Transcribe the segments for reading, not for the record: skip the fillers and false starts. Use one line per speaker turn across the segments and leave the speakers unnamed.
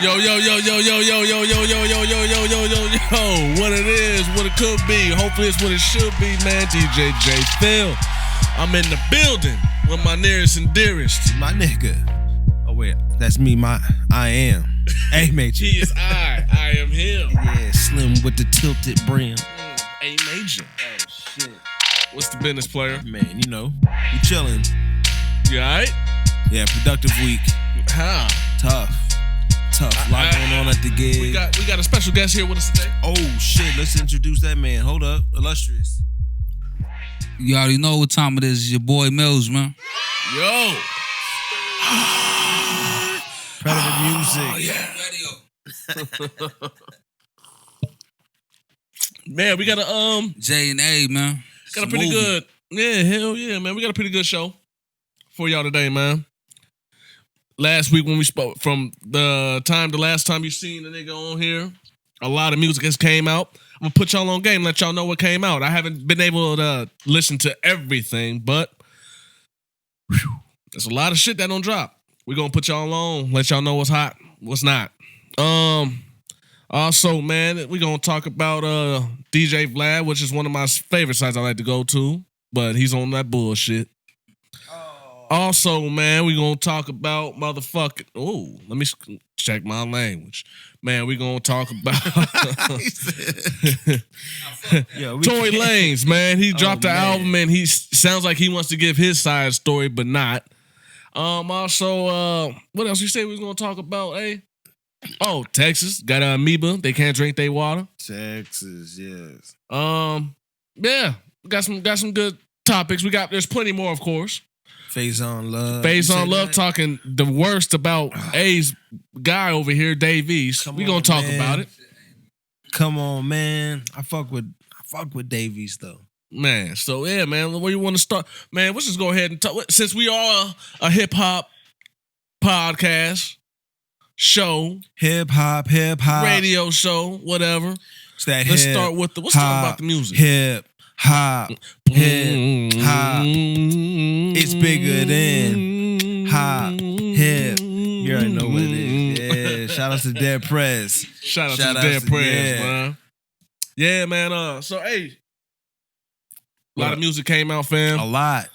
Yo, what it is, what it could be. Hopefully it's what it should be, man. DJ J Phil. I'm in the building with my nearest and dearest.
My nigga. Oh, wait. That's me, I am. A major.
He is I am him.
Yeah, slim with the tilted brim.
A major.
Oh, shit.
What's the business, player?
Man, you know, we chilling.
You alright?
Yeah, productive week.
How?
Tough. A lot going on at the gig.
We got a special guest here with us today.
Oh, shit. Let's introduce that man. Hold up. Illustrious.
You already know what time it is. It's your boy Mills, man.
Yo.
Predator music.
Oh, yeah. Radio.
Man, we got a
J and A, man.
got a pretty good. Yeah, hell yeah, man. We got a pretty good show for y'all today, man. Last week when we spoke, from the last time you seen the nigga on here, a lot of music has came out. I'm gonna put y'all on game, let y'all know what came out. I haven't been able to listen to everything, but there's a lot of shit that don't drop. We're gonna put y'all on, let y'all know what's hot, what's not. Also, man, we're gonna talk about DJ VLAD, which is one of my favorite sites I like to go to, but he's on that bullshit. Also, man, we're going to talk about motherfucking... Oh, let me check my language. Man, we're going to talk about... Tory Lanez, man. He dropped the album and he sounds like he wants to give his side story, but not. Also, what else you say we was going to talk about, eh? Oh, Texas. Got an amoeba. They can't drink their water.
Texas, yes.
Yeah. Got some good topics. There's plenty more, of course.
Face on Love.
Face on Love talking the worst about A's guy over here, Dave East. We gonna talk about it.
Come on, man. I fuck with Dave East though. Man,
so yeah, man. Where you want to start? Man, let's just go ahead and talk. Since we are a hip hop podcast show,
hip hop
radio show, whatever.
It's that
let's start with let's talk about the music.
Hip hop. It's bigger than hop hip. You already know what it is. Yeah. Shout out to Dead Press.
Shout out to Dead Press, man. Yeah, man. So hey, a lot of music came out, fam.
A lot.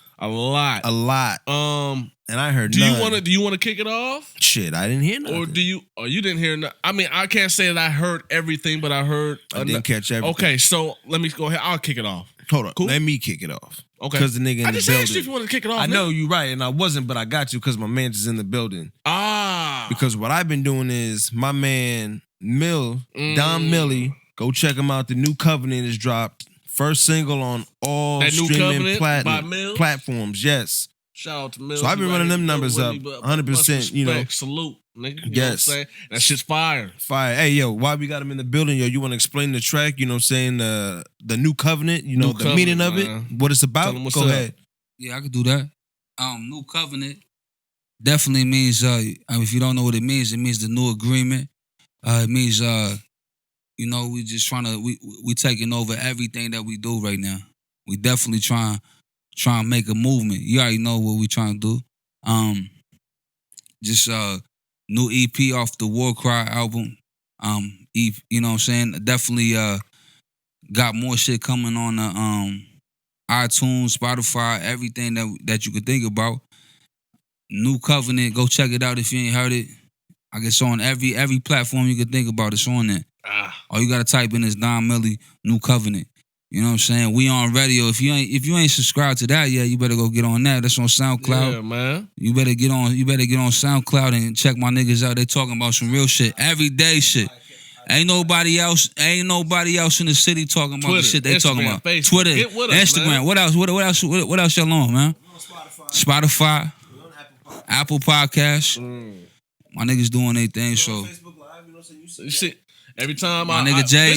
And I heard.
Do you want to kick it off?
Shit, I didn't hear nothing.
Or you didn't hear nothing? I mean, I can't say that I heard everything, but I heard.
I didn't catch everything.
Okay, so let me go ahead. I'll kick it off.
Hold on.
Cool?
Let me kick it off.
Okay.
Because the nigga in the building.
I just asked you if you want to kick it off.
I know you're right, and I wasn't, but I got you because my man's is in the building.
Because
what I've been doing is my man Don Millie, go check him out. The New Covenant is dropped. First single on all streaming platforms. Yes.
Shout out to Mills.
So I've been running them numbers up 100%, you know.
Salute, nigga. You
yes.
know what I'm saying? That shit's fire.
Hey, yo, why we got him in the building, yo? You want to explain the track, you know what I'm saying? The New Covenant, you know, the meaning of it, what it's about? Go ahead.
Yeah, I could do that. New Covenant definitely means, if you don't know what it means the new agreement. It means, you know, we just we taking over everything that we do right now. We definitely trying to make a movement. You already know what we trying to do. Just new EP off the War Cry album. You know what I'm saying? Definitely got more shit coming on the iTunes, Spotify, everything that you could think about. New Covenant, go check it out if you ain't heard it. I guess on every platform you could think about, it's on there. All you gotta type in is Don Millie, New Covenant. You know what I'm saying? We on radio. If you ain't subscribed to that yet, you better go get on that. That's on SoundCloud.
Yeah, man.
You better get on SoundCloud and check my niggas out. They talking about some real shit. Everyday shit. Ain't nobody else in the city talking about
Twitter,
the shit they
Instagram,
talking about.
Facebook.
Twitter,
Us,
Instagram.
man.
What else y'all on, man? Spotify. Apple Podcasts. My niggas doing their thing, so.
Shit. Every time
my nigga Jay,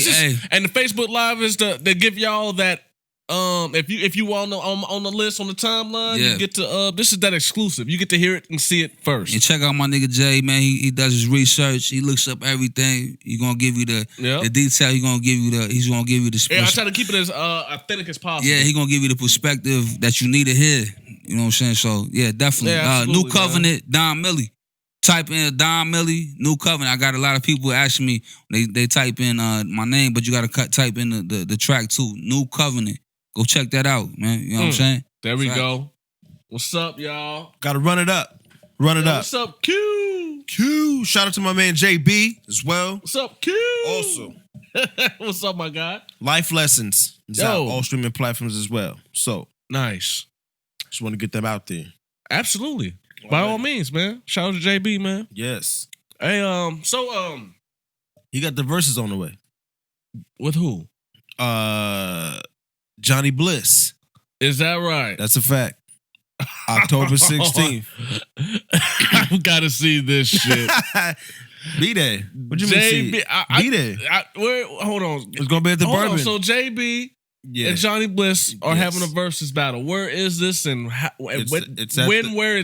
and the Facebook Live is they give y'all that if you on the list on the timeline, you get to this is that exclusive. You get to hear it and see it first.
And check out my nigga Jay, man. He does his research. He looks up everything. He gonna give you the detail. He's gonna give you the.
Yeah, I try to keep it as authentic as possible.
Yeah, he gonna give you the perspective that you need to hear. You know what I'm saying? So yeah, definitely.
Yeah,
New Covenant, man. Don Millie. type in Don Millie, New Covenant. I got a lot of people asking me, they type in my name, but you got to type in the track too, New Covenant. Go check that out, man. You know what I'm saying?
There we go. What's up, y'all?
Got to run it up. Run it up.
What's up, Q?
Q. Shout out to my man JB as well.
What's up, Q?
Also.
What's up, my guy?
Life Lessons. It's out all streaming platforms as well. So.
Nice.
Just want to get them out there.
Absolutely. By all means, man. Shout out to JB, man.
Yes.
Hey,
he got the verses on the way.
With who?
Johnny Bliss.
Is that right?
That's a fact. October 16th.
I've got to see this shit.
Be there. What you mean see? Be there.
Hold on.
It's going to be at the Bourbon.
So JB and Johnny Bliss are having a versus battle. Where is this and how, when, where,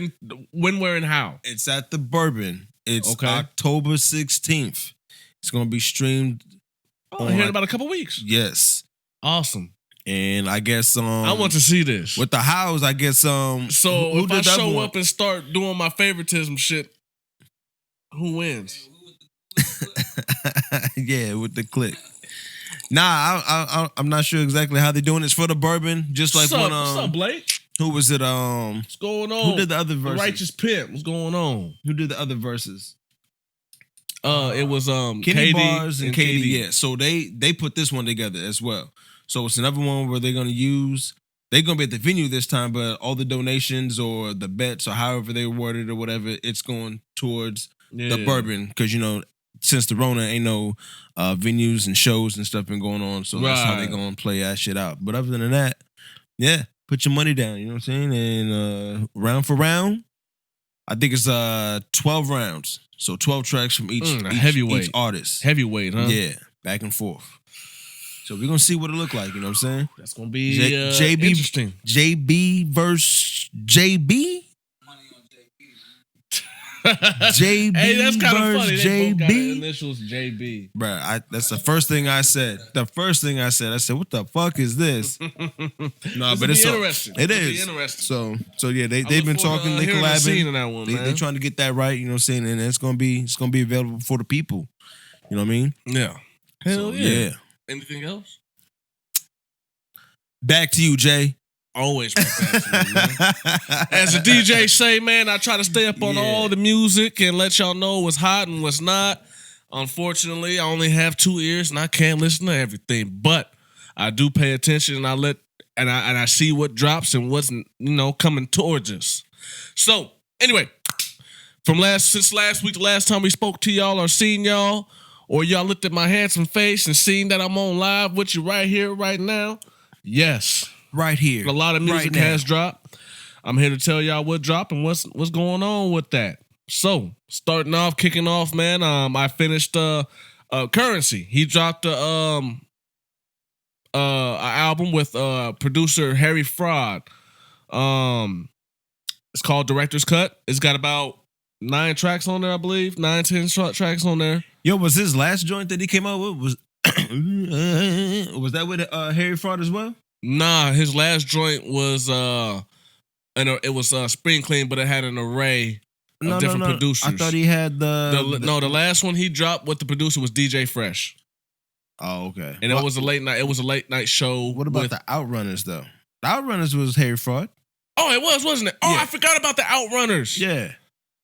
and how?
It's at the Bourbon. It's October 16th. It's going to be streamed.
Here in about a couple weeks.
Yes.
Awesome.
And I guess
I want to see this.
With the house, I guess
so who if I show up and start doing my favoritism shit, who wins?
Yeah, with the click. Nah, I'm not sure exactly how they're doing this for the Bourbon. Just like
what's up, Blake?
Who was it?
What's going on?
Who did the other verses?
The Righteous Pimp. What's going on?
Who did the other verses?
It was
Kenny Bars and KD. Yeah, so they put this one together as well. So it's another one where they're gonna be at the venue this time, but all the donations or the bets or however they worded or whatever, it's going towards the Bourbon because since the Rona ain't no venues and shows and stuff been going on, so that's how they gonna play that shit out. But other than that, yeah, put your money down. You know what I'm saying? And round for round, I think it's 12 rounds, so 12 tracks from each artist.
Heavyweight, huh?
Yeah, back and forth. So we're gonna see what it look like. You know what I'm saying?
That's gonna be interesting.
JB versus JB. JB
hey, that's kind of funny. They both got
JB.
initials JB.
Bruh, that's the first thing I said. I said, what the fuck is this? No, but it's
interesting.
It is. Interesting. So yeah, they've been talking, they collabing. They trying to get that right, you know what I'm saying? And it's gonna be available for the people. You know what I mean?
Yeah. Hell yeah. Anything else?
Back to you, Jay.
Always back to you, man. As a DJ say, man, I try to stay up on all the music and let y'all know what's hot and what's not. Unfortunately, I only have 2 ears and I can't listen to everything, but I do pay attention and I see what drops and what's coming towards us. So anyway, since last week, the last time we spoke to y'all or seen y'all, or y'all looked at my handsome face and seen that I'm on live with you right here, right now. Yes.
Right here.
A lot of music has dropped. I'm here to tell y'all what dropped and what's going on with that. So, kicking off, man, I finished Currency. He dropped an album with producer Harry Fraud. It's called Director's Cut. It's got about 9 tracks on there, I believe. 9-10 tracks on there.
Yo, was his last joint that he came out with was that with Harry Fraud as well?
Nah, his last joint was it was Spring Clean, but it had an array of different producers.
I thought he had the
last one he dropped with the producer was DJ Fresh.
Oh, okay.
And it was a late night show.
What about the Outrunners though? The Outrunners was Harry Fraud.
Oh, it was, wasn't it? Oh, yeah. I forgot about the Outrunners.
Yeah.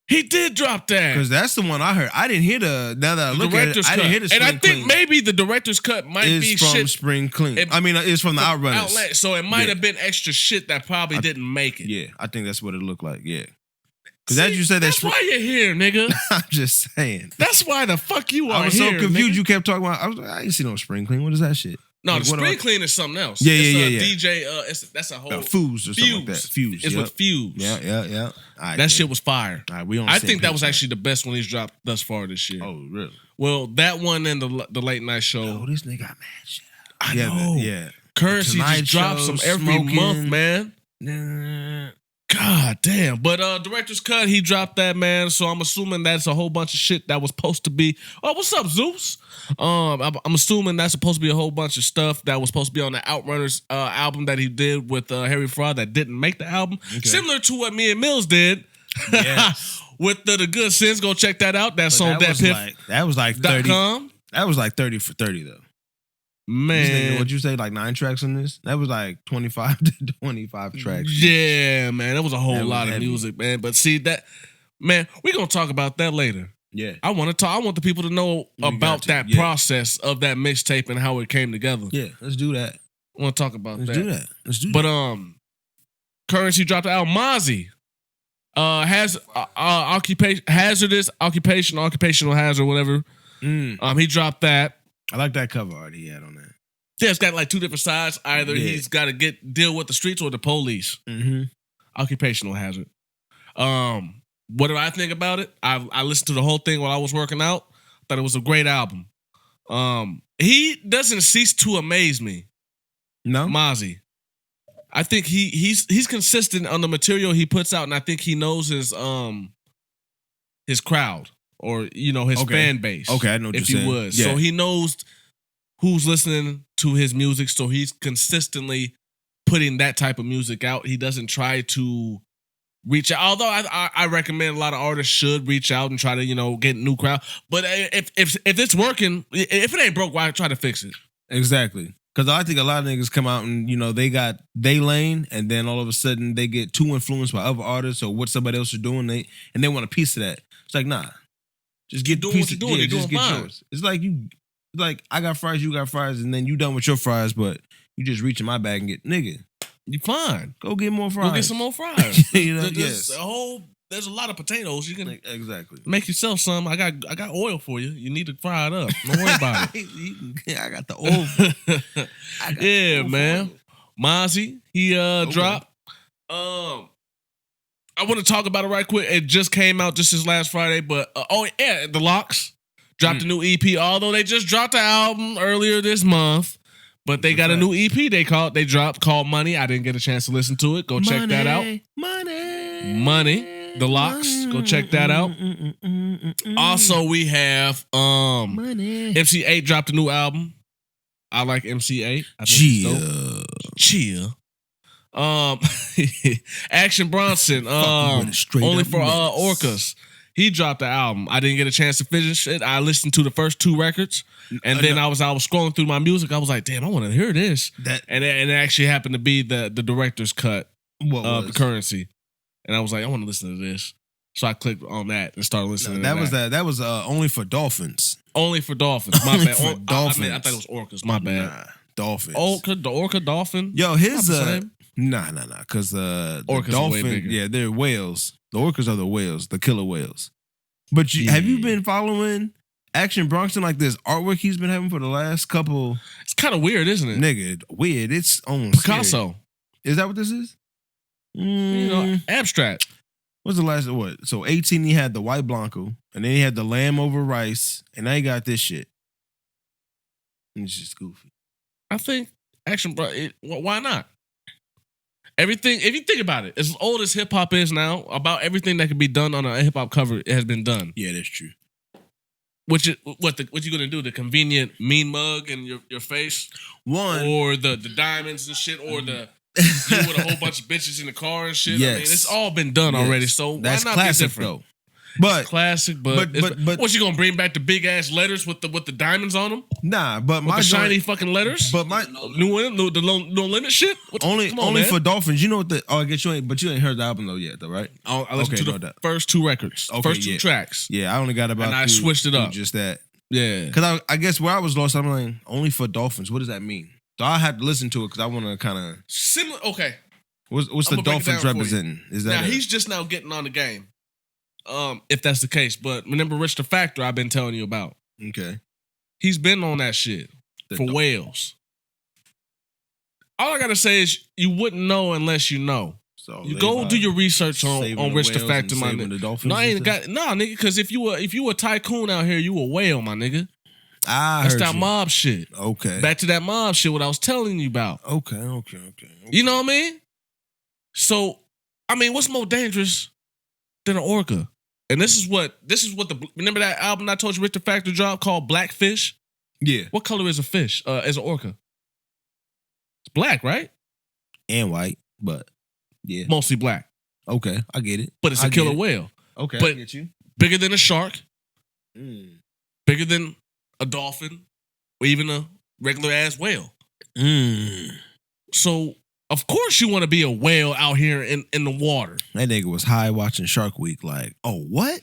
He did drop that.
Because that's the one I heard. I didn't hear now that I look at it, I didn't hear the Spring Clean.
And I think maybe the Director's Cut might be
from Spring Clean. It's from the Outrunners.
So it might have been extra shit that probably didn't make it.
Yeah, I think that's what it looked like, yeah. Because as you said,
that's why you're here, nigga.
I'm just saying.
That's why the fuck you are here,
I was so confused.
Nigga.
You kept talking about, I was like, I didn't see no Spring Clean. What is that shit?
No, the Spring Clean is something else.
Yeah.
DJ, that's a whole...
Fuse or something like that. Fuse.
It's with Fuse.
Yeah.
Right, that shit was fire.
All right,
I think that was actually the best one he's dropped thus far this year.
Oh, really?
Well, that one and the late night show.
Oh, this nigga got mad shit.
I know.
Yeah.
Currency just drops them every month, man. God damn. But Director's Cut, he dropped that, man. So I'm assuming that's a whole bunch of shit that was supposed to be. Oh, what's up, Zeus? I'm assuming that's supposed to be a whole bunch of stuff that was supposed to be on the Outrunners album that he did with Harry Fraud that didn't make the album. Okay. Similar to what me and Mills did.
Yes.
with the good sense. Go check that out. That's on
that was like 30.
.com.
That was like 30 for 30 though.
Man,
what'd you say? Like 9 tracks on this? That was like 25 to 25 tracks.
Yeah, man, that was a whole lot of
heavy.
music, man. But see that, man, we're gonna talk about that later.
Yeah,
I want to talk. I want the people to know about that process of that mixtape and how it came together.
Yeah, let's do that.
I want to talk about
Let's do that. Let's do
But
that.
Currency dropped the album. Mozzie has occupational hazard, whatever. He dropped that.
I like that cover art he had on that.
Yeah, it's got like 2 different sides. Either he's got to deal with the streets or the police.
Mm-hmm.
Occupational hazard. What do I think about it? I listened to the whole thing while I was working out. Thought it was a great album. He doesn't cease to amaze me.
No,
Mozzie. I think he's consistent on the material he puts out, and I think he knows his crowd or his fan base.
Okay, I know what
if
you're
he
saying.
was.
Yeah.
So he knows who's listening to his music. So he's consistently putting that type of music out. He doesn't try to reach out. Although I recommend a lot of artists should reach out and try to get a new crowd. But if it's working, if it ain't broke, why try to fix it?
Exactly. Because I think a lot of niggas come out and, they got they lane, and then all of a sudden they get too influenced by other artists or what somebody else is doing, and they want a piece of that. It's like, nah. Just get
doing what you're doing. You're
just
doing
get
fine.
yours. It's like I got fries, you got fries, and then you done with your fries, but you just reach in my bag and get, nigga,
You fine.
go get more fries.
Go get some more fries.
Yes.
There's a lot of potatoes. You can
Exactly.
make yourself some. I got oil for you. You need to fry it up. Don't worry about it.
I got the oil.
Yeah, man. Mozzie, he dropped. I want to talk about it right quick. It just came out just this last Friday, but the Locks dropped a new EP. Although they just dropped the album earlier this month, but they got a new EP they dropped called Money. I didn't get a chance to listen to it. Go check that out. Money. The Locks. Go check that out. Also, we have MC8 dropped a new album. I like MC8. I think he's dope. Action Bronson. Only for Orcas. He dropped the album. I didn't get a chance to finish it. I listened to the first 2 records, and then I was scrolling through my music. I was like, damn, I want to hear this. And it actually happened to be the director's cut of the Currency. And I was like, I want to listen to this. So I clicked on that and started listening to that.
That was Only for Dolphins.
Only for Dolphins. My bad.
For Dolphins.
I thought it was Orcas. My bad.
Nah, Dolphins.
The Orca Dolphin.
Yo, his
Not the same.
nah, because the
Orcas are way
dolphin,
bigger.
yeah, they're whales. The orcas are the whales, the killer whales. But have you been following Action Bronson, like this artwork he's been having for the last couple?
It's kind of weird, isn't it?
Nigga, weird. It's almost
Picasso.
Scary. Is that what this is?
Abstract.
What's the last what? So 18, he had the white Blanco, and then he had the lamb over rice, and now he got this shit. And it's just goofy.
I think Action why not? Everything, if you think about it, as old as hip hop is now, about everything that could be done on a hip hop cover, it has been done.
Yeah, that's true.
What you gonna do? The convenient mean mug in your face, or the diamonds and shit, or the you with a whole bunch of bitches in the car and shit.
Yes.
I mean, it's all been done already. So
that's
why not
classic
be different?
though. But
it's classic, but what you gonna bring back the big ass letters with the diamonds on them?
Nah, but
with
my
the shiny fucking letters.
But my
no limit shit.
Only for Dolphins. You know what I guess you ain't heard the album though yet, though, right?
I listened to the first 2 records, first 2 tracks.
Yeah, I only got about.
And I switched it up.
Just that.
Yeah,
because I guess where I was lost, I'm like, Only for Dolphins. What does that mean? So I had to listen to it because I want to kind of
similar. Okay,
what's the Dolphins representing? Is that
now he's just now getting on the game? If that's the case, but remember Rich the Factor I've been telling you about.
Okay,
he's been on that shit for whales. All I gotta say is you wouldn't know unless you know. So you go do your research on Rich the Factor, my nigga. No, I ain't got nigga. Because if you a tycoon out here, you a whale, my nigga. That's that mob shit.
Okay,
back to that mob shit. What I was telling you about.
Okay.
You know what I mean? So I mean, what's more dangerous than an orca? And this is what remember that album I told you Rich the Factor dropped called Blackfish?
Yeah.
What color is a fish? As an orca? It's black, right?
And white, but yeah.
Mostly black.
Okay, I get it.
But it's a killer whale.
Okay,
But
I get you.
bigger than a shark,
Mm.
bigger than a dolphin, or even a regular ass whale.
Mm.
So of course you want to be a whale out here in the water.
That nigga was high watching Shark Week. Like, oh, what?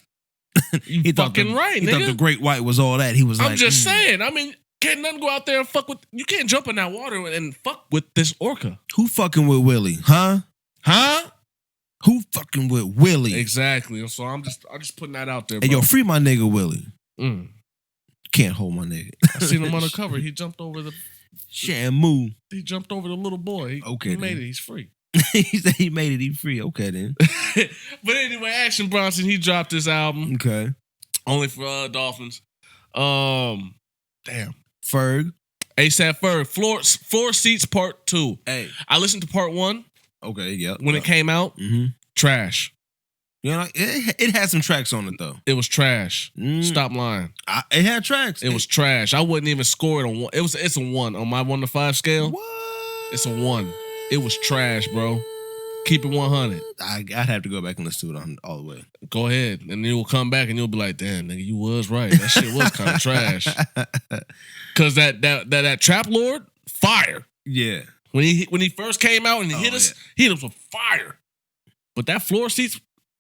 You
He thought
fucking right,
He thought the
nigga.
great white was all that. He was like,
I'm just saying. I mean, can't nothing go out there and fuck with. You can't jump in that water and fuck with this orca.
who fucking with Willie? Huh?
Huh?
Who fucking with Willie?
Exactly. So I'm just putting that out there.
Hey,
Bro.
yo, free my nigga Willie.
Mm.
Can't hold my nigga.
I seen him on the cover. He jumped over the.
Shamu.
He jumped over the little boy.
Okay,
He made
then.
it. He's free.
He said he made it. He free. Okay, then.
But anyway, Action Bronson, he dropped this album
Okay.
only for Dolphins. Damn.
Ferg.
ASAP Ferg, Floor Seats Part 2.
Hey.
I listened to Part 1
Okay, yeah.
when it came out.
Mm-hmm.
Trash.
You know, it had some tracks on it, though.
It was trash.
Mm.
Stop lying.
It had tracks.
It was trash. I wouldn't even score it on 1. It's a 1 on my 1 to 5 scale.
What?
It's a 1. It was trash, bro. Keep it 100.
I'd have to go back and listen to it all the way.
Go ahead, and you'll come back and you'll be like, "Damn, nigga, you was right. That shit was kind of trash." Cause that Trap Lord, fire.
Yeah.
When he first came out and he hit us,
yeah.
he hit us with fire. But that Floor Seats,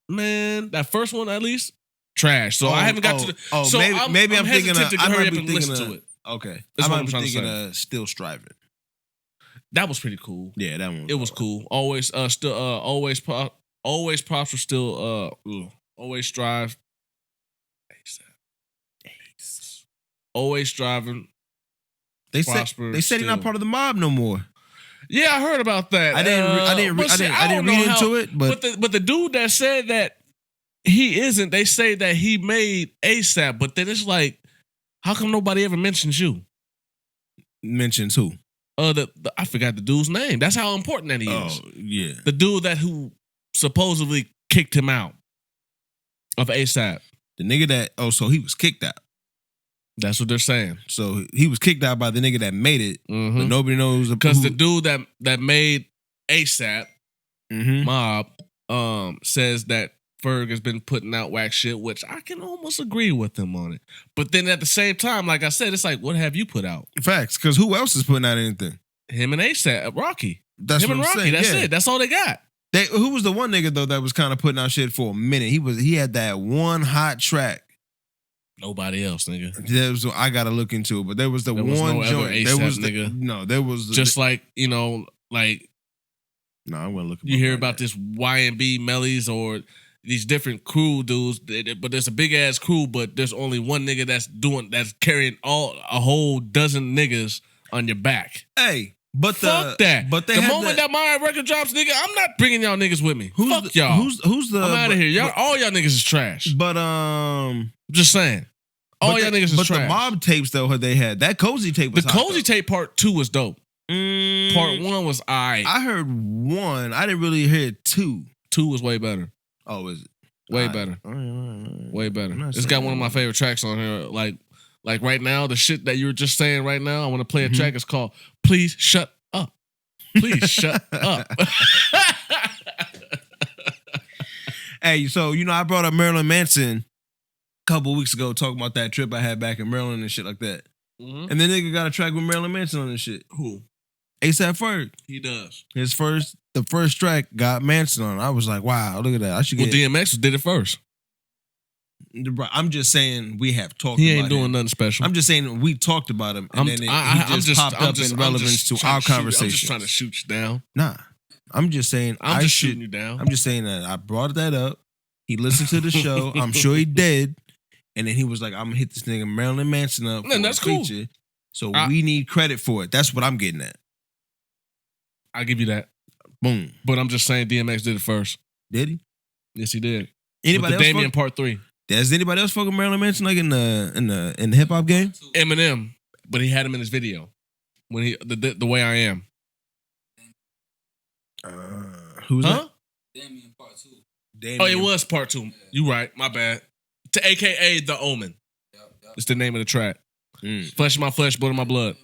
man, that first one at least, trash. So I haven't got to. So
maybe I'm
hesitant
thinking
to
I
hurry
might
up
be
and
thinking
listen to it.
Okay,
That's
I
what
might
I'm
be
trying to
thinking Still Striving.
That was pretty cool.
Yeah, that one.
It was cool. Always props were still always strive. Always striving.
They said
Prosper
he's not
still.
part of the mob no more.
Yeah, I heard about that.
I didn't read into it, but
the dude that said that he isn't, they say that he made ASAP, but then it's like, how come nobody ever mentions you?
mentions who?
I forgot the dude's name. That's how important that he is.
Oh, yeah.
The dude who supposedly kicked him out of ASAP.
The nigga that, so he was kicked out.
That's what they're saying.
So he was kicked out by the nigga that made it, but nobody knows.
Because the dude that made ASAP
Mm-hmm.
Mob says that Ferg has been putting out whack shit, which I can almost agree with him on it. But then at the same time, like I said, it's like, what have you put out?
Facts, because who else is putting out anything?
Him and ASAP, Rocky.
That's
him
what
and
I'm
Rocky.
saying.
That's
yeah.
it. That's all they got.
Who was the one nigga though that was kind of putting out shit for a minute? He had that one hot track.
Nobody else, nigga.
I gotta look into it, but there was the
There
one
was no
joint.
other
There
ASAP
was
nigga.
there was
Just like, like
no. I'm gonna look.
you hear about this YNB Mellies or these different crew dudes, but there's a big ass crew, but there's only one nigga that's carrying a whole dozen niggas on your back.
Hey, but
Fuck that.
But
the moment that my record drops, nigga, I'm not bringing y'all niggas with me. Fuck y'all.
Who's the?
I'm out of here. All y'all niggas is trash.
But
just saying. All y'all niggas is trash.
But the mob tapes though they had that cozy tape was
the
hot,
cozy
though.
tape part 2 was dope. Part 1 was alright.
I heard 1. I didn't really hear 2.
2 was way better.
Oh, is it?
Way better. Way better. It's got one of my favorite tracks on here. Like right now, the shit that you were just saying right now, I want to play a track. It's called Please Shut Up. Please shut up.
Hey, so I brought up Marilyn Manson a couple weeks ago talking about that trip I had back in Maryland and shit like that. And the nigga got a track with Marilyn Manson on this shit.
Who?
ASAP Ferg.
He does.
The first track got Manson on it. I was like, wow, look at that. I should get
DMX did it first.
I'm just saying we have talked
He
about
ain't doing
him.
nothing special.
I'm just saying we talked about him and he just popped up in relevance to our conversation.
I'm just trying to shoot you down.
Nah. I'm just saying
I'm just shooting you down.
I'm just saying that I brought that up. He listened to the show. I'm sure he did. And then he was like, I'm gonna hit this nigga Marilyn Manson up.
Man, that's cool.
So we need credit for it. That's what I'm getting at.
I'll give you that.
Boom.
But I'm just saying DMX did it first.
Did he?
Yes, he did.
Anybody
with the
else?
Damien part 3.
Does anybody else fuck with Marilyn Manson like in the hip hop game?
Eminem, but he had him in his video when he the way I am.
Who's that?
Damien part 2.
Damien.
Oh, it was part 2. You right. My bad. To AKA The Omen. Yep. It's the name of the track. Flesh of my flesh, blood of my blood.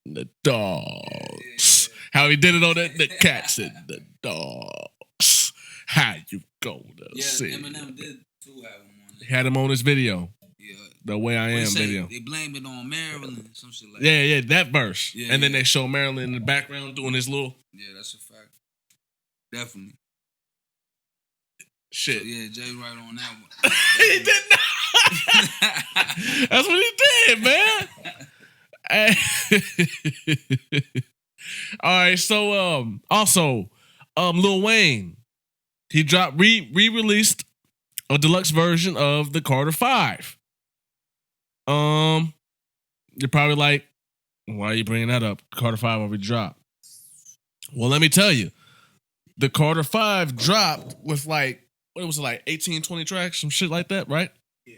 The dogs. How he did it on that. The cats and the dogs. How you go to
Yeah,
see.
Eminem did too have him on it.
Had him on his video.
Yeah.
The Way I Am video.
They blame it on Maryland, some shit like
Yeah, that verse.
Yeah,
and then they show Marilyn in the background doing his little
Yeah, that's a fact. Definitely.
shit.
So, yeah, Jay right on that one.
He did not. That's what he did, man. All right, so also Lil Wayne, he dropped re-released a deluxe version of the Carter 5. You're probably like, why are you bringing that up? Carter 5 already dropped. Well, let me tell you, the Carter 5 dropped with like, what was it, like 18, 20 tracks, some shit like that, right? Yeah.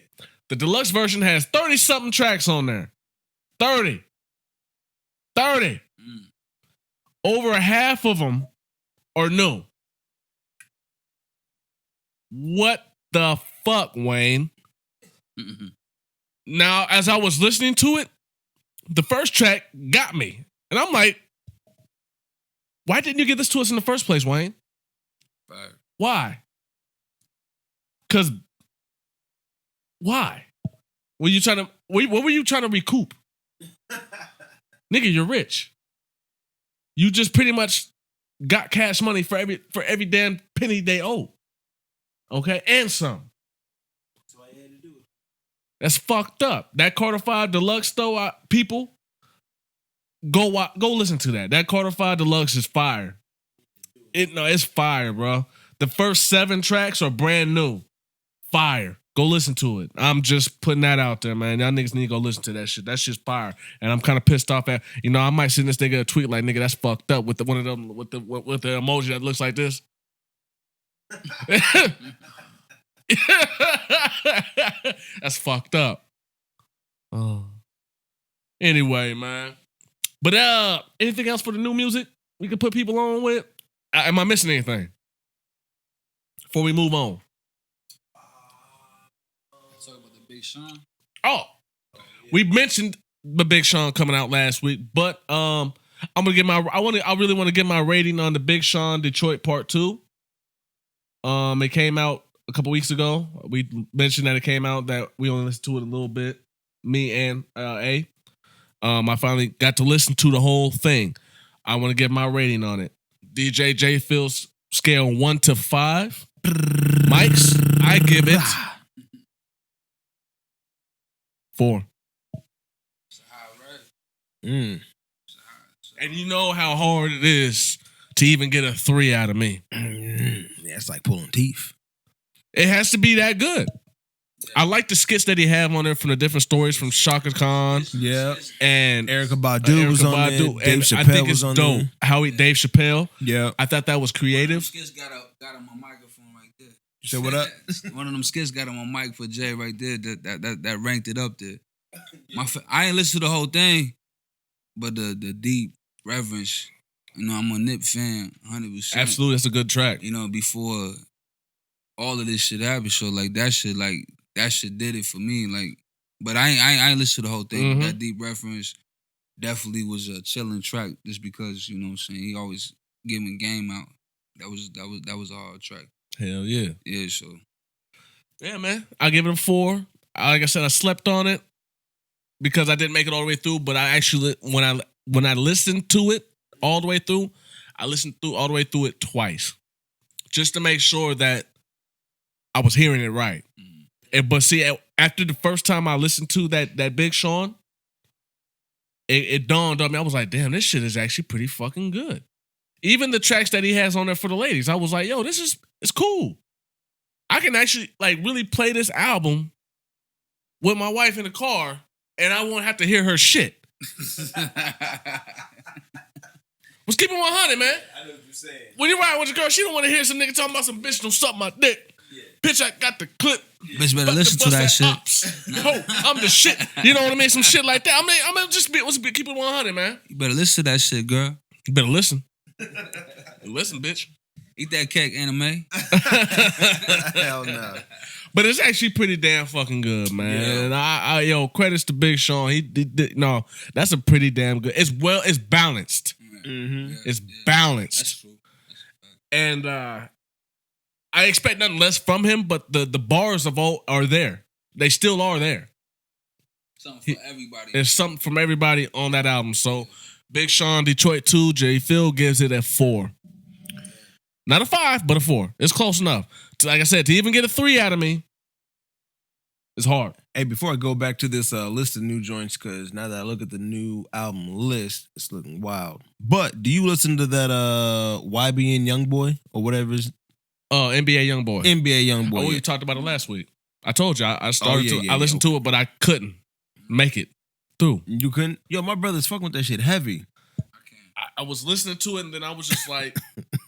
The deluxe version has 30-something tracks on there. 30. Over half of them are new. What the fuck, Wayne?
Mm-hmm.
Now, as I was listening to it, the first track got me. And I'm like, why didn't you give this to us in the first place, Wayne?
Right.
Why? Because why? What were you trying to recoup? Nigga, you're rich. You just pretty much got cash money for every damn penny they owe. Okay? And some.
That's why you had to do it.
That's fucked up. That Carter 5 Deluxe, though, people, go listen to that. That Carter 5 Deluxe is fire. It's fire, bro. The first 7 tracks are brand new. Fire. Go listen to it. I'm just putting that out there, man. Y'all niggas need to go listen to that shit. That shit's fire. And I'm kind of pissed off at, I might send this nigga a tweet like, nigga, that's fucked up with one of them with the emoji that looks like this. That's fucked up. Oh. Anyway, man. But anything else for the new music we can put people on with? Am I missing anything? Before we move on.
Talk about the Big Sean.
Oh, we mentioned the Big Sean coming out last week, but I'm gonna get I really want to get my rating on the Big Sean Detroit Part 2. It came out a couple weeks ago. We mentioned that it came out, that we only listened to it a little bit. Me and A. I finally got to listen to the whole thing. I want to get my rating on it. DJ J Phil's scale 1 to 5. Mike's, I give it 4.
It's a high rate.
And you know how hard it is to even get a 3 out of me.
Yeah, it's like pulling teeth.
It has to be that good. I like the skits that he have on there from the different stories from Shaka Khan.
Yeah.
And
Erica Badu was on there. Dave Chappelle
I think it's
was on
dope.
there.
Dave Chappelle.
Yeah.
I thought that was creative.
Skits got him a microphone right there.
You said what up?
One of them skits got him on mic for Jay right there. That ranked it up there. I ain't listened to the whole thing, but the deep reverence. I'm a Nip fan, 100%.
Absolutely, that's a good track.
Before all of this shit happened, so that shit did it for me. But I ain't listened to the whole thing.
Mm-hmm.
But that deep reference definitely was a chilling track, just because what I'm saying, he always giving game out. That was a hard track.
Hell yeah.
Yeah, so
yeah, man. I give it a 4. Like I said, I slept on it because I didn't make it all the way through. But I actually, when I listened to it all the way through, I listened through all the way through it twice, just to make sure that I was hearing it right. But see, after the first time I listened to that Big Sean, it dawned on me. I was like, damn, this shit is actually pretty fucking good. Even the tracks that he has on there for the ladies, I was like, yo, it's cool. I can actually really play this album with my wife in the car, and I won't have to hear her shit. Let's keep it 100, man.
I know what you're saying.
When you ride with your girl, she don't want to hear some nigga talking about some bitch don't suck my dick.
Yeah.
Bitch, I got the clip.
bitch better listen to that shit.
Ho, I'm the shit. You know what I mean? Some shit like that. I'm gonna just keep it 100, man.
You better listen to that shit, girl.
You better listen. Listen, bitch.
Eat that cake, anime.
Hell no.
But it's actually pretty damn fucking good, man.
Yeah.
And I credits to Big Sean. He did no, that's a pretty damn good. It's balanced.
Mm-hmm.
It's balanced.
That's true.
And I expect nothing less from him, but the bars of all are there. They still are there.
Something for everybody.
There's something from everybody on that album. So Big Sean, Detroit 2, J. Phil gives it a 4. Not a 5, but a 4. It's close enough. Like I said, to even get a 3 out of me, it's hard.
Hey, before I go back to this list of new joints, because now that I look at the new album list, it's looking wild. But do you listen to that YBN Youngboy or whatever it is?
NBA Youngboy.
NBA Youngboy.
Oh, we
yeah.
talked about it last week. I told you I started
yeah,
to.
yeah,
I listened to it, but I couldn't make it through.
You couldn't? Yo, my brother's fucking with that shit heavy.
I was listening to it, and then I was just like,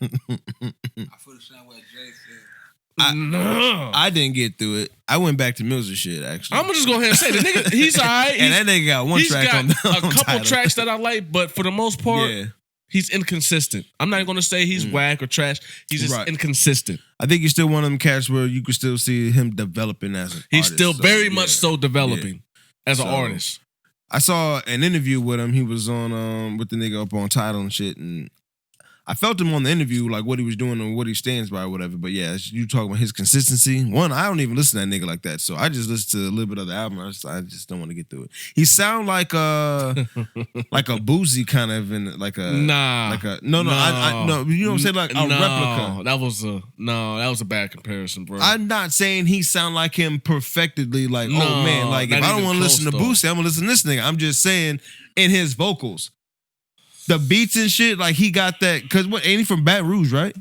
I feel the same way Jay said.
no.
I didn't get through it. I went back to Mills' shit, actually.
I'm gonna just go ahead and say the nigga, he's all right.
And that nigga got one
He's
track
got
on the
a couple
title.
tracks that I like, but for the most part,
Yeah.
he's inconsistent. I'm not gonna say he's whack or trash. He's just
Right.
inconsistent.
I think he's still one of them cats where you can still see him developing as an
He's
artist.
still
So,
very
yeah.
much so developing as an
So,
artist.
I saw an interview with him. He was on with the nigga up on Tidal and shit, and I felt him on the interview, like what he was doing and what he stands by or whatever. But yeah, you talking about his consistency. One, I don't even listen to that nigga like that, so I just listen to a little bit of the album. I just don't want to get through it. He sound like like a boozy kind of in like a
Nah.
like a no I no you know what I'm saying, like a replica.
That was a bad comparison, bro.
I'm not saying he sound like him perfectly, like,
No,
oh man, like
not
if I don't
even
want to listen to
close,
Boosie, I'm gonna listen to this nigga. I'm just saying in his vocals. The beats and shit, like he got that, cause what ain't he from Baton Rouge, right?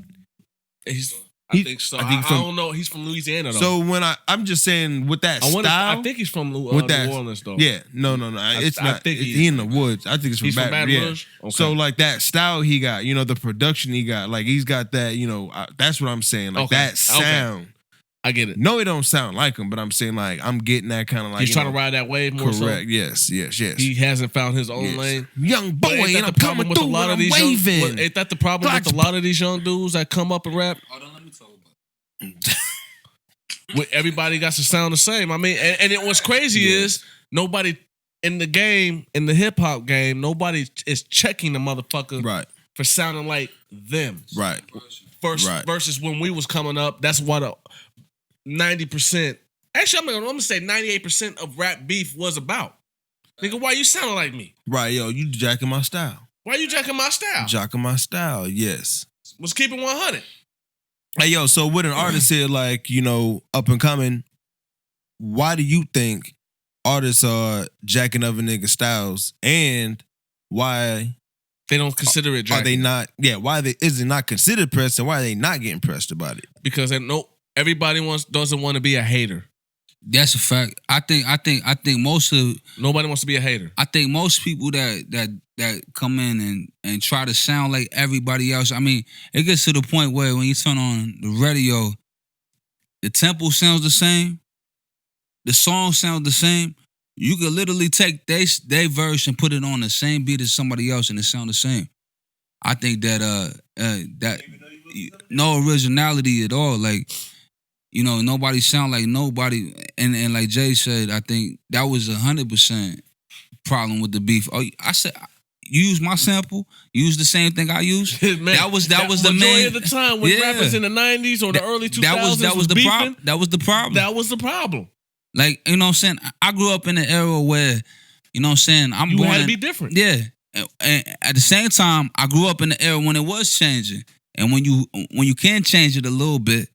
I think so. I don't know. He's from Louisiana though.
So when I'm just saying with that style,
I think he's from New Orleans though.
Yeah, no, it's
I
not.
think
He in the woods. I think it's from
He's from Baton
yeah.
Rouge? Okay.
So like that style he got, you know, the production he got, like he's got that, you know, that's what I'm saying. Like
Okay.
that sound.
I get it.
No, it don't sound like him, but I'm saying like I'm getting that kind of like
He's trying to ride that wave more.
correct.
So.
Yes.
He hasn't found his own
Yes.
lane.
Young boy,
But ain't that
and I'm
the problem
coming
with a
through
lot
and
of
I'm
these
waving.
young? Ain't that the problem with a lot of these young dudes that come up and rap?
Hold on, let me talk about it.
With everybody got to sound the same. I mean, and what's crazy is nobody in the game, in the hip hop game, nobody is checking the motherfucker
Right.
for sounding like them.
Right. Right.
Versus when we was coming up, that's what 90%. Actually, I'm gonna say 98% of rap beef was about. Nigga, why you sounding like me?
Right, yo, you jacking my style.
Why you jacking my style?
Jacking my style, yes.
Was keeping 100.
Hey, yo, so with an artist here, like, you know, up and coming, why do you think artists are jacking other niggas' styles? And why
They don't consider it
are
jacking.
they not, is it not considered pressed, and why are they not getting pressed about it?
Because everybody doesn't want to be a hater.
That's a fact. I think
Nobody wants to be a hater.
I think most people that come in and try to sound like everybody else. I mean, it gets to the point where when you turn on the radio, the tempo sounds the same, the song sounds the same. You could literally take their verse and put it on the same beat as somebody else, and it sound the same. I think that no originality at all. Like, you know, nobody sound like nobody. And like Jay said, I think that was 100% problem with the beef. Oh, I said, use my sample, use the same thing I use.
Man,
that was the
majority
main
of the time when rappers in the 90s or the early 2000s
that was the
beefing,
problem. That was the problem.
That was the problem.
Like, you know what I'm saying? I grew up in an era where, you know what I'm saying,
You had to be different.
Yeah. And at the same time, I grew up in the era when it was changing. And when you can change it a little bit,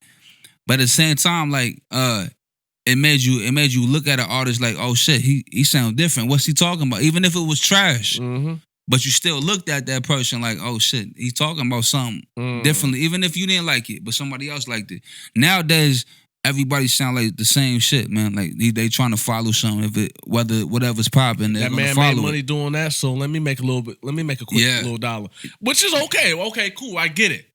but at the same time, like, it made you look at an artist like, oh shit, he sounds different. What's he talking about? Even if it was trash.
Mm-hmm.
But you still looked at that person like, oh shit, he's talking about something differently. Even if you didn't like it, but somebody else liked it. Nowadays, everybody sound like the same shit, man. Like they trying to follow something. Whatever's popping, they're
That
gonna
man
follow
made money
it.
doing that, so let me make a quick little dollar. Which is okay. Okay, cool. I get it.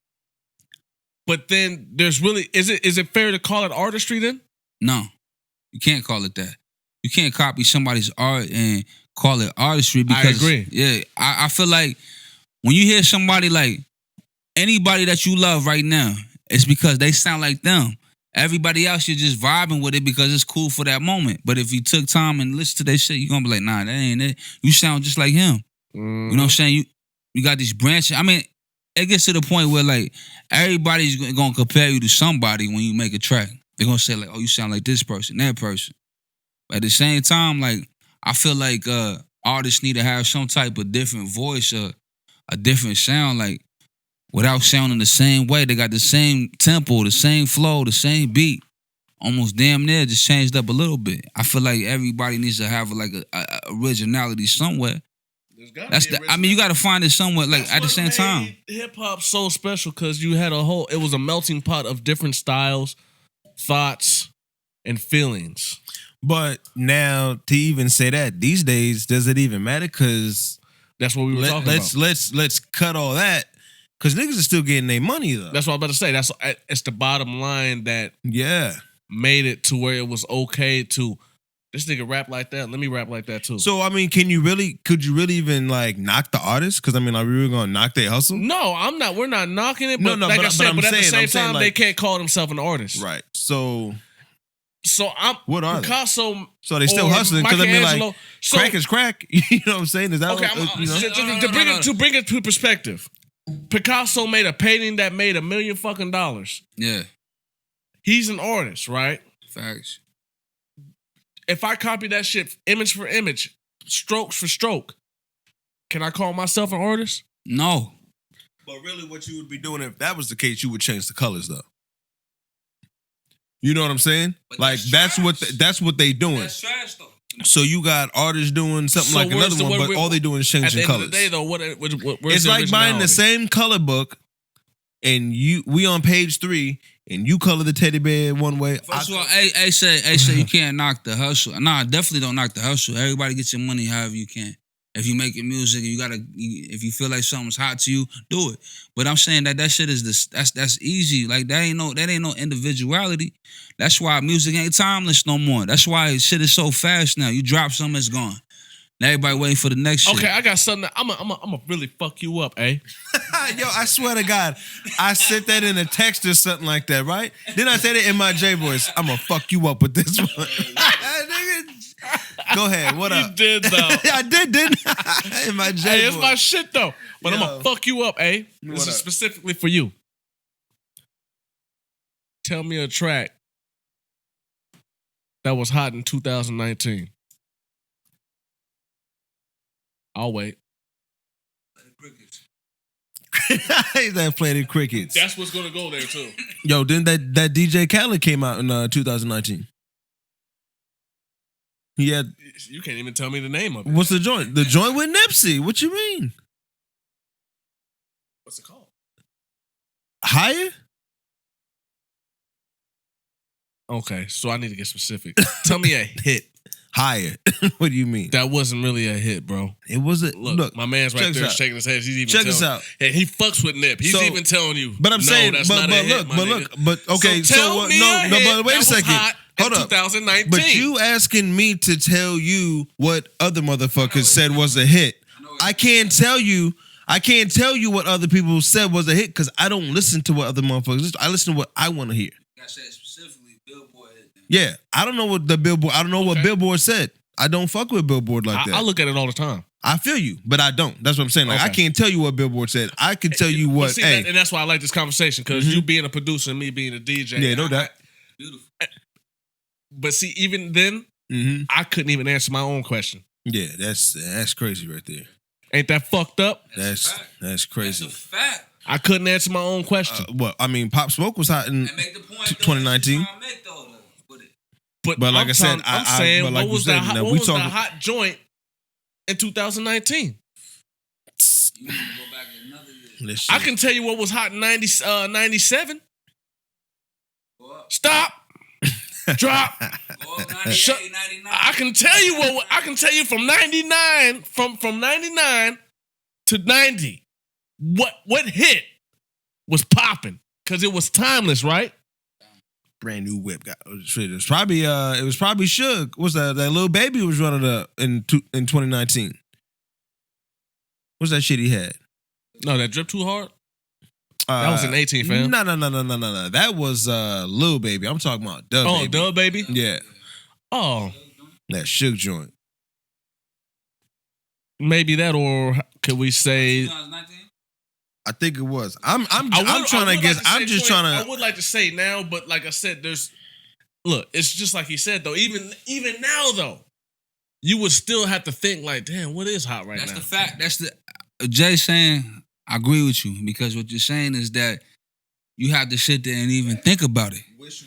But then there's really is it fair to call it artistry then?
No, you can't call it that. You can't copy somebody's art and call it artistry because
I agree.
Yeah, I feel like when you hear somebody like anybody that you love right now, it's because they sound like them. Everybody else, you're just vibing with it because it's cool for that moment. But if you took time and listened to their shit, you're gonna be like, nah, that ain't it. You sound just like him. You know what I'm saying? You got these branches. I mean, it gets to the point where like everybody's gonna compare you to somebody when you make a track. They're gonna say like, "Oh, you sound like this person, that person." But at the same time, like I feel like artists need to have some type of different voice or a different sound, like without sounding the same way. They got the same tempo, the same flow, the same beat. Almost damn near just changed up a little bit. I feel like everybody needs to have like a originality somewhere. That's the. I mean, you got to find it somewhere. Like at the same time,
hip hop so special because you had it was a melting pot of different styles, thoughts, and feelings.
But now to even say that these days, does it even matter? Because
that's what we were talking about.
Let's cut all that. Because niggas are still getting their money though.
That's what I'm about to say. It's the bottom line that made it to where it was okay to this nigga rap like that. Let me rap like that too.
So I mean, could you really even like knock the artist? Because I mean, are we really gonna knock their hustle?
No, I'm not. We're not knocking it. But
No,
like
but
I said,
I'm
but at the
saying,
same time,
like,
they can't call themselves an artist.
Right. So
I'm
what are
Picasso.
They? So they still hustling because I mean, like crack is crack. You know what I'm saying? Is that
okay? To bring it to perspective, Picasso made a painting that made $1 million fucking dollars.
Yeah,
he's an artist, right?
Facts.
If I copy that shit image for image, stroke for stroke, can I call myself an artist?
No.
But really, what you would be doing if that was the case, you would change the colors though. You know what I'm saying? But like that's what they doing.
That's trash though.
So you got artists doing something like another one, but all they doing is changing colors.
At the end of the day, though,
it's like buying the same color book, and we on page 3, and you color the teddy bear one way.
First of all, A say you can't knock the hustle. Nah, definitely don't knock the hustle. Everybody gets your money however you can. If you making music and if you feel like something's hot to you, do it. But I'm saying that shit is that's easy. Like that ain't no individuality. That's why music ain't timeless no more. That's why shit is so fast now. You drop something, it's gone. Now everybody waiting for the next shit.
Okay, I got something. I'm a really fuck you up, eh?
Yo, I swear to God, I sent that in a text or something like that, right? Then I said it in my J voice. I'm gonna fuck you up with this one. Go ahead. What up?
You did though.
I did, didn't I? In my J
Hey,
voice.
it's my shit though. But I'm gonna fuck you up, eh? This is specifically for you. Tell me a track that was hot in 2019. I'll wait.
He's that playing crickets.
That's what's gonna go there too.
Yo, then that DJ Khaled came out in 2019. He had.
You can't even tell me the name of it.
What's the joint? The joint with Nipsey. What you mean?
What's it called?
Higher?
Okay, so I need to get specific. Tell me a hit.
Higher. What do you mean?
That wasn't really a hit, bro.
It wasn't.
Look, my man's right there shaking his head. He's even
check this out.
Hey, he fucks with Nip. He's even telling you.
But I'm saying,
that's not a hit,
but okay.
So
but wait a second. Hold up.
2019.
But you asking me to tell you what other motherfuckers said was a hit. I can't tell you what other people said was a hit because I don't listen to what other motherfuckers listen. I listen to what I want to hear.
I said specifically Billboard hit.
Yeah, I don't know what the Billboard. I don't know what Billboard said. I don't fuck with Billboard like that.
I look at it all the time.
I feel you, but I don't. That's what I'm saying. Like I can't tell you what Billboard said. I can tell you what.
And that's why I like this conversation because you being a producer and me being a DJ.
Yeah, no doubt.
Beautiful.
But see, even then, I couldn't even answer my own question.
Yeah, that's crazy right there.
Ain't that fucked up?
That's crazy.
That's a fact.
I couldn't answer my own question.
What? I mean, Pop Smoke was hot in 2019. But like I said,
I'm saying, what was the hot joint in 2019? I can tell you what was hot in 97. Stop. Drop. Shut. I can tell you from 99 from 99 to 90 what hit was popping because it was timeless, right?
Brand new whip got it was probably Suge. What's that little baby was running up in 2019? What's that shit he had?
No, that drip too hard. That was in 18, fam.
No. That was Lil Baby. I'm talking about Dub Baby.
Oh, Dub Baby?
Yeah.
Oh.
That Suge joint.
Maybe that, or could we say...
2019?
I think it was. I'm
I
trying to guess.
like
I'm just trying
I
to.
would like to say now, but like I said, look. It's just like he said though. Even now though, you would still have to think like, damn, what is hot right
That's
now?
the fact. That's the Jay saying. I agree with you because what you're saying is that you have to sit there and even think about it.
Wish.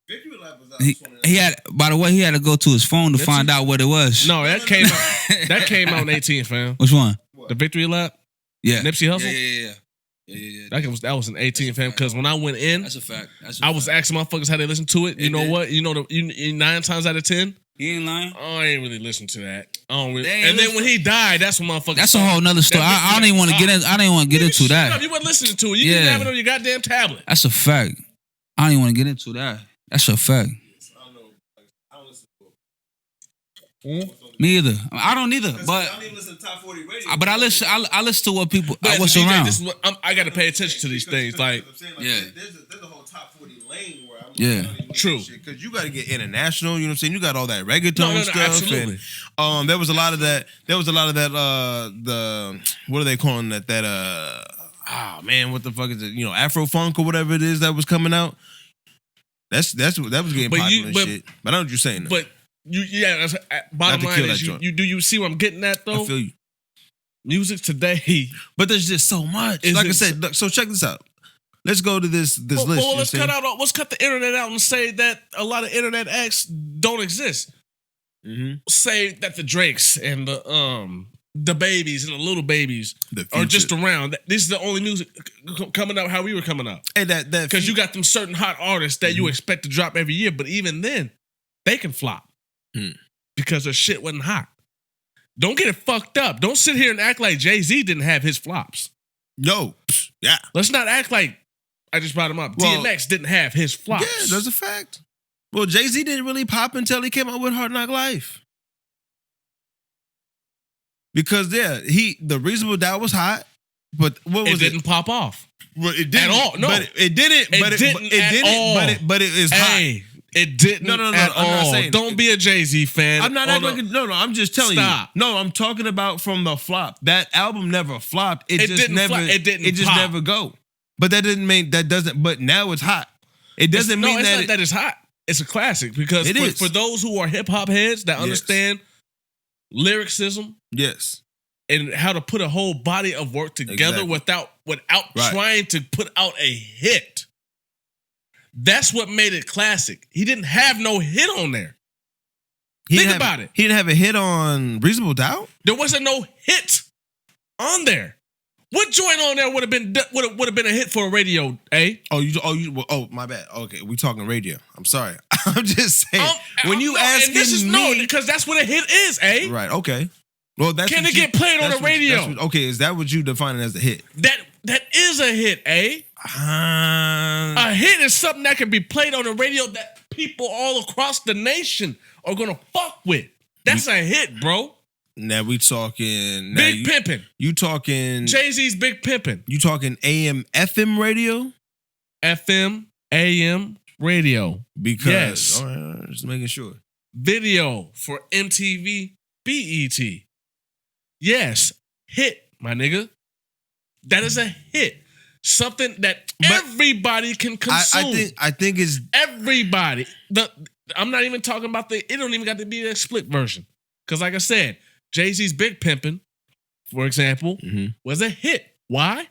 Victory Lap was out.
He had. By the way, he had to go to his phone to
Did
find
you?
out what it was.
No, that came out. That came out on 18th, fam.
Which one?
The Victory Lap.
Yeah,
Nipsey Hussle?
Yeah.
That was an 18th, fam. Because when I went in,
That's a fact.
I was asking motherfuckers how they listen to it. You know what? You know, 9 times out of 10,
He ain't lying.
I ain't really listen to that. I don't really.
They ain't
And then
listen-
when he died, that's when motherfuckers.
That's a whole nother story. I don't even want to get in. I don't even want to get into
Shut up,
that.
you wasn't listening to it. You
Yeah.
didn't have it on your goddamn tablet.
That's a fact. I don't even want to get into that. That's a fact. Me either. I don't either. But
I don't even listen to Top 40 radio.
I listen. I listen to what people.
But
What's
as a DJ,
around.
this is what I got to pay attention to these things. Like,
Yeah.
There's a whole Top 40 lane where I'm
Yeah.
True.
Because you got to get international. You know what I'm saying? You got all that reggaeton
No,
stuff.
absolutely.
And there was a lot of that. The what are they calling that? Man, what the fuck is it? You know, Afro funk or whatever it is that was coming out. That was getting
But
popular and shit. But I know what you're saying. Though.
but that's, bottom
Not to
line
kill
is,
that joint.
do you see what I'm getting at though?
I feel you.
Music today.
But there's just so much.
Is
Like I
it-
said, look, so check this out. Let's go to this list.
Well,
you know
let's
what I'm
let's cut the internet out and say that a lot of internet acts don't exist.
saying?
Say that the Drakes and the babies and the little babies
The
are
Future.
just around. This is the only music coming out how we were coming out.
And that
Because you got them certain hot artists that you expect to drop every year, but even then, they can flop because their shit wasn't hot. Don't get it fucked up. Don't sit here and act like Jay-Z didn't have his flops.
yeah.
Let's not act like I just brought him up.
Well,
DMX didn't have his flops.
Yeah, that's a fact. Well, Jay-Z didn't really pop until he came out with Hard Knock Life. Because the Reasonable Doubt was hot, but what was
it didn't pop off.
Well, it didn't
At all, no.
but it didn't.
It didn't at all.
But it is hot.
Hey, it didn't
No,
at
I'm not
all.
saying
Don't
it.
be a Jay-Z fan.
I'm not acting like no. I'm just telling
Stop.
you. No, I'm talking about from the flop. That album never flopped. It just
didn't
never.
flop. It didn't
It just
pop.
never go. But that didn't mean that doesn't. But now it's hot. It doesn't mean
it's
that.
not that it's hot. It's a classic because
It is.
for those who are hip hop heads that
Yes.
understand lyricism
Yes.
and how to put a whole body of work together
Exactly.
without
Right.
trying to put out a hit. That's what made it classic. He didn't have no hit on there. Think about it.
He didn't have a hit on Reasonable Doubt.
There wasn't no hit on there. What joint on there would have been a hit for a radio?
My bad. Okay, we talking radio. I'm sorry. I'm just saying. When you
no,
asking
and this is
me,
because that's what a hit is, eh?
right? Okay. Well, that's
Can
what
it get played on
that's
the radio?
Okay, is that what you define as a hit?
That is a hit, eh? A hit is something that can be played on the radio that people all across the nation are gonna fuck with. That's a hit, bro.
Now we talking
Big Pimpin'.
You talking
Jay-Z's Big Pimpin'.
You talking AM FM radio?
FM, AM, radio.
Because
Yes.
all right, just making sure.
Video for MTV, BET. Yes, hit, my nigga. That is a hit. Something that everybody can consume.
I think it's
Everybody. I'm not even talking about it don't even got to be a split version. Because like I said, Jay-Z's Big Pimpin', for example, was a hit. Why?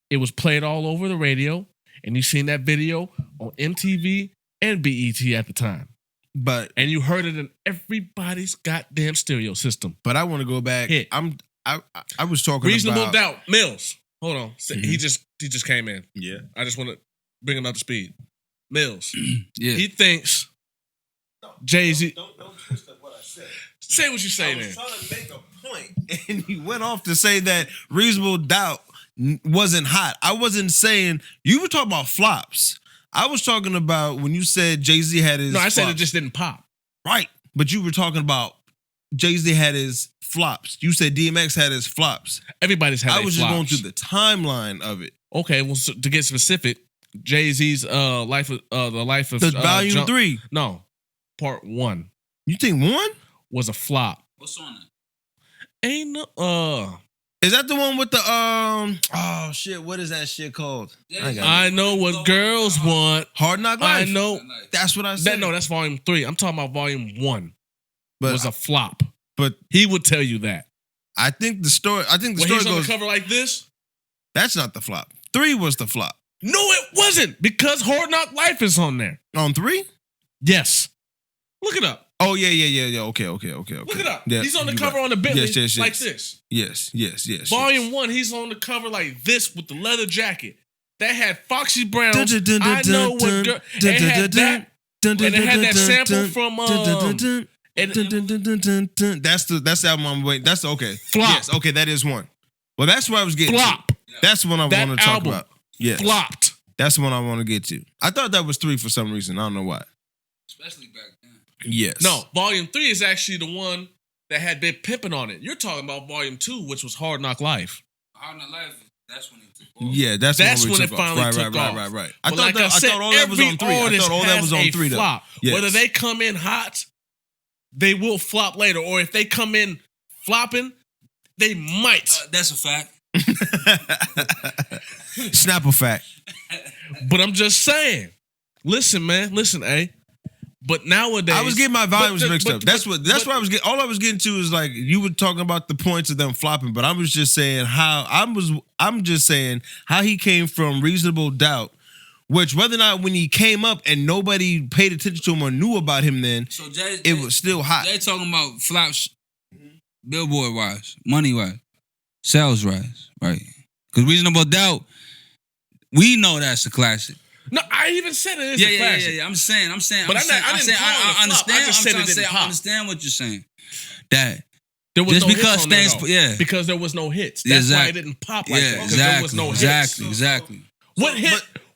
It was played all over the radio, and you seen that video on MTV and BET at the time. And you heard it in everybody's goddamn stereo system.
But I want to go back.
Hit.
I was talking
Reasonable
about
Doubt. Mills. Hold on. He just came in.
Yeah.
I just want to bring him up to speed. Mills.
Yeah.
He thinks Jay-Z.
Don't twist up what I said.
Say what you say
I
then.
was trying to make a point.
and he went off to say that Reasonable Doubt wasn't hot. I wasn't saying you were talking about flops. I was talking about when you said Jay-Z had his
No, I said it
flops.
just didn't pop.
Right. But you were talking about Jay-Z had his flops. You said DMX had his flops.
Everybody's had
I
their
was just going
flops.
through the timeline of it.
Okay, well, so to get specific, Jay-Z's life of
The volume
Jump-
3.
No, part 1
You think one?
was a flop.
What's on it?
Ain't no
Is that the one with the Oh shit! What is that shit called?
I know what girls want.
Hard Knock
I
Life.
know.
That's what I said.
No, that's volume 3. I'm talking about volume 1.
but
Was a flop.
but
He would tell you that.
I think the story. I think the
When
story
he's on
goes.
the cover like this.
That's not the flop. 3 was the flop.
No, it wasn't because Hard Knock Life is on there.
On 3?
Yes. Look it up.
Oh yeah. Okay.
Look it up.
Yeah,
He's on the
you're
cover
right.
on the Bentley
Yes.
like this.
Yes.
Volume 1, he's on the cover like this with the leather jacket. That had Foxy Brown.
Dun, dun, dun,
I
dun,
know what
dun,
girl.
dun,
It
dun,
had
dun,
that.
dun,
And it had that
dun,
sample
dun,
from
That's the album I'm waiting. That's okay.
Flop.
Yes, okay, that is one. Well, that's what I was getting
Flop.
to. That's the one I
That
want to talk
album
about. Yes.
flopped.
That's the one I want to get to. I thought that was 3 for some reason. I don't know why.
Especially back then.
Yes.
No, volume 3 is actually the one that had Big Pimpin' on it. You're talking about volume 2, which was Hard Knock Life.
Hard Knock Life, that's when he took off.
Yeah, that's
When
we
it
took
finally
off.
took off.
Right.
But like I said,
thought all that was on 3. I thought all that was on 3 though.
Flop.
Yes.
Whether they come in hot, they will flop later. Or if they come in flopping, they might.
That's a fact.
Snap a fact.
But I'm just saying. Listen, man. Listen, A. But nowadays,
I was getting my volumes mixed up. That's what I was getting. All I was getting to is like you were talking about the points of them flopping, but I was just saying I'm just saying how he came from Reasonable Doubt, which whether or not when he came up and nobody paid attention to him or knew about him then,
So
it was still hot.
They talking about flops, billboard wise, money wise, sales wise, right? Because Reasonable Doubt, we know that's a classic.
No, I even said it is a classic.
Yeah. I'm saying.
But I didn't call it a flop. I
understand.
just
I'm
said
trying
it
to say
didn't
I
pop.
understand what you're saying. That
There was
just
no
because
hits on there,
things,
though.
yeah,
Because there was no hits. That's why it didn't pop like that. Because there was no hits.
Exactly.
What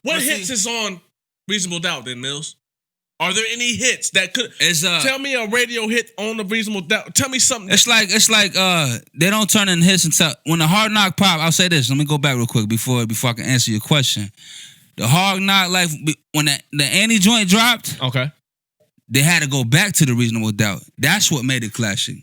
but
hits is on Reasonable Doubt then, Mills? Are there any hits that could
It's
tell me a radio hit on the Reasonable Doubt? Tell me something.
It's like they don't turn in hits until when the Hard Knock pop. I'll say this. Let me go back real quick before I can answer your question. The Hard Knock Life, when the Annie joint dropped,
Okay.
they had to go back to the Reasonable Doubt. That's what made it classic.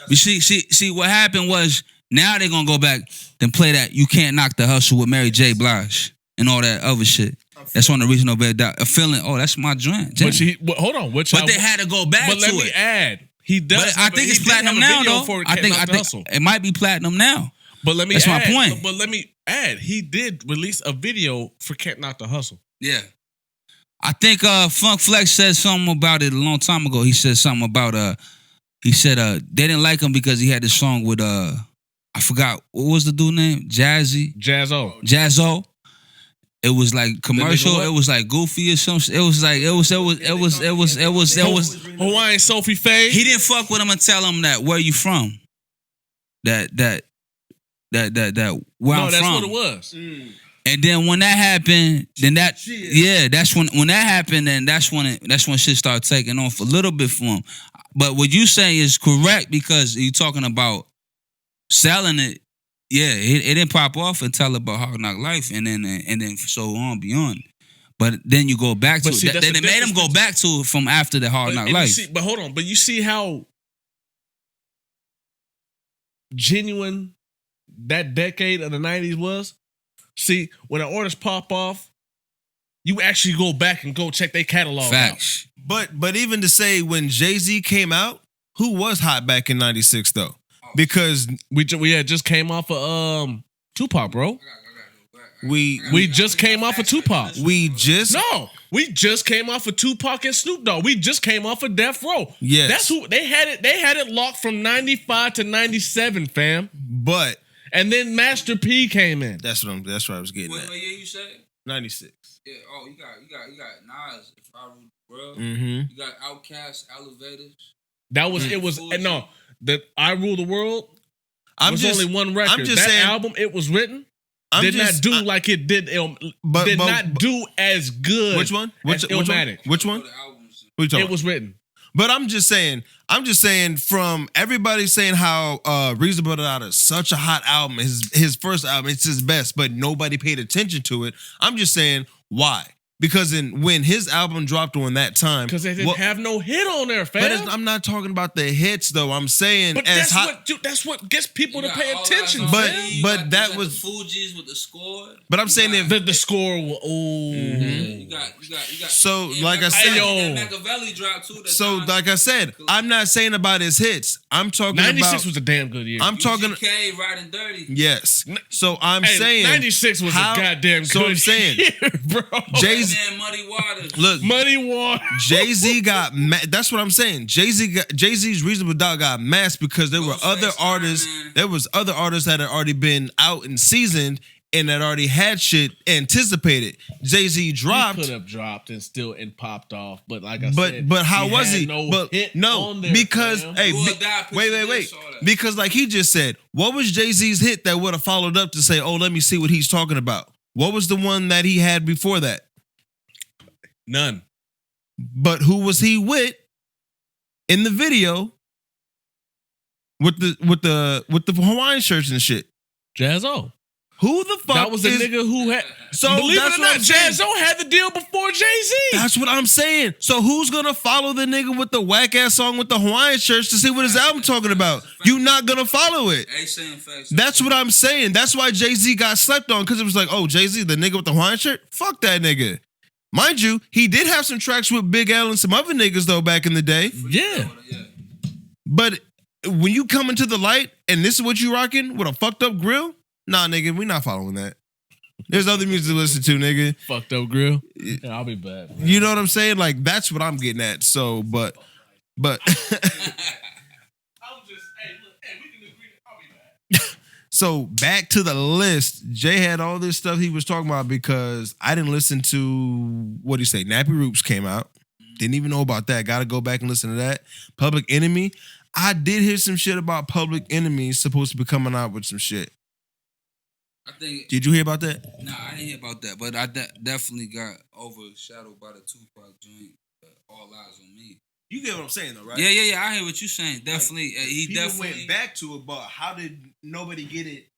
You see what happened was now they're gonna go back and play that You Can't Knock the Hustle with Mary J. Blige and all that other shit. That's on the Reasonable Doubt. A feeling, oh, that's my joint.
Hold on.
But they had to go back to it.
But let me add. He does.
But I think it's platinum now, though. I think it might be platinum now.
But let me
That's
add,
my point.
But let me add, he did release a video for Can't Knock the Hustle.
Yeah. I think Funk Flex said something about it a long time ago. He said something about they didn't like him because he had this song with I forgot what was the dude name? Jazzo. It was like commercial. It was like Goofy or something. It was
Hawaiian Sophie Faye.
He didn't fuck with him and tell him that where you from. That where I'm from.
No, that's what it was.
And then when that happened, that's when that happened, and that's when shit started taking off a little bit for him. But what you saying is correct because you're talking about selling it. Yeah, it didn't pop off until about Hard Knock Life, and then so on beyond. But then you go back to it. They made him go back to it from after the Hard Knock Life.
But hold on. But you see how genuine that decade of the 90s was? See, when an artist pop off, you actually go back and go check their catalog
Facts.
out.
But even to say when Jay-Z came out, who was hot back in 96 though? Because
we had just came off of Tupac, bro.
we
just came off of Tupac.
we just
came off of Tupac and Snoop Dogg. We just came off of Death Row.
Yes.
That's who they had it locked from 95 to 97, fam.
but
And then Master P came in.
that's what I was getting
What
at.
year you say?
96.
Yeah. Oh, you got Nas, If I Rule the World.
Mm-hmm.
You got Outkast, Elevators.
That was it was no, that I Rule the World was only one record.
I'm just
that
saying,
album, it was written, not do like it did. Did not do as good.
Which one?
Which one?
Which one? What you talking
It was written.
But I'm just saying from everybody saying how Reasonable Doubt is such a hot album, his first album, it's his best, but nobody paid attention to it. I'm just saying why? Because when his album dropped on that time,
Because they didn't have no hit on there, fam.
but I'm not talking about the hits though. I'm saying
But that's what gets people to pay attention.
But that was
the Fugees with the score.
But I'm saying if
The score. Oh,
You got.
So, like I said,
Machiavelli dropped too.
So, like I said, I'm not saying about his hits. I'm talking
96
about.
was a damn good year.
I'm talking.
UGK, Riding Dirty.
Yes. So I'm saying
96 was a goddamn good
I'm saying,
year, bro.
Jay-Z.
Muddy Waters.
Look,
Muddy Water.
Jay-Z got. That's what I'm saying. Jay-Z's Reasonable Doubt got masked because there were other artists. There was other artists that had already been out and seasoned and that already had shit anticipated. Jay-Z dropped.
He could have dropped and still popped off, but like I said,
but how was he?
No,
because
fam.
hey, wait. Because like he just said, what was Jay-Z's hit that would have followed up to say, oh, let me see what he's talking about? What was the one that he had before that?
None.
But who was he with in the video with the Hawaiian shirts and shit?
Jazzo.
Who the fuck?
That was the nigga who had.
So
believe
that's
it or
what
not,
I'm saying.
Jazzo had the deal before Jay-Z.
That's what I'm saying. So who's gonna follow the nigga with the whack ass song with the Hawaiian shirts to see what his album talking about? You not gonna follow it. That's what I'm saying. That's why Jay-Z got slept on, because it was like, oh, Jay-Z, the nigga with the Hawaiian shirt? Fuck that nigga. Mind you, he did have some tracks with Big L and some other niggas though back in the day.
Yeah.
But when you come into the light and this is what you rocking with a fucked up grill, nah, nigga, we not following that. There's other music to listen to, nigga.
Fucked up grill. Yeah, I'll be back. Man.
You know what I'm saying? Like, that's what I'm getting at. So, but.
I'm just, hey, look, we can agree. I'll be back.
So back to the list. Jay had all this stuff he was talking about because I didn't listen to, what do you say, Nappy Roots came out. Didn't even know about that. Got to go back and listen to that. Public Enemy. I did hear some shit about Public Enemy supposed to be coming out with some shit.
I think.
Did you hear about that?
Nah, I didn't hear about that, but I definitely got overshadowed by the Tupac joint. All Eyes on Me.
You get what I'm saying, though, right?
Yeah. I hear what you're saying. Definitely, he
People
definitely
went back to it, but how did nobody get it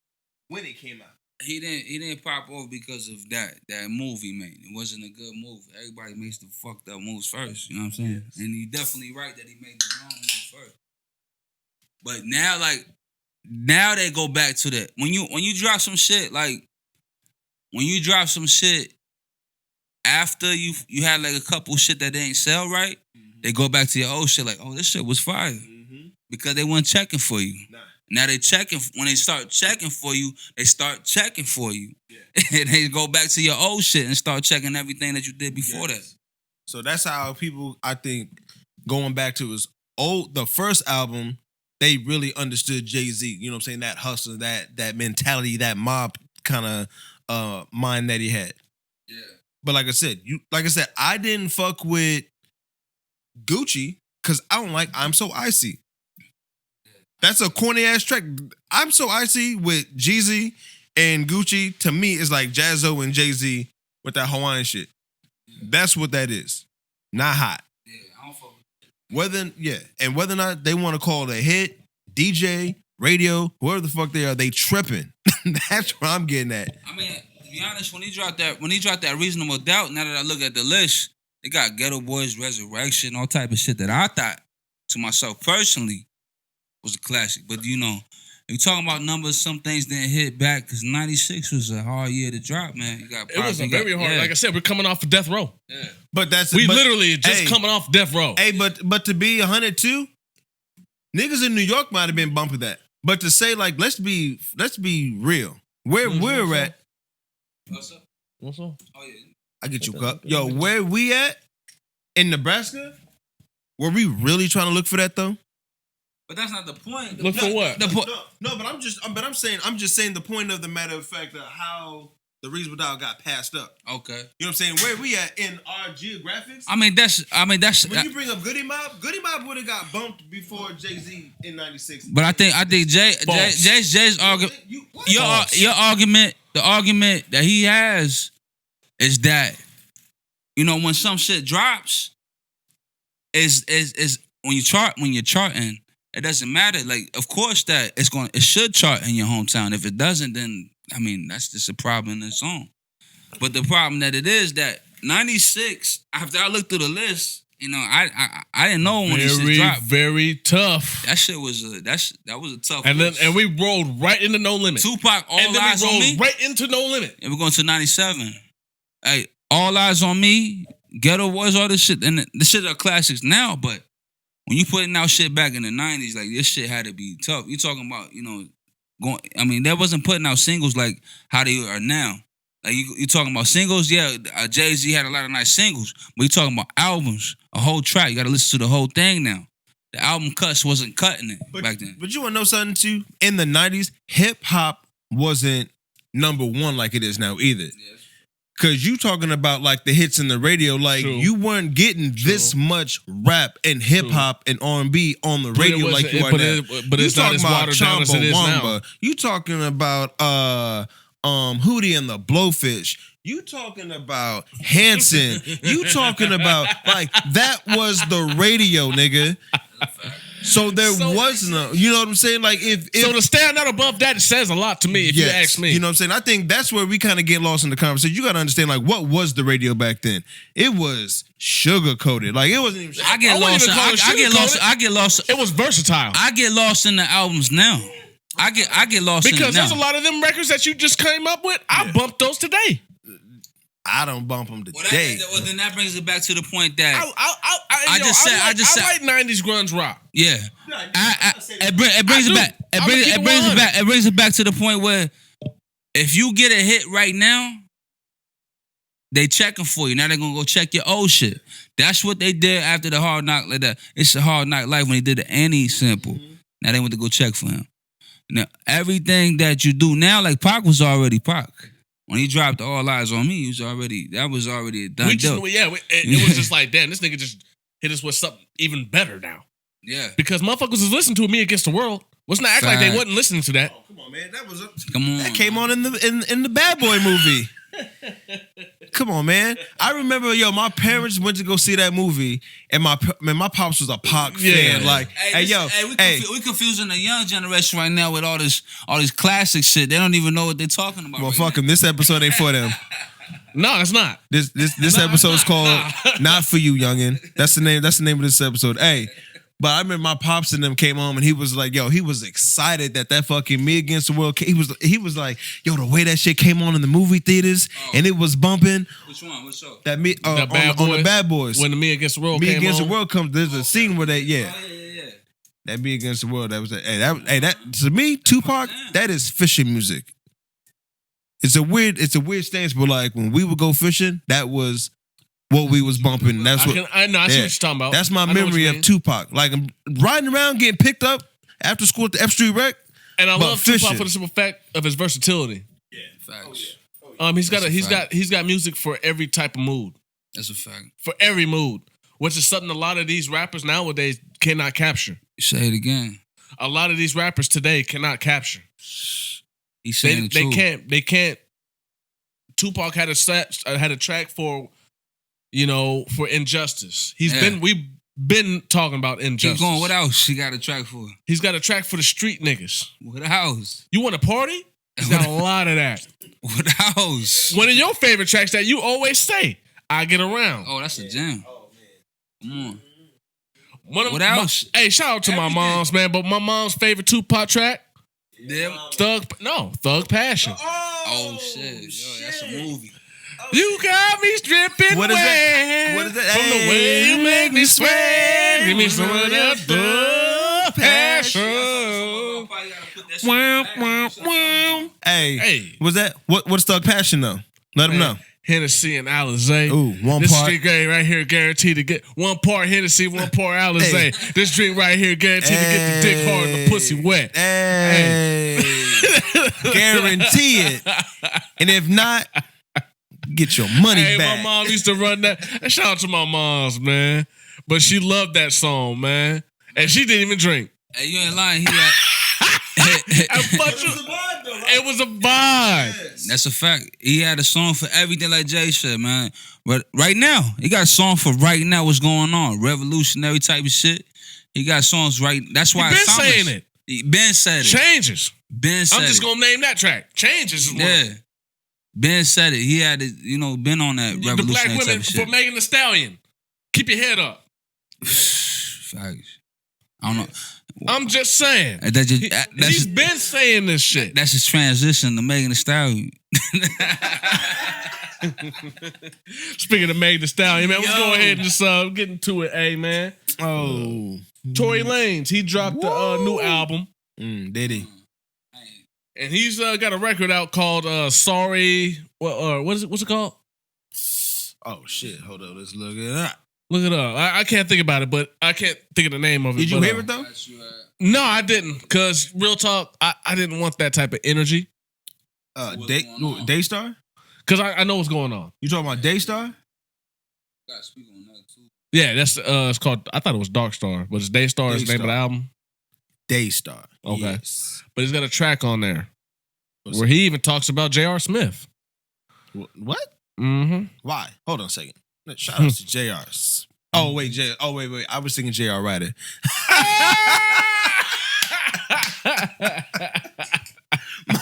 when it came out?
He didn't pop off because of that movie, man. It wasn't a good movie. Everybody makes the fucked up moves first. You know what I'm saying? Yes. And he definitely right that he made the wrong move first. But now they go back to that. When you drop some shit, like when you drop some shit after you had like a couple shit that didn't sell right, they go back to your old shit like, oh, this shit was fire. Because they weren't checking for you. Nah. Now they checking. When they start checking for you, they start checking for you. Yeah. And they go back to your old shit and start checking everything that you did before that.
So that's how people, I think, going back to his the first album, they really understood Jay-Z. You know what I'm saying? That hustle, that mentality, that mob kind of mind that he had.
Yeah.
But like I said, I didn't fuck with Gucci because I don't like I'm So Icy. That's a corny ass track. I'm So Icy with Jeezy and Gucci, to me, is like Jazzo and Jay-Z with that Hawaiian shit. Yeah. That's what that is. Not hot.
Yeah, I don't fuck
with and whether or not they want to call it a hit, DJ, radio, whoever the fuck they are, they tripping. That's what I'm getting at.
I mean, to be honest, when he dropped that Reasonable Doubt, now that I look at the list, they got Ghetto Boys, Resurrection, all type of shit that I thought to myself personally was a classic. But you know, if you're talking about numbers, some things didn't hit back because 96 was a hard year to drop, man.
It was a very hard. Like I said, we're coming off of Death Row.
Yeah.
But
literally just coming off Death Row.
Hey, but to be 102, niggas in New York might have been bumping that. But to say like, let's be real. Where we're at.
What's up?
Oh
yeah.
I get you, cup. Yo, where we at in Nebraska? Were we really trying to look for that though?
But that's not the point.
Look for what?
No, but I'm just saying the point of the matter of fact of how the Reasonable Doubt got passed up.
Okay.
You know what I'm saying? Where we at in our geographics?
I mean that's
when you bring up Goody Mob would have got bumped before Jay-Z in 96.
But I think Jay's argument your argument, the argument that he has is that, you know, when some shit drops, is when you're charting, it doesn't matter. Like, of course that it should chart in your hometown. If it doesn't, then I mean that's just a problem in its own. But the problem that it is that 96. After I looked through the list, you know, I didn't know when this shit
Very,
dropped.
very tough.
That shit was that was a tough.
And then
list.
and we rolled right into No Limit.
Tupac, All
and then
Eyes
we
on
rolled
Me,
right into No Limit.
and we're going to 97. Hey, All Eyes on Me, Ghetto Boys, all this shit, and the shit are classics now. But when you putting out shit back in the 90s, like this shit had to be tough. You talking about, you know, going? I mean, they wasn't putting out singles like how they are now. Like you talking about singles, yeah. Jay-Z had a lot of nice singles, but you talking about albums, a whole track. You got to listen to the whole thing now. The album cuts wasn't cutting it back then.
But you want to know something too? In the 90s, hip hop wasn't number one like it is now either.
Yes.
Cause you talking about like the hits in the radio, like
True.
you weren't getting this much rap and hip hop and R&B on the
But it
radio like
wasn't-
you are
but
now.
it- but
You
it's not
talking
as
about
watered down as it is now.
Chumbawamba. You talking about Hootie and the Blowfish. You talking about Hanson. You talking about like that was the radio, nigga. So there was no, you know what I'm saying? Like if
So to stand out above that says a lot to me, if you ask me.
you know what I'm saying? I think that's where we kind of get lost in the conversation. You got to understand, like, what was the radio back then? It was sugar coated. Like it wasn't even.
I get lost. I get lost.
It was versatile.
I get lost in the albums now. I get lost in it
Because
now.
there's a lot of them records that you just came up with. I bumped those today.
I don't bump them
Well,
today.
then that brings it back to the point that
I
just
like 90s grunge rock.
yeah, it brings it back. It brings it back to the point where if you get a hit right now, they checking for you. Now they're gonna go check your old shit. That's what they did after the Hard Knock like that. It's a Hard Knock Life when they did the Annie sample. Now they went to go check for him. Now everything that you do now, like Pac was already Pac. When he dropped All Eyes on Me, that was already a done deal.
It was just like, damn, this nigga just hit us with something even better now.
Yeah.
Because motherfuckers was listening to Me Against the World. Let's not act like they wasn't listening to that.
Come on, man. That was
That came on in the Bad Boy movie. Come on, man. I remember, my parents went to go see that movie, and my pops was a Pac fan. Like,
we confusing the young generation right now with all this classic shit. They don't even know what they're talking about.
well, fuck them. This episode ain't for them.
No, it's not.
This episode is called "Not for You, Youngin." That's the name. That's the name of this episode. Hey. But I remember my pops and them came home and he was like, he was excited that fucking Me Against the World. He was like, the way that shit came on in the movie theaters and it was bumping.
Which one? Which show?
That me on the Bad Boys.
When the Me Against the World
Me
came
Against
on.
the World comes. There's a scene where
Yeah.
that Me Against the World. That was that to me, Tupac. That is fishing music. It's a weird stance, but like when we would go fishing, that was what we was bumping. That's what
I know. I see what you're talking about.
That's my
I know what
memory
you
of
mean.
Tupac. Like I'm riding around getting picked up after school at the F Street Rec.
And I
but
love
fishing.
Tupac for the simple fact of his versatility.
Facts.
He's got music for every type of mood.
That's a fact.
For every mood. Which is something a lot of these rappers nowadays cannot capture.
Say it again.
A lot of these rappers today cannot capture.
He's saying the truth.
They can't. Tupac had a track for, for injustice. We've been talking about injustice.
Keep going. What else he got a track for?
He's got a track for the street niggas.
What else?
You want to party? He's got a lot of that.
What else?
One of your favorite tracks that you always say, I Get Around.
Oh, that's a jam. Come on.
What else? Hey, shout out to my moms, man. But my mom's favorite Tupac track, Thug Passion.
Oh shit. Yo, that's a movie.
You got me stripping
What is
wet
that? What is that?
from the way you make me sweat. Give me some of that Thug Passion. Wow, wow, wow.
Hey, was that what's Thug Passion though? Let them know.
Hennessy and Alizé.
Ooh, one
this
part.
drink right here guaranteed to get 1 part Hennessy, 1 part Alizé. This drink right here guaranteed to get the dick hard and the pussy wet.
Hey. Guarantee it. And if not, get your money back.
My mom used to run that. And shout out to my moms, man. But she loved that song, man. And she didn't even drink.
Hey, you ain't lying.
It was a vibe.
That's a fact. He had a song for everything, like Jay said, man. But right now, he got a song for right now. What's going on? Revolutionary type of shit. He got songs right. That's why
He been
it's timeless.
saying it.
He been said it.
Changes.
Ben said
I'm just
it.
gonna name that track. Changes. Is one.
Yeah. Ben said it. He had it, been on that
The black
revolutionary
women
type of
for
shit.
Megan Thee Stallion. Keep your head up.
Facts. I don't know.
I'm just saying. He's been saying this shit.
That's his transition to Megan Thee Stallion.
Speaking of Megan Thee Stallion, man, let's go ahead and just get into it, hey, man.
Oh.
Tory Lanez, he dropped a new album.
Did he?
And he's got a record out called Sorry. What's it called?
Oh, shit. Hold on. Let's look it up.
Look it up. I can't think about it, but I can't think of the name of it.
Did you hear it, though?
No, I didn't. Because, real talk, I didn't want that type of energy.
Daystar?
Because I know what's going on.
You talking about Daystar?
Yeah, that's it's called, I thought it was Dark Star, but it's Daystar is the name of the album.
Daystar.
Okay.
Yes.
But he's got a track on there where he even talks about J.R. Smith.
What?
Mm-hmm.
Why? Hold on a second. Shout out to J.R. Oh, wait. I was thinking J.R. Ryder.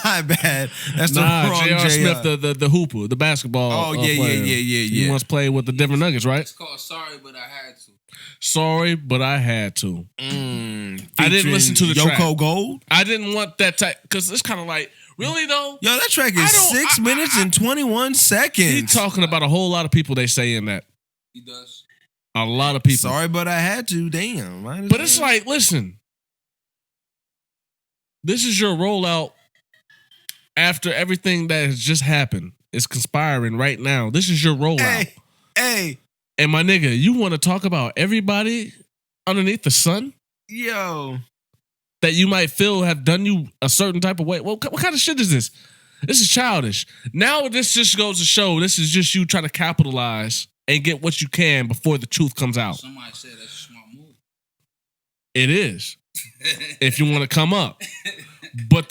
My bad. That's the wrong
J.R.
J.R.
Smith, the hooper, the basketball.
Oh, yeah.
He once played with the Denver Nuggets, right?
It's called Sorry, But I Had To.
Sorry, but I had to. I didn't listen to the
Yoko
track.
Gold?
I didn't want that type, because it's kind of like, really though?
Yo, that track is 6 minutes and 21 seconds.
He's talking about a whole lot of people they say in that.
He does.
A lot of people.
Sorry, but I had to. Damn.
But it's like, listen. This is your rollout after everything that has just happened. Is conspiring right now. This is your rollout.
Hey.
And my nigga, you want to talk about everybody underneath the sun
Yo.
that you might feel have done you a certain type of way? Well, what kind of shit is this? This is childish. Now this just goes to show this is just you trying to capitalize and get what you can before the truth comes out.
Somebody said that's a smart move.
It is. If you want to come up. But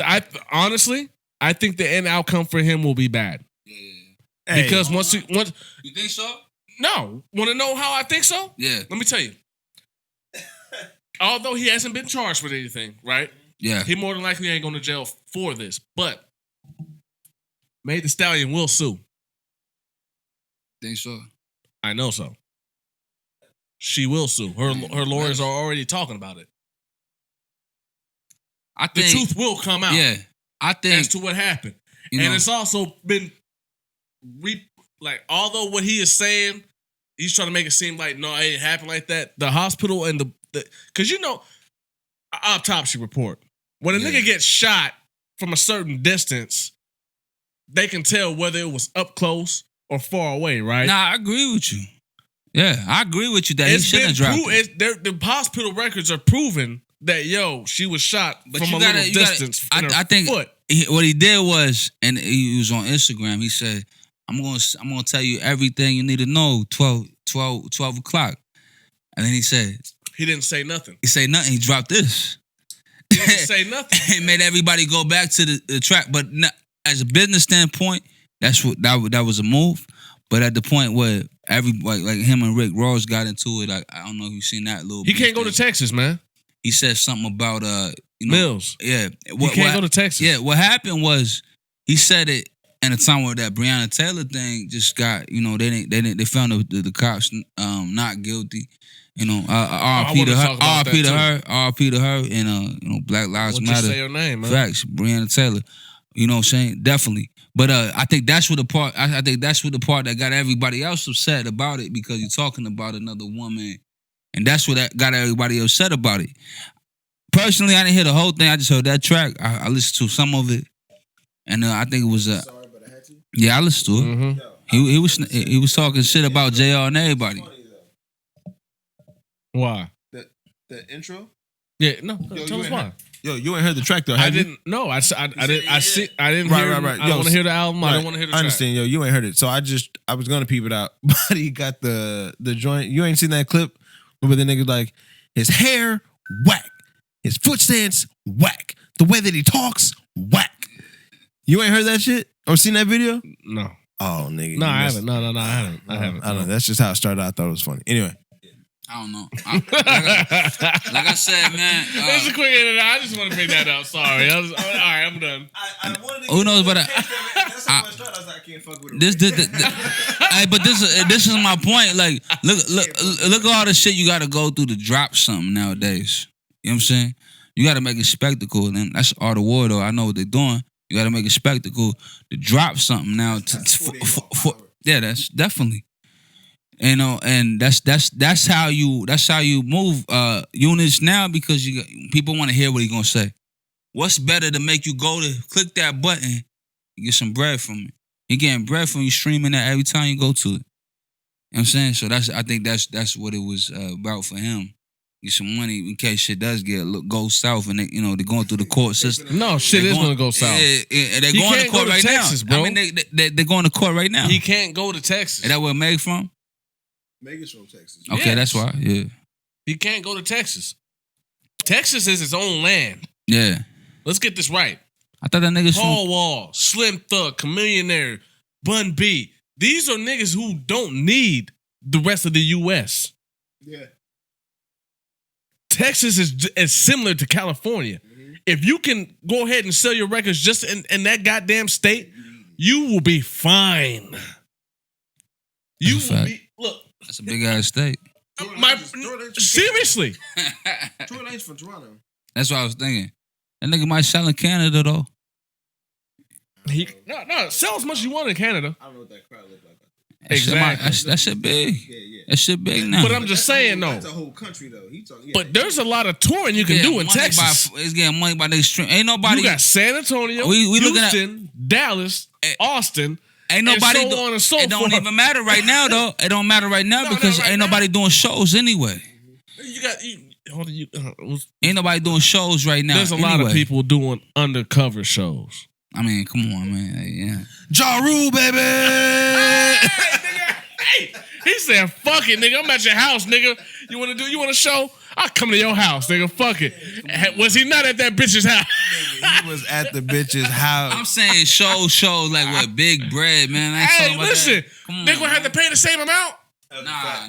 honestly, I think the end outcome for him will be bad.
Yeah.
Because once
You think so?
no, want to know how I think so?
Yeah.
Let me tell you. Although he hasn't been charged with anything, right?
Yeah.
He more than likely ain't going to jail for this. But Megan Thee Stallion will sue.
Think so?
I know so. She will sue. Her lawyers are already talking about it.
I
The
think
truth will come out.
Yeah. I think
As to what happened. And it's also been although what he is saying, he's trying to make it seem like no, it ain't happened like that. The hospital and the because autopsy report. When a nigga gets shot from a certain distance, they can tell whether it was up close or far away, right?
Nah, I agree with you. Yeah, I agree with you that he shouldn't have dropped it.
The hospital records are proving that she was shot from a little distance.
I think
foot.
What he did was, and he was on Instagram. He said, "I'm gonna tell you everything you need to know. 12 o'clock." And then he said,
he didn't say nothing.
He said nothing. He dropped this.
He didn't say nothing.
It made everybody go back to the track. But as a business standpoint, that was a move. But at the point where everybody, like him and Rick Ross got into it, I don't know if you've seen that little.
He can't go to Texas, man.
He said something about
Mills.
Yeah,
he can't go to Texas.
Yeah, what happened was he said it in a time where that Breonna Taylor thing just got they found the cops not guilty. RP to her, and Black Lives
What'd
Matter.
You say her name, man?
Facts, Breonna Taylor. You know what I'm saying? Definitely. But I think that's what the part. I think that's what the part that got everybody else upset about it, because you're talking about another woman, and that's what that got everybody upset about it. Personally, I didn't hear the whole thing. I just heard that track. I listened to some of it, and I think it was.
Sorry, but I had to.
Yeah, I listened to it.
Mm-hmm.
He was talking shit about JR and everybody.
Why?
The intro?
Yeah, no. Tell us why.
Yo, you ain't heard the track though.
I didn't. No, I didn't. I didn't hear.
Right.
I don't want to hear the album. I don't want to hear the
I
track.
understand. Yo, you ain't heard it. So I was gonna peep it out, but he got the joint. You ain't seen that clip where the nigga like his hair whack, his foot stance whack, the way that he talks whack. You ain't heard that shit or seen that video?
No.
Oh, nigga.
No, I haven't. No, I haven't. I haven't.
I don't know. That's just how it started. I thought it was funny. Anyway.
I don't know. Like I said, man.
It's a quick edit. I just want to bring that up. Sorry. All right, I'm done.
I wanted to
Who knows? But
that's how I started. I was like, can't fuck with
this hey, but this is my point. Like, look at all the shit you got to go through to drop something nowadays. You know what I'm saying? You got to make a spectacle, and that's Art of War. Though I know what they're doing. You got to make a spectacle to drop something now. Yeah, that's definitely. You know, and that's how you move units now, because people want to hear what he's gonna say. What's better to make you go to click that button and get some bread from it? You're getting bread from you streaming that every time you go to it. You know what I'm saying? So I think that's what it was about for him. Get some money in case shit does go south, and they're going through the court system.
No, shit is going to go south.
They're going to court right
Texas,
now.
Bro.
I mean, they're going to court right now.
He can't go to Texas.
Is that where Meg from?
Megan's from Texas.
Okay,
Yes.
that's why. Yeah.
He can't go to Texas. Texas is his own land.
Yeah.
Let's get this right.
I thought that niggas
Paul Wall, Slim Thug, Chamillionaire, Bun B. These are niggas who don't need the rest of the U.S.
Yeah.
Texas is similar to California. Mm-hmm. If you can go ahead and sell your records just in that goddamn state, you will be fine. You will be. Look,
that's a big ass state.
Seriously.
Troy Lane's from Toronto.
That's what I was thinking. That nigga might sell in Canada though.
No, sell as much as you want in Canada.
I don't know what that crowd look like.
Exactly.
That shit big.
Yeah.
That shit big now.
But I'm just saying though.
That's a whole country though.
But there's a lot of touring you can do in Texas.
It's getting money by niggas stream. Ain't nobody.
You got San Antonio,
we
Houston, Dallas, Austin.
Ain't nobody.
And so on and so
it don't even matter right now though. It don't matter right now because ain't nobody doing shows anyway. Ain't nobody doing shows right now.
There's a lot of people doing undercover shows.
I mean, come on, man. Yeah.
Ja Rule, baby.
Hey, he said, "Fuck it, nigga. I'm at your house, nigga. You want a show? I'll come to your house, nigga. Fuck it." Was he not at that bitch's house?
He was at the bitch's house.
I'm saying show like what big bread, man.
Hey, listen, they're gonna have to pay the same amount.
Nah.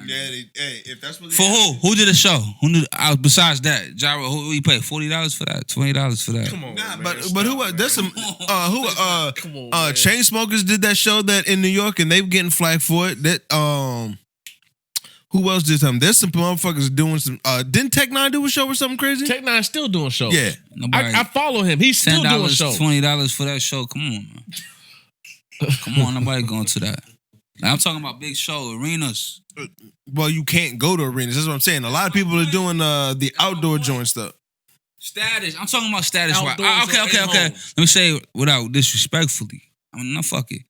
Yeah, if that's what
for who did the show? Who did besides that? Gyro, who you paid $40 for that? $20 for that?
Come on,
Nah,
man,
but who? There's some
Come on, man.
Chainsmokers did that show that in New York, and they were getting flack for it. That who else did something? There's some motherfuckers doing some. Didn't Tech Nine do a show or something crazy?
Tech Nine's still doing shows.
Yeah,
I follow him. He's still doing shows.
$20 for that show. Come on, man. Come on, nobody going to that. Like, I'm talking about big show arenas.
Well, you can't go to arenas. That's what I'm saying. A lot of people are doing the outdoor joint stuff.
Status. I'm talking about status.
Outdoors
Okay. Let me say it without disrespectfully. I mean, no, fuck it.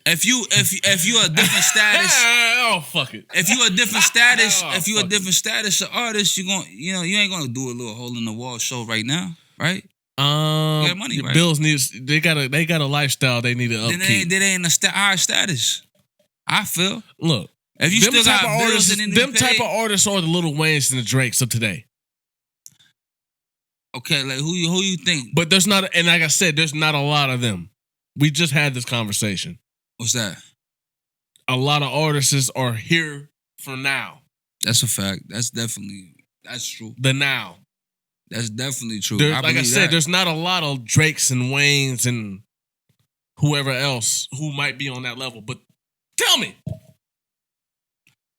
If you a different status,
oh fuck it.
If you a different status, an artist, you ain't gonna do a little hole in the wall show right now, right? Get money, right?
Bills they got a lifestyle they need to upkeep.
They ain't a high status. I feel.
Look,
if you still got bills,
them type of artists are the Little Waynes and the Drakes of today.
Okay, like who you think?
But there's not, and like I said, there's not a lot of them. We just had this conversation.
What's that?
A lot of artists are here for now.
That's a fact. That's true.
The now.
That's definitely true.
Like I said, there's not a lot of Drakes and Waynes and whoever else who might be on that level. But tell me.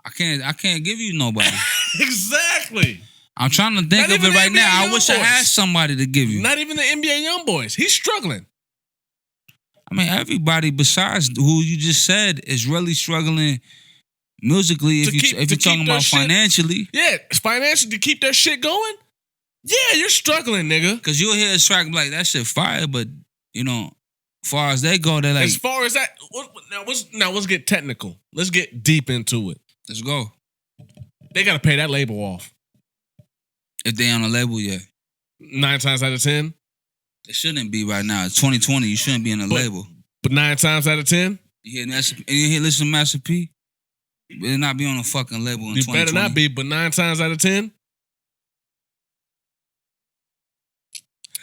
I can't give you nobody.
Exactly.
I'm trying to think of it right now. I wish I had somebody to give you.
Not even the NBA YoungBoys. He's struggling.
I mean, everybody besides who you just said is really struggling musically. If you're talking about financially,
yeah, financially to keep their shit going. Yeah, you're struggling, nigga.
Because you'll hear a track like that shit fire, but as far as they go, they're like.
As far as that, now let's get technical. Let's get deep into it.
Let's go.
They gotta pay that label off.
If they on a label, yeah.
9 times out of 10.
It shouldn't be right now. It's 2020. You shouldn't be on a label.
But 9 times out of 10,
you hear listen to Master P. Better not be on a fucking label in 2020.
You better not be. But 9 times out of 10,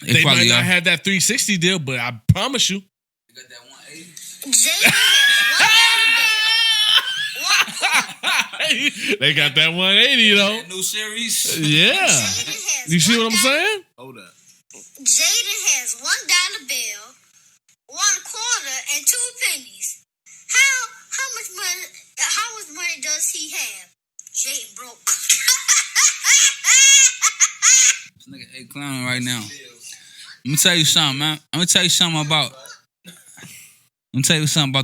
they might not have that 360 deal. But I promise you,
they got that 180.
They got that 180 though.
That new series.
Yeah. You see what I'm saying?
Hold up.
Jaden has $1 bill, $1 and 2 pennies. How much money? How much money does he have? Jay broke.
This nigga ain't clowning right now. Let me tell you something, man. I'm gonna tell you something about.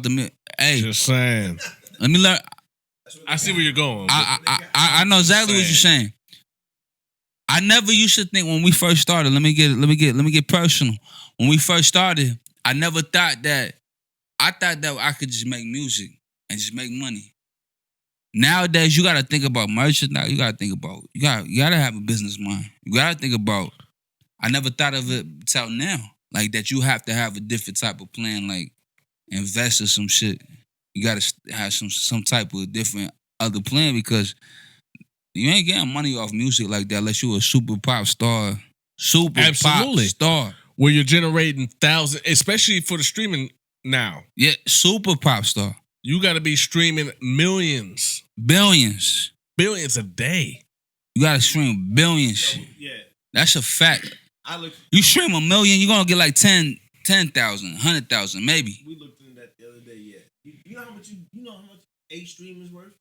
The. Hey,
Just saying.
let me learn.
I see where you're going.
I know exactly what you're saying. I never used to think when we first started. Let me get personal. When we first started, I never thought that. I thought that I could just make music and just make money. Nowadays, you gotta think about merchandise. You gotta think about you gotta have a business mind. You gotta think about. I never thought of it till now, like that. You have to have a different type of plan, like invest in some shit. You gotta have some type of different other plan because you ain't getting money off music like that unless you a super pop star.
Absolutely.
Pop star.
Where you're generating thousands, especially for the streaming now.
Yeah, super pop star.
You got to be streaming millions,
Billions.
billions a day.
You gotta stream billions.
Yeah.
That's a fact.
I looked.
You stream 1 million, you're gonna get like 10,000, 100,000, maybe.
We looked into that the other day. Yeah. You know how much? You know how much a stream is worth?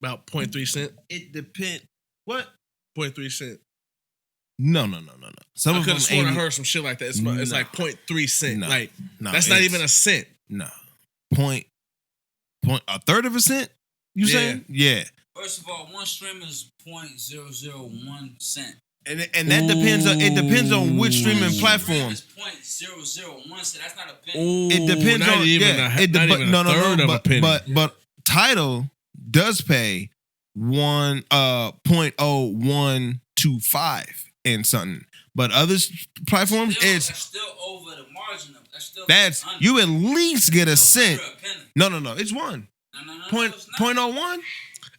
About 0.3 cent.
It depends. What?
0.3 cent.
No. Some
I
of
could
them
have sworn I
ain't.
heard some shit like that. It's
No.
like 0.3 cent.
No.
Like
No,
that's not
it's-
even a cent.
No. Point. A third of a cent? You
Yeah.
saying? Yeah.
First of all, one stream is 0.001 cent.
And that depends on. It depends on which streaming platform.
It's 0.001 cent. That's not a penny.
Ooh,
It depends
not
on.
even
Yeah.
not even a third of a penny.
But Tidal does pay 0.0125 and something. But other platforms,
That's
it's
still over the margin of
that's
under.
you at least get a
Still
cent.
under a penny.
No. It's one.
No,
Point
it's not.
0.01?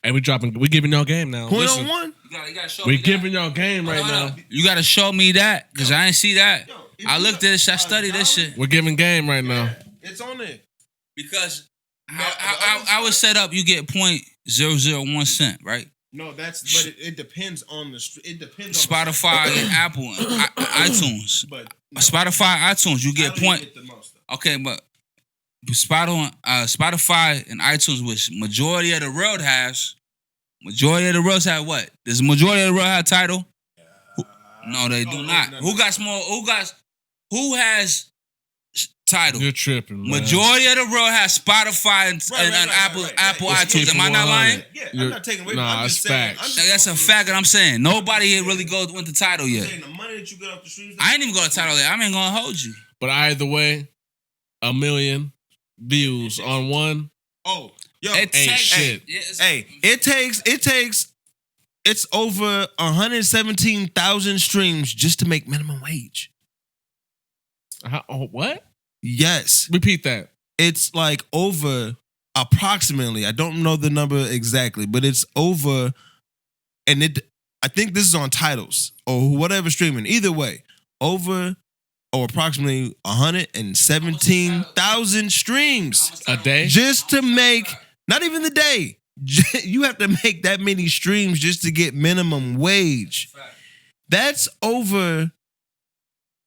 Hey, we giving y'all game now. Listen,
0.01?
You gotta show
we
me
giving
that.
y'all game right now.
You gotta show me that because I ain't see that.
if
I
you
looked at this. I studied this shit
We're giving game right now.
It's on there.
because
No,
I was set up. You get 0.001 cent, right?
No, but it depends on the. It depends on
Spotify and Apple, and iTunes.
But
Spotify, iTunes, you get point.
the most.
Okay, but Spotify and iTunes, which majority of the world has. Majority of the world have what? Does the majority of the world have Tidal? No, they do not.
no.
Who got more? Who has Tidal?
You're tripping, man.
Majority of the world has Spotify and Apple iTunes. Am I not lying?
Yeah,
You're-
I'm not taking away.
nah,
I'm
it's
just saying.
facts.
That's a fact that I'm saying. Nobody here really went to Tidal yet.
Saying the money that you get off the streams.
I ain't even going to Tidal yet. I ain't gonna hold you.
But either way, 1 million views on one.
Oh, yo,
Ain't shit.
it takes. It's over 117,000 streams just to make minimum wage.
What?
Yes,
Repeat that.
it's like over approximately. I don't know the number exactly, but it's over, and I think this is on titles or whatever streaming. Either way, over or approximately 117,000 streams
A day?
just to make. Not even the day. You have to make that many streams just to get minimum wage. That's over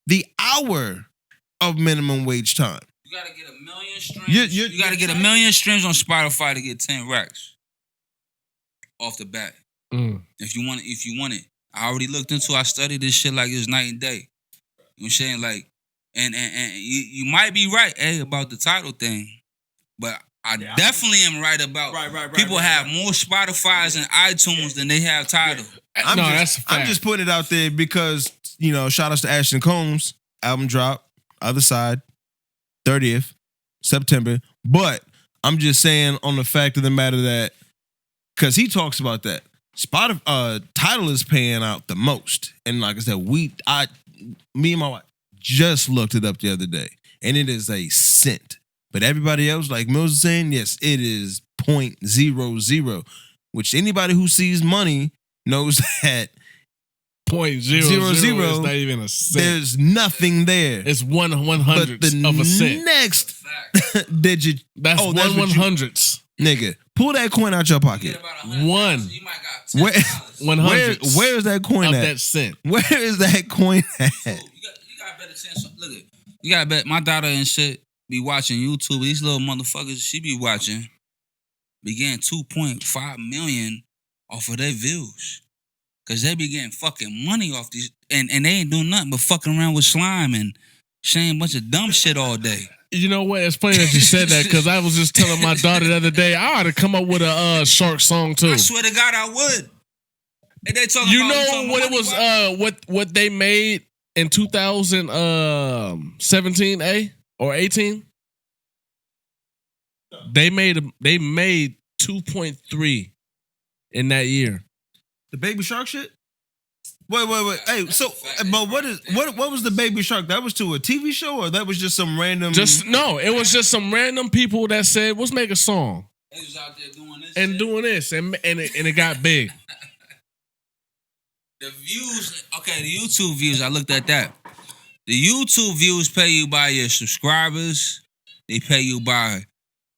the hour of minimum wage time.
You gotta get 1 million streams. You gotta get 1 million streams on Spotify to get 10 racks off the bat. If you want it. I already looked into it. I studied this shit like it was night and day. You know what I'm saying? Like, and you might be right, about the title thing. But I definitely am right about people have more Spotifys and iTunes than they have Tidal.
That's a fact.
I'm just putting it out there because, shout outs to Ashton Combs. Album drop, Other Side, 30th, September. But I'm just saying on the fact of the matter that, because he talks about that, Tidal is paying out the most. And like I said, me and my wife just looked it up the other day. And it is a cent. But everybody else, like Mills is saying, yes, it is 0.00, which anybody who sees money knows that
0.00 is not even a cent.
there's nothing there.
It's 1/100th
But the
of a cent.
next digit,
That's
oh,
one
that's what you-
1/100th.
nigga, pull that coin out your pocket.
One.
You might got
Where,
$10.
1/100th
where is that coin
of
at?
that cent.
Where is that coin at?
You got a better chance. Look at you got to bet my daughter and shit. be watching YouTube. These little motherfuckers she be watching be getting 2.5 million off of their views. Cause they be getting fucking money off these, and they ain't doing nothing but fucking around with slime and saying a bunch of dumb shit all day.
You know what? It's funny that you said that because I was just telling my daughter the other day I ought to come up with a shark song too.
I swear to God, I would. And they talking
You
about
know what it was? What they made in 2017, or 18? They made 2.3 in that year.
The Baby Shark shit? Wait. Hey, so but what was the Baby Shark? That was to a TV show, or that was just some random?
It was just some random people that said, "Let's make a song."
They was out there doing this
and
shit.
doing this, and it got big.
The views, okay, the YouTube views. I looked at that. The YouTube views pay you by your subscribers. They pay you by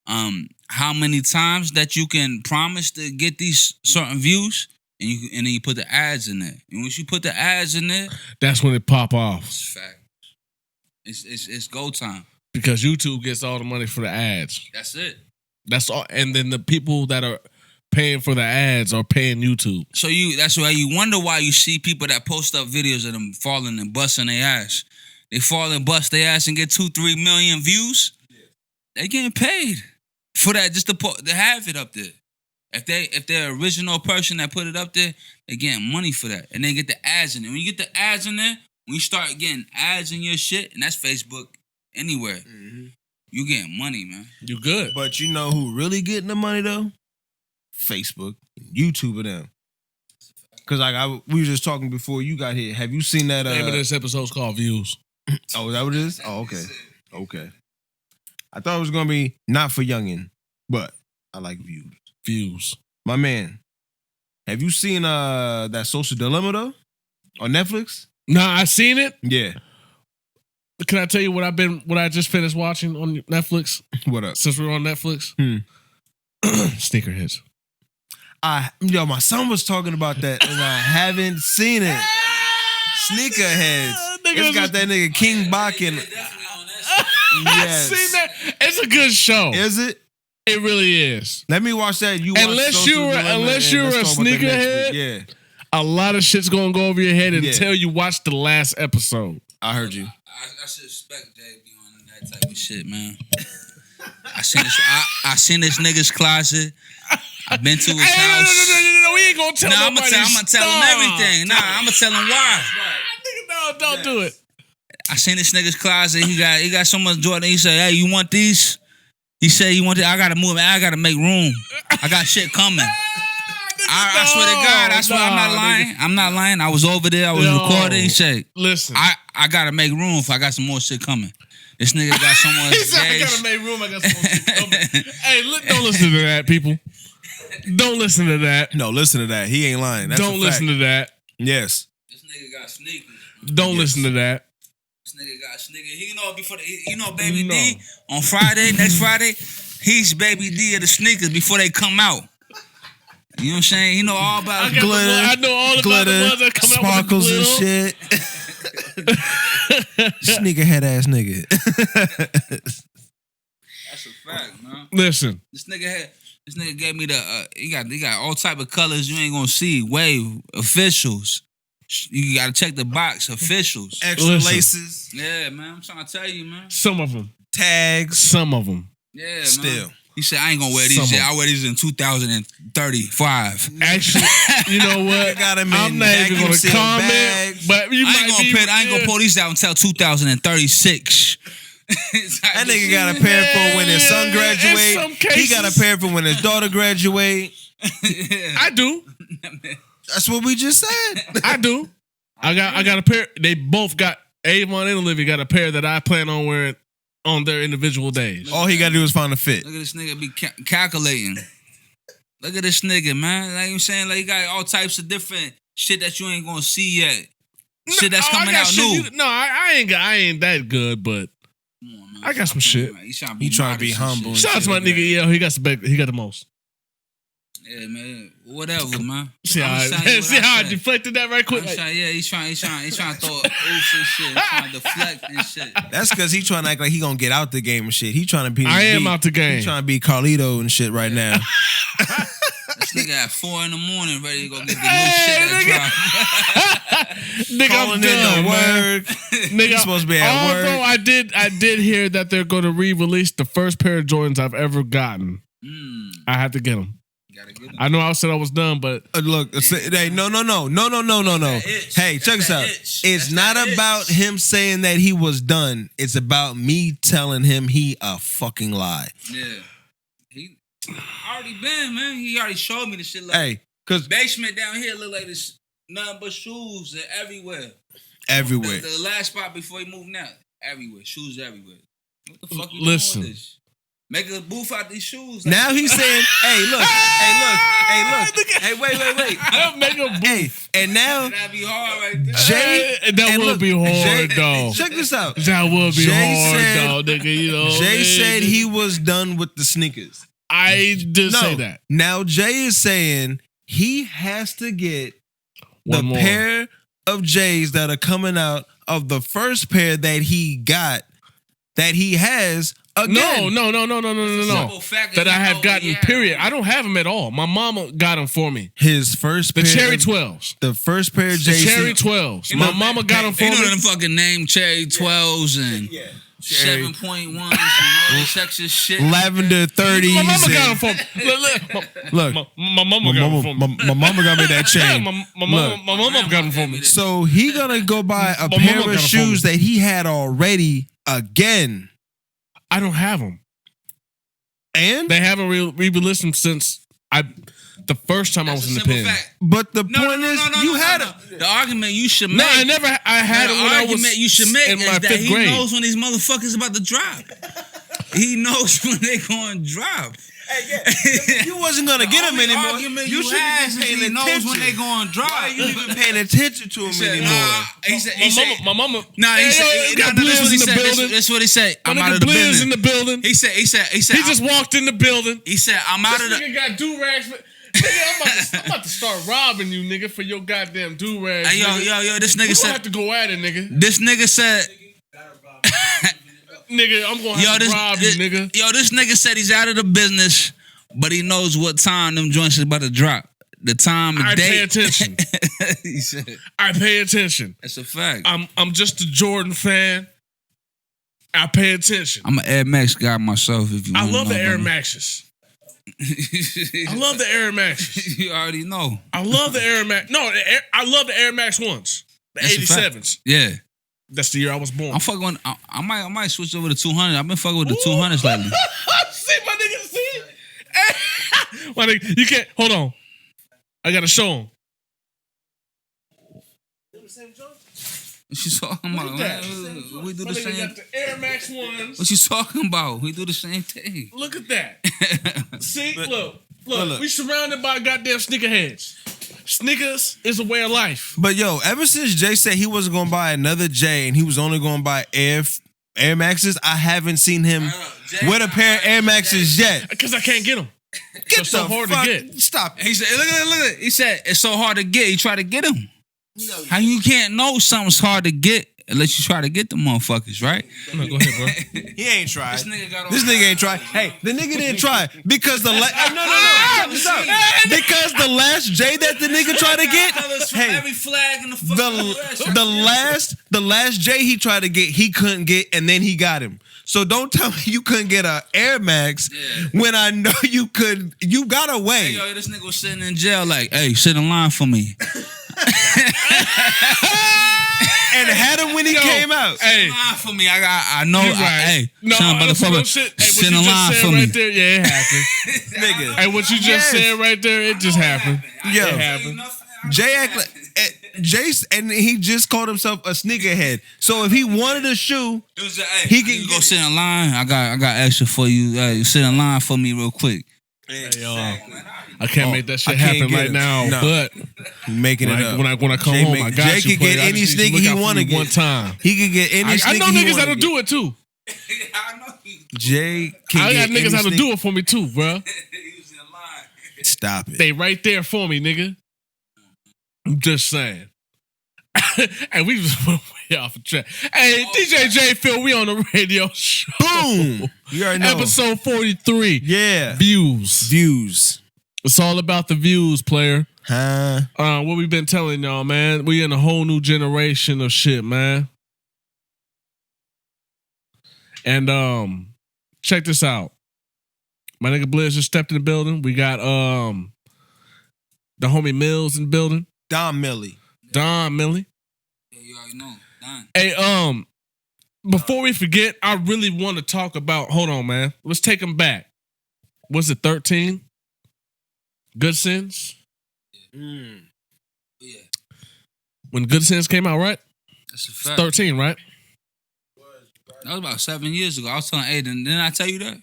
how many times that you can promise to get these certain views. And then you put the ads in there. And once you put the ads in there,
that's when it pop off.
It's fact. It's go time.
Because YouTube gets all the money for the ads.
That's it.
That's all. And then the people that are paying for the ads are paying YouTube.
So that's why you wonder why you see people that post up videos of them falling and busting their ass. They fall and bust their ass and get 2-3 million views. They getting paid for that just to have it up there. If they're original person that put it up there, they getting money for that. And they get the ads in there. When you get the ads in there, when you start getting ads in your shit, and that's Facebook, anywhere, you getting money, man.
You good.
But you know who really getting the money, though? Facebook, YouTube of them. Because we were just talking before you got here. Have you seen that?
The name of this episode's called Views.
Oh, is that what it is? Oh, okay. Okay. I thought it was going to be not for youngin', but I like views.
Views.
My man, have you seen that Social Dilemma though on Netflix?
Nah, I seen it.
Yeah.
Can I tell you what I just finished watching on Netflix?
What up?
Since we're on Netflix, Sneakerheads.
My son was talking about that and I haven't seen it. Sneakerheads. It's got that nigga King Bach in it.
Yes. I seen that. It's a good show.
Is it?
It really is.
Let me watch that.
Unless you're a sneakerhead,
yeah,
a lot of shit's gonna go over your head until you watch the last episode.
I heard you.
I should expect Jay to be on that type of shit, man. I seen this nigga's closet. I've been to his house.
No, we ain't gonna tell nobody.
I'm gonna tell him everything. I'm gonna tell him why.
No, don't do it.
I seen this nigga's closet. He got so much Jordan. He said, "Hey, you want these?" He said, "You want it? I gotta move. I gotta make room. I got shit coming." I swear to God, I'm not lying. Nigga. I'm not lying. I was over there. I was recording. He said,
"Listen,
I gotta make room if I got some more shit coming." This nigga got someone.
He said, "I gotta make room. I got some more shit coming." Hey, don't listen to that, people. Don't listen to that.
No, listen to that. He ain't lying. That's
don't listen to that.
Yes.
This nigga got sneakers.
Don't listen to that.
This nigga got sneakers. He Baby D on Friday, next Friday, he's Baby D of the sneakers before they come out. You know what I'm saying? He know all about
glitter. I know all about the ones that come out with the
sparkles and shit. Sneakerhead ass nigga.
That's a fact, man.
Listen,
this nigga gave me the he got all type of colors you ain't gonna see. Wave officials. You gotta check the box. Officials.
Extra laces.
Yeah, man. I'm trying to tell you, man.
Some of them.
Tags.
Some of them.
Yeah,
still.
Man. He said, I ain't gonna wear these shit. I'll wear these in 2035.
Actually, you know what? I'm not even gonna comment. But
I ain't gonna pull these out until 2036.
That nigga got a pair for when his son graduate. He got a pair for when his daughter graduate.
I do.
That's what we just said.
I do. I got a pair. They both got Avon and Olivia got a pair that I plan on wearing on their individual days.
All he gotta do is find a fit.
Look at this nigga be calculating. Look at this nigga, man. Like I'm saying, like he got all types of different shit that you ain't gonna see yet. Shit that's coming out new.
I ain't that good, but come on, man. I got some shit.
He trying to be
humble.
Shout out to my nigga. Yeah, he got the most.
Yeah, man. Whatever, man.
See
I'ma
how
tell you what
see how I
said.
deflected that right quick?
I'm trying, yeah, he's trying to throw oops and shit. He's trying to deflect and shit.
That's because he trying to act like he gonna get out the game and shit. He trying to be.
I am out the game.
He trying to be Carlito and shit right now.
This nigga at 4 in the morning ready to go get the new shit that dropped.
Nigga,
Calling
I'm
in
done,
to
man.
work.
Nigga,
He's supposed to be at
although
work.
I did hear that they're going to re-release the first pair of Jordans I've ever gotten. I had to get them.
Gotta get him.
I know I said I was done, but
Look, hey, no.
itch.
Hey, check
That's
this out.
that itch.
It's
That's
not
that itch.
about him saying that he was done. It's about me telling him he a fucking lie.
Yeah. He already been, man. He already showed me the shit. Like,
Hey, because
basement down here look like this nothing but shoes and everywhere.
everywhere.
The last spot before he moved out, everywhere. Shoes everywhere. What the fuck you
Listen.
doing with this? Make a booth out these shoes.
Now he's saying, hey, look. Hey, wait.
I'll make a booth.
Hey, and now
That'd be hard right there.
Jay,
That
and
would
look,
be hard,
Jay-
though.
Check this out.
That would be
Jay
hard,
said-
though, nigga. You know,
Jay
man.
said he was done with the sneakers.
I did
No,
say that.
now Jay is saying he has to get the
One more.
pair of J's that are coming out of the first pair that he got, that he has again.
No.
Simple fact
That
is
I
you
have
know
gotten,
what he
period.
had.
I don't have them at all. My mama got them for me.
His first
The
pair
Cherry
of-
12s.
The first pair of
The
J's.
Cherry 12s. My mama got them for
You know
me.
them fucking name Cherry 12s and
Cherry.
7.1s and all this extra shit.
Lavender 30s.
My mama got them
and-
for me. Look,
Look,
my mama got them for me.
my mama got me that
Yeah,
chain.
my mama got them for me.
So he gonna go buy a
My
pair
mama
of
got 'em for
shoes
me.
that he had already again.
I don't have them.
And
They haven't re-released them since the first time I was in the pen.
but the point is, you had it.
The argument you should make.
No, I had
the
it when I was
argument you should make
in
is
my
that
5th
he
grade.
knows when these motherfuckers about to drop. He knows when they going to drop.
You wasn't gonna get him
Only
anymore.
argument
You should
have
have
is
been paying
he knows when they
attention.
going to drop.
Why are you even paying attention to him anymore?
My mama.
Nah, he
Hey,
said,
yo, got
no, that's
Blizz
what he
in the
said.
building.
That's what he said.
My
I'm out
nigga
of the
Blizz
business.
in the building.
He said,
He just walked in the building.
he said, I'm out
This
of the.
nigga got do-rags. Nigga, I'm about to start robbing you, nigga, for your goddamn do-rags.
Hey,
nigga.
yo, this
We
nigga
gonna
said,
have to go at it, nigga.
this nigga said,
Nigga, I'm gonna
yo,
have to rob you, nigga.
yo, this nigga said he's out of the business, but he knows what time them joints is about to drop. The time and
I
date.
pay attention.
He said,
I pay attention.
that's a fact.
I'm just a Jordan fan. I pay attention.
I'm an Air Max guy myself. If you,
I
wanna
love
know
the Air
about me.
Maxes. I love the Air Maxes.
You already know.
I love the Air Max. No, I love the Air Max ones. The
That's a fact.
87s.
Yeah,
That's the year I was born.
I'm fucking. I might switch over to 200. I've been fucking with the 200s lately.
See, my nigga, see? My nigga, you can't. Hold on. I gotta show him.
What you talking about,
Look at
man? We do
My
the
nigga
same.
got the Air Max ones.
What you talking about? We do the same thing.
Look at that. See, look. We surrounded by goddamn sneakerheads. Sneakers is a way of life.
But yo, ever since Jay said he wasn't gonna buy another J and he was only gonna buy Air Maxes, I haven't seen him with a pair of Air Maxes yet.
Because I can't get them.
Get
They're so
the
hard to
fuck-
get.
Stop.
He said, look at it. He said, it's so hard to get. You try to get them. How you can't know something's hard to get unless you try to get the motherfuckers, right?
No, go ahead, bro.
He ain't tried.
This nigga got all
This nigga ain't tried. Hey, the nigga didn't try because the no. Stop. Because the last J that the nigga tried to get,
colors from
hey,
every flag in the fucking
the last J he tried to get, he couldn't get, and then he got him. So don't tell me you couldn't get an Air Max when I know you could. You got away.
Hey, yo, this nigga was sitting in jail like, hey, sit in line for me.
And had him when he came out.
Sit in line for me. I know.
You right.
Hey,
No,
son,
that's
motherfucker,
what shit. Hey,
sit
what
in
you
line
just
for
said
me.
right there, yeah, it happened.
Nigga.
Hey, what you just
Yes.
said right there, it just happened.
Yo.
It happened.
Jay act like Jace, and he just called himself a sneakerhead. So if he wanted a shoe,
He can go sit in line. I got extra for you. You sit in line for me real quick.
Hey, yo, I can't make that shit
I can't
happen
get
right
it.
now,
No.
but
making it up.
when I come
Jay
home,
make-
I got
Jay
you.
could get
player. I
any
just need you to
sneaker
look
he
out for
want to
me
get.
one time.
He could get any
I
sneaker
know
he
niggas
wanna
that'll
get.
do it too.
Jay can
I got
get
niggas
any
that'll
sneaker.
do it for me too, bro.
Stop it.
They right there for me, nigga. I'm just saying. And we just went way off the track. Hey, DJ J Phil, we on the radio show.
Boom. You already know.
Episode 43.
Yeah.
Views. It's all about the views, player.
Huh?
What we've been telling y'all, man. We in a whole new generation of shit, man. And check this out. My nigga Blizz just stepped in the building. We got the homie Mills in the building.
Don Millie.
Don Millie.
Yeah, you already know. Don.
Hey, before we forget, I really want to talk about. Hold on, man. Let's take them back. Was it 13? Good Sins.
Yeah.
When Good Sins came out, right?
That's a fact.
13, right?
That was about 7 years ago. I was telling Aiden, didn't I tell you that?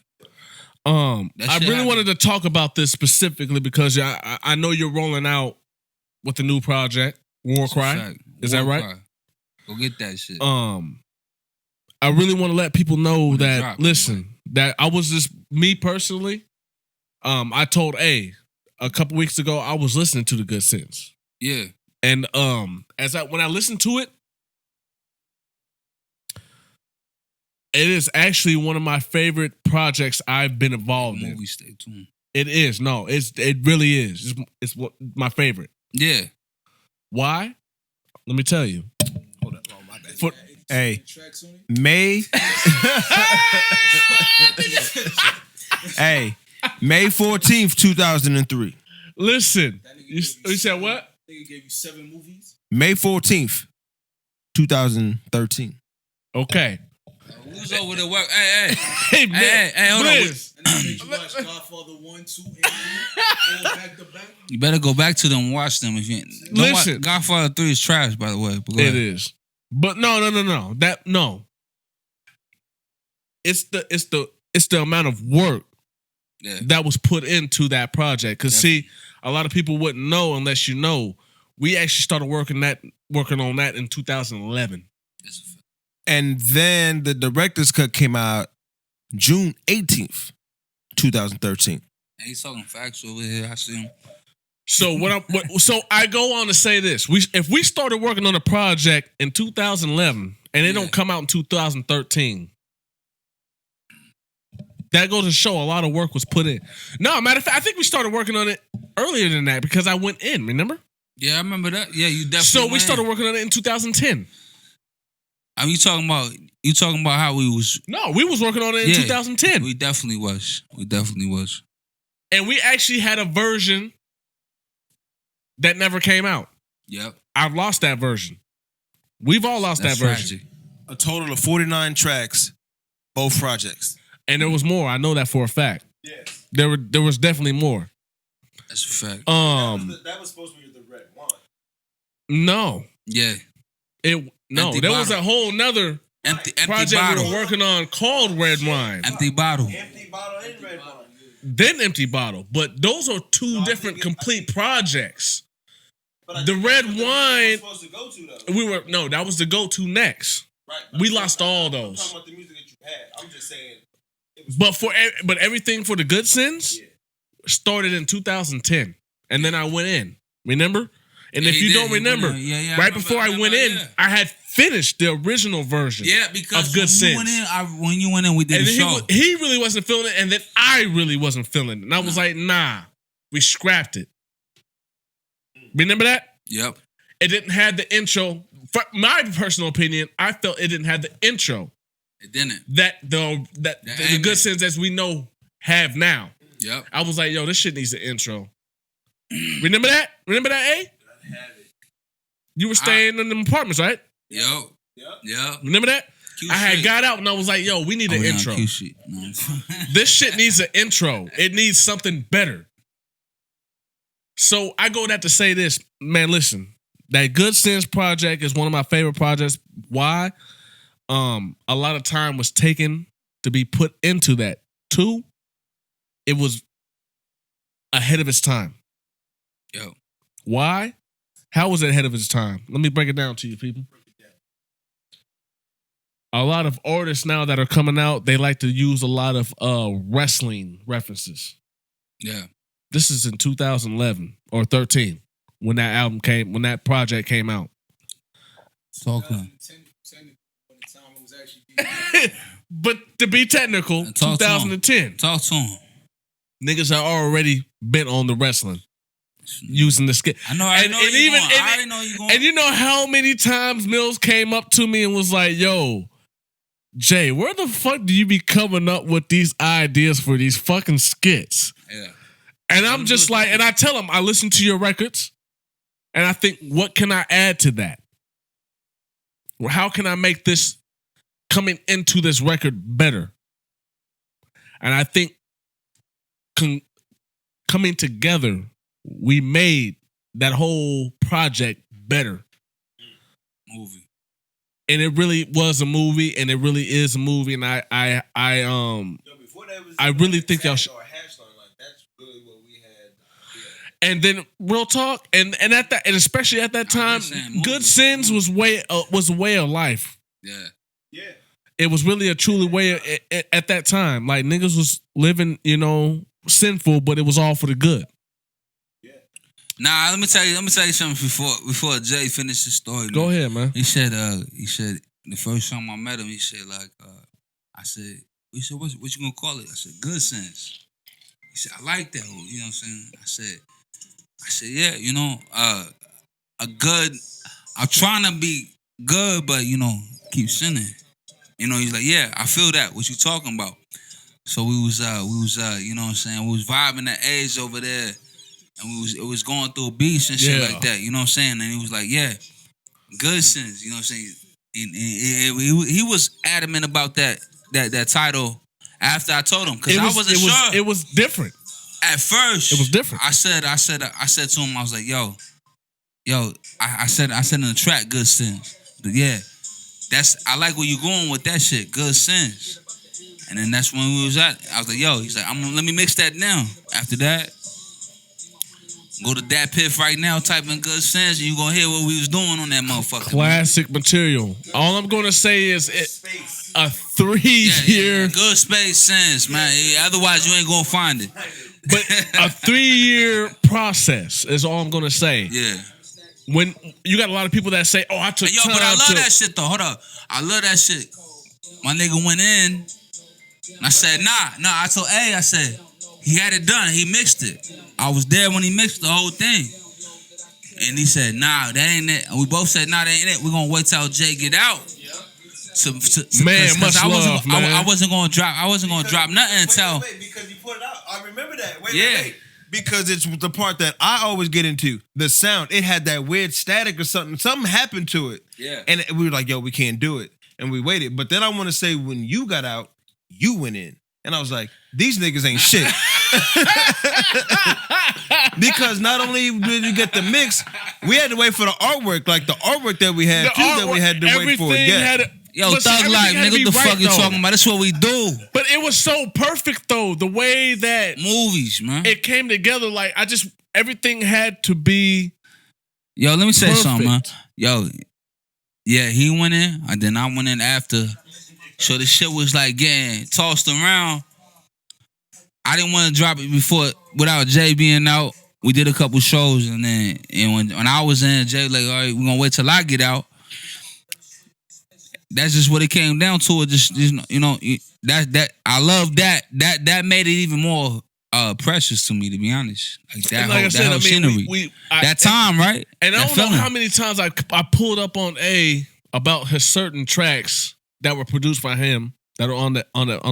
I
shit
really
happened.
wanted to talk about this specifically because I know you're rolling out with the new project, War
That's a
Cry.
fact.
Is
War
that right?
Cry. Go get that shit.
I really want to let people know
When it
that,
drop,
listen, that I was just, me personally, I told A a couple weeks ago, I was listening to the Good Sense.
Yeah.
And when I listened to it, it is actually one of my favorite projects I've been involved in.
Movie, stay tuned.
It is. No, it really is. It's my favorite.
Yeah.
Why? Let me tell you.
Hold up. Oh, my bad.
For,
Hey, May 14th, 2003.
listen, you said what?
Nigga gave you 7 movies.
May 14th, 2013.
Okay.
Who's over the work? Hey,
Hey, man.
hey, hold on.
Blizz.
And then made you watch Godfather 1, 2, and 3, all back to back.
You better go back to them and watch them if you ain't. Don't
Listen.
watch, Godfather 3 is trash, by the way. But go
It
ahead.
is. But no. No. It's the amount of work
Yeah.
that was put into that project. Cause see, a lot of people wouldn't know unless you know. We actually started working on that in 2011.
That's a fact.
And then the director's cut came out June 18th, 2013.
Hey, he's talking facts over here. I see him.
So so I go on to say this: if we started working on a project in 2011 and it don't come out in 2013, that goes to show a lot of work was put in. No, matter of fact, I think we started working on it earlier than that because I went in. Remember?
Yeah, I remember that. Yeah, you definitely.
So we
went.
started working on it in 2010.
I mean, you talking about how we was.
No, we was working on it in 2010,
We definitely was.
and we actually had a version that never came out.
Yep.
I've lost that version. We've all lost
That's
that version.
tragic.
A total of 49 tracks, both projects.
And there was more. I know that for a fact.
Yes.
There was definitely more.
That's a fact.
That was supposed to be the red wine.
No.
Yeah.
There
Empty
was
bottle.
a whole nother
Empty
project
bottle.
we were working on called Red Wine.
Empty bottle.
Empty bottle and red wine.
Then Empty Bottle. But those are two different complete projects.
But
The red
that's what
wine,
supposed to go to though.
that was the go-to next.
Right.
We lost all those.
I'm talking about the music that you had. I'm just saying.
But everything for the Good Sins started in 2010. And then I went in. Remember? And
Yeah,
if
he
you
did.
don't
He went
remember,
in. Yeah,
right
I
before I
remember,
went in,
yeah.
I had finished the original version.
Yeah, because
of Good
when
Sense.
when you went in, we did
And
a
then
show.
he really wasn't feeling it, and then I really wasn't feeling it. And I was like, nah, we scrapped it. Remember that?
Yep.
It didn't have the intro. For my personal opinion, I felt it didn't have the intro
It didn't.
that the
ending.
Good Sense as we know have now.
Yep.
I was like, yo, this shit needs an intro. Remember that? Remember that, A? You were staying in the apartments, right?
Yep.
Remember that?
Q
I had
Street.
got out and I was like, yo, we need an
yeah,
intro.
Q Street. No.
This shit needs an intro. It needs something better. So I go that to say this, man, listen, that Good Sense project is one of my favorite projects. Why? A lot of time was taken to be put into that. 2, it was ahead of its time.
Yo.
Why? How was it ahead of its time? Let me break it down to you, people. A lot of artists now that are coming out, they like to use a lot of wrestling references.
Yeah.
This is in 2011 or 13 when that project came out.
Talking.
But to be technical,
Talk to
2010.
Talk to him.
Niggas are already bent on the wrestling. Using the skit.
I already know you going.
And you know how many times Mills came up to me and was like, yo, Jay, where the fuck do you be coming up with these ideas for these fucking skits?
Yeah.
And I'm just like, and I tell him, I listen to your records and I think, what can I add to that? How can I make this coming into this record better? And I think coming together, we made that whole project better.
Movie.
And it really was a movie, and it really is a movie. And I really think y'all should.
That's really what we had.
And then real talk, and at that, and especially at that time, Good Sins was a way of life.
Yeah.
Yeah.
It was really a truly way at that time. Like niggas was living, sinful, but it was all for the good.
Nah, let me tell you something before Jay finished his story. Man.
Go ahead, man.
He said the first time I met him, he said I said, what you gonna call it? I said, Good Sense. He said, I like that. You know what I'm saying? I said, yeah, a good. I'm trying to be good, but keep sinning. He's like, yeah, I feel that. What you talking about? So we was you know what I'm saying? We was vibing the age over there. And it was going through beats and shit like that, you know what I'm saying? And he was like, yeah, Good Sense, you know what I'm saying? And he was adamant about that title after I told him, because I wasn't sure.
It was different.
At first,
it was different.
I said to him, I was like, yo, I said in the track, Good Sense. But yeah, I like where you going with that shit, Good Sense. And then that's when we was at. I was like, yo, he's like, let me mix that down. After that, go to that pit right now, type in Good Sense, and you gonna hear what we was doing on that motherfucker.
Classic material. All I'm gonna say is a 3-year
good space sense, man. Otherwise, you ain't gonna find it.
But a 3-year process is all I'm gonna say.
Yeah.
When you got a lot of people that say, "Oh, I took time."
But I love that shit though. Hold up, I love that shit. My nigga went in, and I said, nah. I told A, I said, he had it done. He mixed it. I was there when he mixed the whole thing. And he said, nah, that ain't it. And we both said, nah, that ain't it. We're going to wait till Jay get out.
Man, much love, man.
I wasn't going to drop nothing until.
Wait, because you put it out. I remember that.
Wait. Because it's the part that I always get into. The sound. It had that weird static or something. Something happened to it.
Yeah.
And we were like, yo, we can't do it. And we waited. But then I want to say, when you got out, you went in. And I was like, these niggas ain't shit. Because not only did you get the mix, we had to wait for the artwork. Like the artwork that we had, that we had to wait for. Yeah.
Yo, Thug Life, nigga, what the fuck you talking about? That's what we do.
But it was so perfect, though. The way that...
Movies, man.
It came together. Like, everything had to be...
Yo, let me say something, man. Yo, yeah, he went in, and then I went in after... So the shit was like getting tossed around. I didn't want to drop it without Jay being out. We did a couple shows, and when I was in, Jay was like, all right, we're gonna wait till I get out. That's just what it came down to. It just that I love that. That made it even more precious to me, to be honest. Like that whole scenery. That time, right?
And I don't know how many times I pulled up on A about his certain tracks that were produced by him that are on the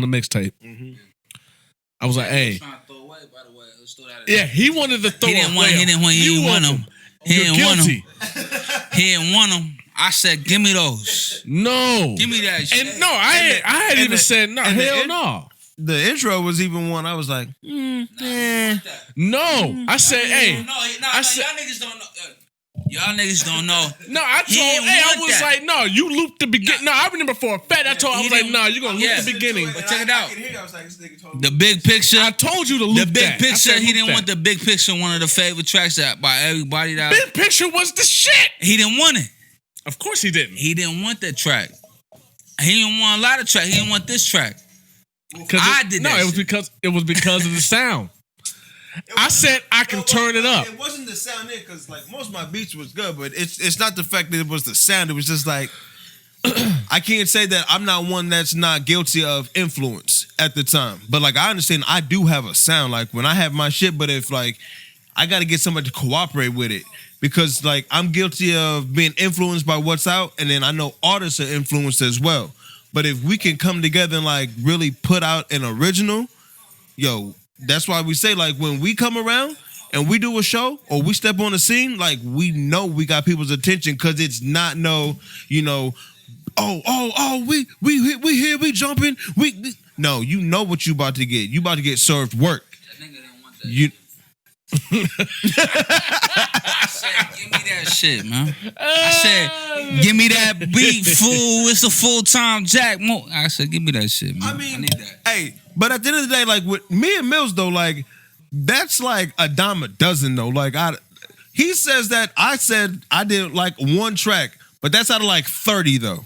mixtape. Mm-hmm. I was like, hey. Yeah, he wanted to throw
He didn't want them. He didn't want them. I said, give me those.
No.
Give me that shit.
And no, I had even said, no, hell no.
The intro was even one I was like,
No. I said, hey.
No, y'all niggas don't know. Y'all niggas don't know.
No, I was like, no, you looped the beginning. No, I remember for a fact. I was like, no, you're going to loop the beginning.
But check it out. The big picture.
I told you to loop
the big picture. He didn't want the big picture, one of the favorite tracks by everybody.
Big picture was the shit.
He didn't want it.
Of course he didn't.
He didn't want that track. He didn't want a lot of tracks. He didn't want this track. I did that.
No, it was because of the sound. I said I can turn it up.
It wasn't the sound there because like most of my beats was good, but it's not the fact that it was the sound. It was just like I can't say that I'm not one that's not guilty of influence at the time. But like I understand I do have a sound. Like when I have my shit, but if like I gotta get somebody to cooperate with it. Because like I'm guilty of being influenced by what's out, and then I know artists are influenced as well. But if we can come together and like really put out an original, yo, that's why we say like when we come around and we do a show or we step on the scene, like we know we got people's attention because it's not no, you know, we here, we jumping, no, you know what you about to get. You about to get served work.
That nigga didn't want that.
You.
I said, give me that shit, man. I said, give me that beat, fool. It's a full-time Jack. I said, give me that shit, man.
I mean,
I need that.
Hey, but at the end of the day, like with me and Mills though, like that's like a dime a dozen though. Like he says that I said I did like one track, but that's out of like 30 though.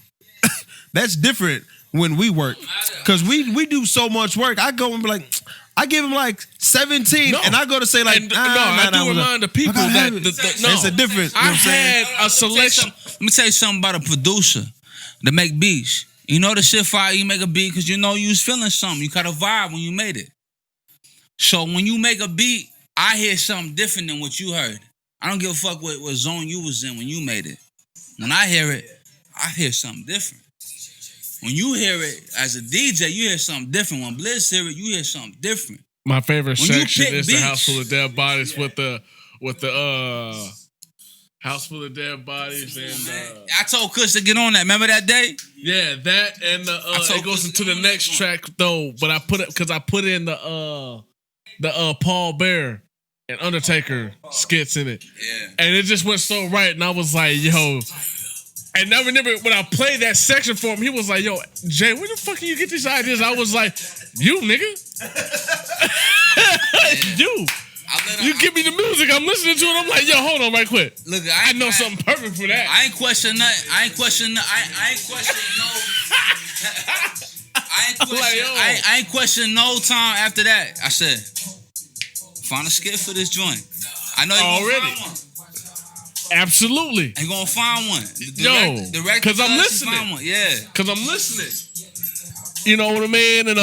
That's different when we work because we do so much work. I go and be like. I give him like 17, and I go to say like,
I do remind the people that
it's a difference.
I had a selection.
Let me tell you something about a producer that make beats. You know the shit fire. You make a beat because you know you was feeling something. You got a vibe when you made it. So when you make a beat, I hear something different than what you heard. I don't give a fuck what zone you was in when you made it. When I hear it, I hear something different. When you hear it as a DJ, you hear something different. When Blizz hear it, you hear something different.
My favorite
When
section is
beats,
the House Full of Dead Bodies with the House Full of Dead Bodies and
I told Kush to get on that. Remember that day?
yeah, that and it goes into the next track though. But I put it because I put in the Paul Bear and Undertaker skits in it.
Yeah.
And it just went so right, and I was like, yo. And I remember when I played that section for him, he was like, yo, Jay, where the fuck can you get these ideas? I was like, you, nigga. You give me the music, I'm listening to it, I'm like, yo, hold on right quick.
Look,
I know something perfect for that.
I ain't question nothing. I ain't question no. I ain't question no time after that. I said, find a skit for this joint. I know you already find one.
Absolutely.
Ain't gonna find one.
Because I'm listening.
Yeah.
Because I'm listening. You know what I mean? And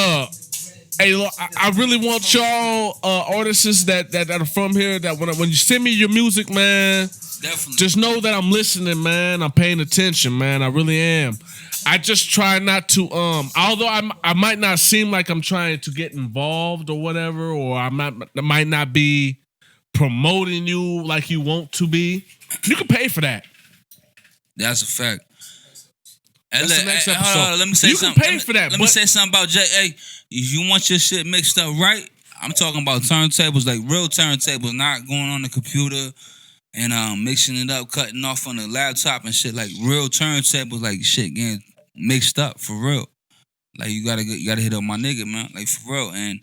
hey, look, I really want y'all artists that are from here that when you send me your music, man,
definitely
just know that I'm listening, man. I'm paying attention, man. I really am. I just try not to although I might not seem like I'm trying to get involved or whatever, or I might not be promoting you like you want to be. You can pay for that.
That's a fact.
That's the next episode.
Let me say something.
You can pay for that.
Let me say something about Jay. Hey, if you want your shit mixed up right, I'm talking about turntables, like real turntables, not going on the computer and mixing it up, cutting off on the laptop and shit. Like real turntables, like shit getting mixed up for real. Like you gotta hit up my nigga, man. Like for real. And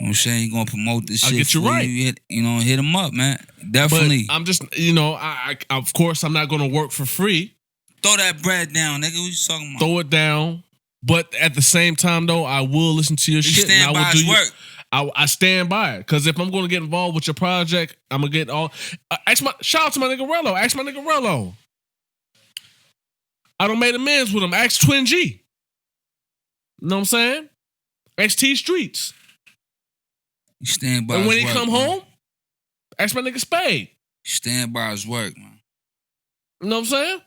you know what I'm saying? You're gonna promote this shit.
I'll get you right.
Hit him up, man. Definitely.
But I'm just, I of course I'm not gonna work for free.
Throw that bread down, nigga. What you talking about?
Throw it down. But at the same time, though, I will listen to your shit.
Stand
and I
by
will
his
do
work.
I stand by it. Because if I'm going to get involved with your project, I'm going to get all... shout out to my nigga Rello. Ask my nigga Rello. I done made amends with him. Ask Twin G. You know what I'm saying? Ask T Streets.
You stand by
and
his
when
work,
he come
man.
home, ask my nigga Spade.
You stand by his work, man.
You know what I'm saying?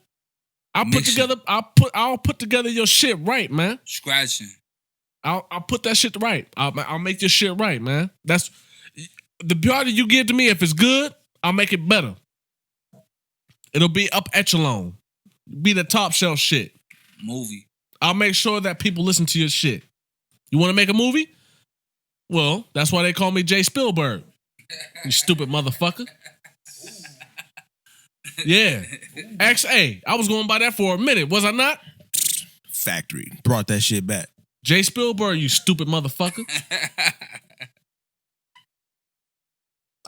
I'll put together your shit right, man.
Scratching.
I'll put that shit right. I'll make your shit right, man. That's the beauty you give to me. If it's good, I'll make it better. It'll be up echelon. Be the top shelf shit.
Movie.
I'll make sure that people listen to your shit. You want to make a movie? Well, that's why they call me Jay Spielberg. You stupid motherfucker. Yeah. XA. I was going by that for a minute, was I not?
Factory. Brought that shit back.
Jay Spielberg, you stupid motherfucker.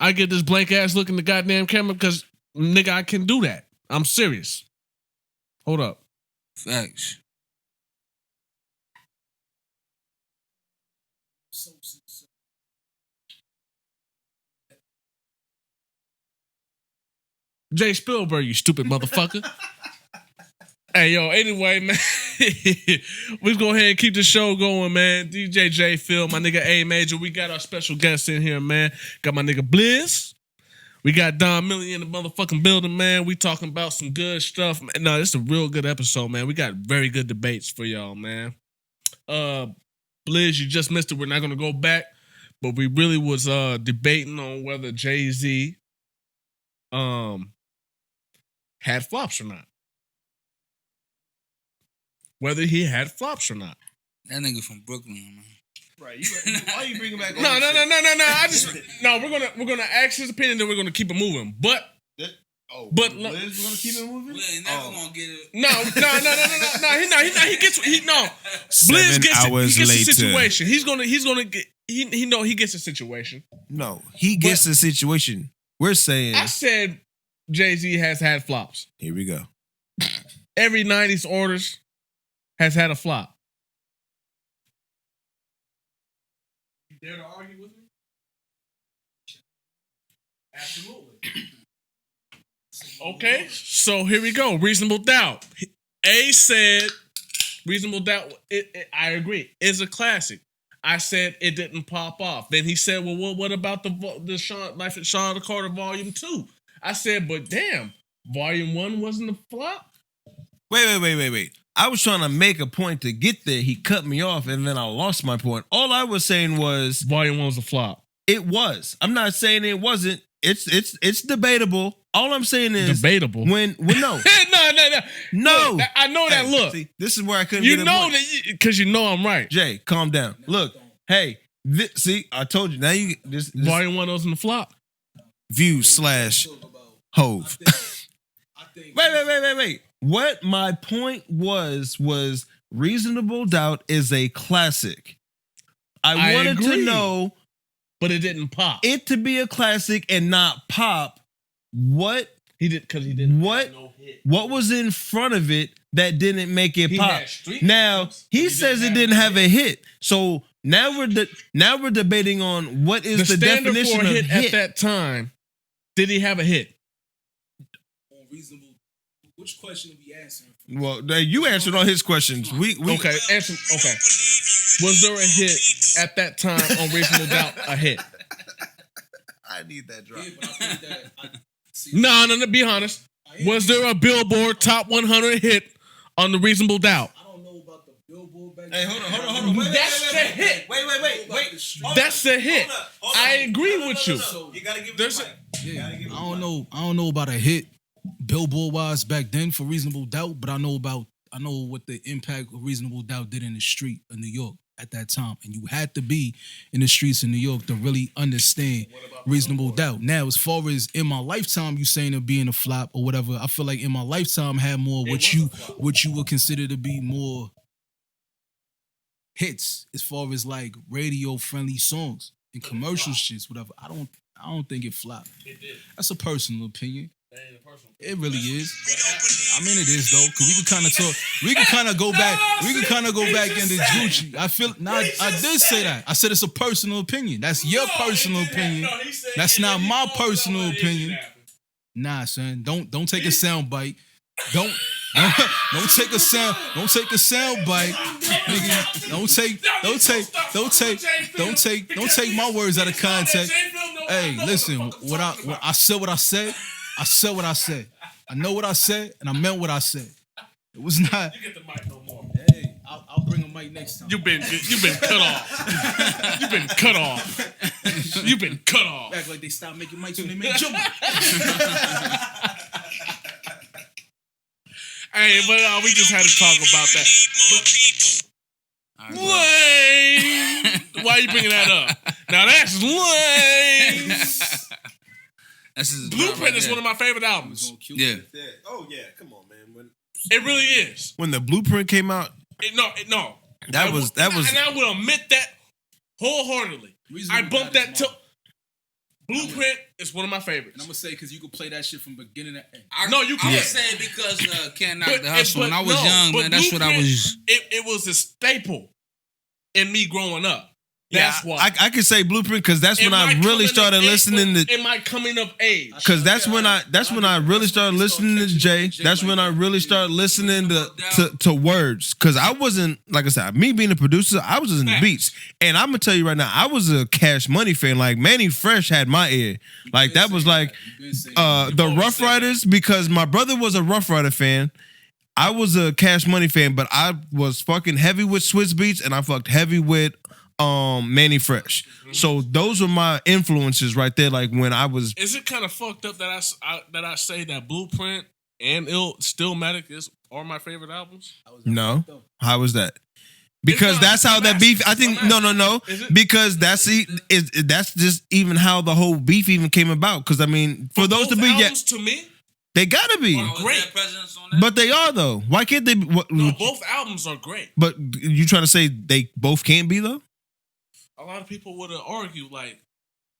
I get this blank ass look in the goddamn camera because, nigga, I can do that. I'm serious. Hold up.
Facts.
Jay Spielberg, you stupid motherfucker. Hey, yo, anyway, man. We're go ahead and keep the show going, man. DJ J Phil, my nigga A Major. We got our special guests in here, man. Got my nigga Blizz. We got Don Millie in the motherfucking building, man. We talking about some good stuff. Man. No, this is a real good episode, man. We got very good debates for y'all, man. Blizz, you just missed it. We're not going to go back. But we really was debating on whether Jay-Z had flops or not. Whether he had flops or not.
That nigga from Brooklyn, man.
Right. Why are you bringing back?
No. We're gonna ask his opinion, then we're gonna keep it moving. But
Liz,
but
we're gonna keep it moving.
We ain't never gonna get it.
No. He gets Blizz gets the situation. He's gonna get. He gets a situation.
No, he gets the situation. We're saying.
I said Jay-Z has had flops.
Here we go.
Every 90s artist has had a flop. You dare to argue with me? Absolutely. Okay, so here we go. Reasonable Doubt. A said Reasonable Doubt, I agree, is a classic. I said it didn't pop off. Then he said, well, what about the Life of Sean Carter Volume 2? I said, but damn, Volume 1 wasn't a flop?
Wait. I was trying to make a point to get there. He cut me off, and then I lost my point. All I was saying was
Volume 1 was a flop.
It was. I'm not saying it wasn't. It's debatable. All I'm saying is
debatable.
When no.
No. Look, I know that. Look,
see, this is where I couldn't.
You know that because you know I'm right.
Jay, calm down. Look, hey, see, I told you. Now you this
Volume 1 was in the flop.
View/Hove. Wait. What my point was Reasonable Doubt is a classic. I wanted
agree,
to know,
but it didn't pop.
It to be a classic and not pop. What
he did because he didn't.
What?
Have no hit.
What was in front of it that didn't make it pop? Now he says it didn't have a hit. So now we're debating on what is the definition
for a
of
hit at that time. Did he have a hit?
Reasonable. Which question are we answering?
Well, you answered all his questions. We
okay. Answer. Okay. Was there a hit at that time on Reasonable Doubt? A hit.
I need that drop.
Yeah, but I think that.
No. Be honest. Was there a Billboard Top 100 hit on the Reasonable Doubt?
I don't know about the Billboard back
Hey,
then.
hold on.
That's the hit.
Wait.
That's the hit. I agree with you.
You gotta give
There's
me
Yeah, I don't know about a hit Billboard wise back then for Reasonable Doubt, but I know what the impact of Reasonable Doubt did in the street of New York at that time, and you had to be in the streets of New York to really understand Reasonable Doubt. Now, as far as in my lifetime, you saying it being a flop or whatever, I feel like in my lifetime had more what you would consider to be more hits as far as like radio friendly songs and commercial shits, whatever. I don't think it flopped.
It did.
That's a personal opinion.
That ain't a personal.
It really is. I mean, it is though, because we can kind of talk. We can kind of go back. We can kind of go back into Gucci. I feel. Nah, I did say that. I said it's a personal opinion. That's your personal opinion. That's not my personal opinion. Nah, son. Don't take a sound bite. Don't take a sound. Don't take a sound bite, nigga. Don't take my words out of context. Hey, listen. What I said. What I said. I said what I said. I know what I said, and I meant what I said. It was not.
You get the mic no more.
Hey, I'll bring a mic next time.
You've been cut off. You've been cut off. You've been cut off.
Act like they stopped making mics when they made your mic.
Hey, but we just had to talk about that. Lame. Why are you bringing that up? Now that's lame. Blueprint is one of my favorite albums.
Yeah.
Oh yeah, come on, man.
It really is.
When the Blueprint came out,
no.
That was,
and I will admit that wholeheartedly. I bumped that to. Blueprint is one of my favorites.
And I'm gonna say because you could play that shit from beginning to end.
No, you can't.
I was saying because Can't Knock the Hustle. When I was young, man, that's what I was.
It was a staple in me growing up. That's why.
I could say Blueprint because that's when
In
I
my
really
coming
started
of age-
listening to.
in my coming of age.
Because that's when I really started listening to Jay. That's when I really started listening to words. Because I wasn't, like I said, me being a producer, I was just in the beats. And I'm gonna tell you right now, I was a Cash Money fan. Like Manny Fresh had my ear. Like that was like the Rough Riders, because my brother was a Rough Rider fan. I was a Cash Money fan, but I was fucking heavy with Swizz Beats and I fucked heavy with Manny Fresh. So those were my influences right there. Like when I was.
Is it kind of fucked up that I say that Blueprint and Stillmatic are my favorite albums?
No, how was that? Because that's how that beef. I think no. Because that's just even how the whole beef even came about. Because I mean, for those to be
to me,
they gotta be
great.
But they are though. Why can't they?
No, both albums are great.
But you trying to say they both can't be though?
A lot of people would have argued like,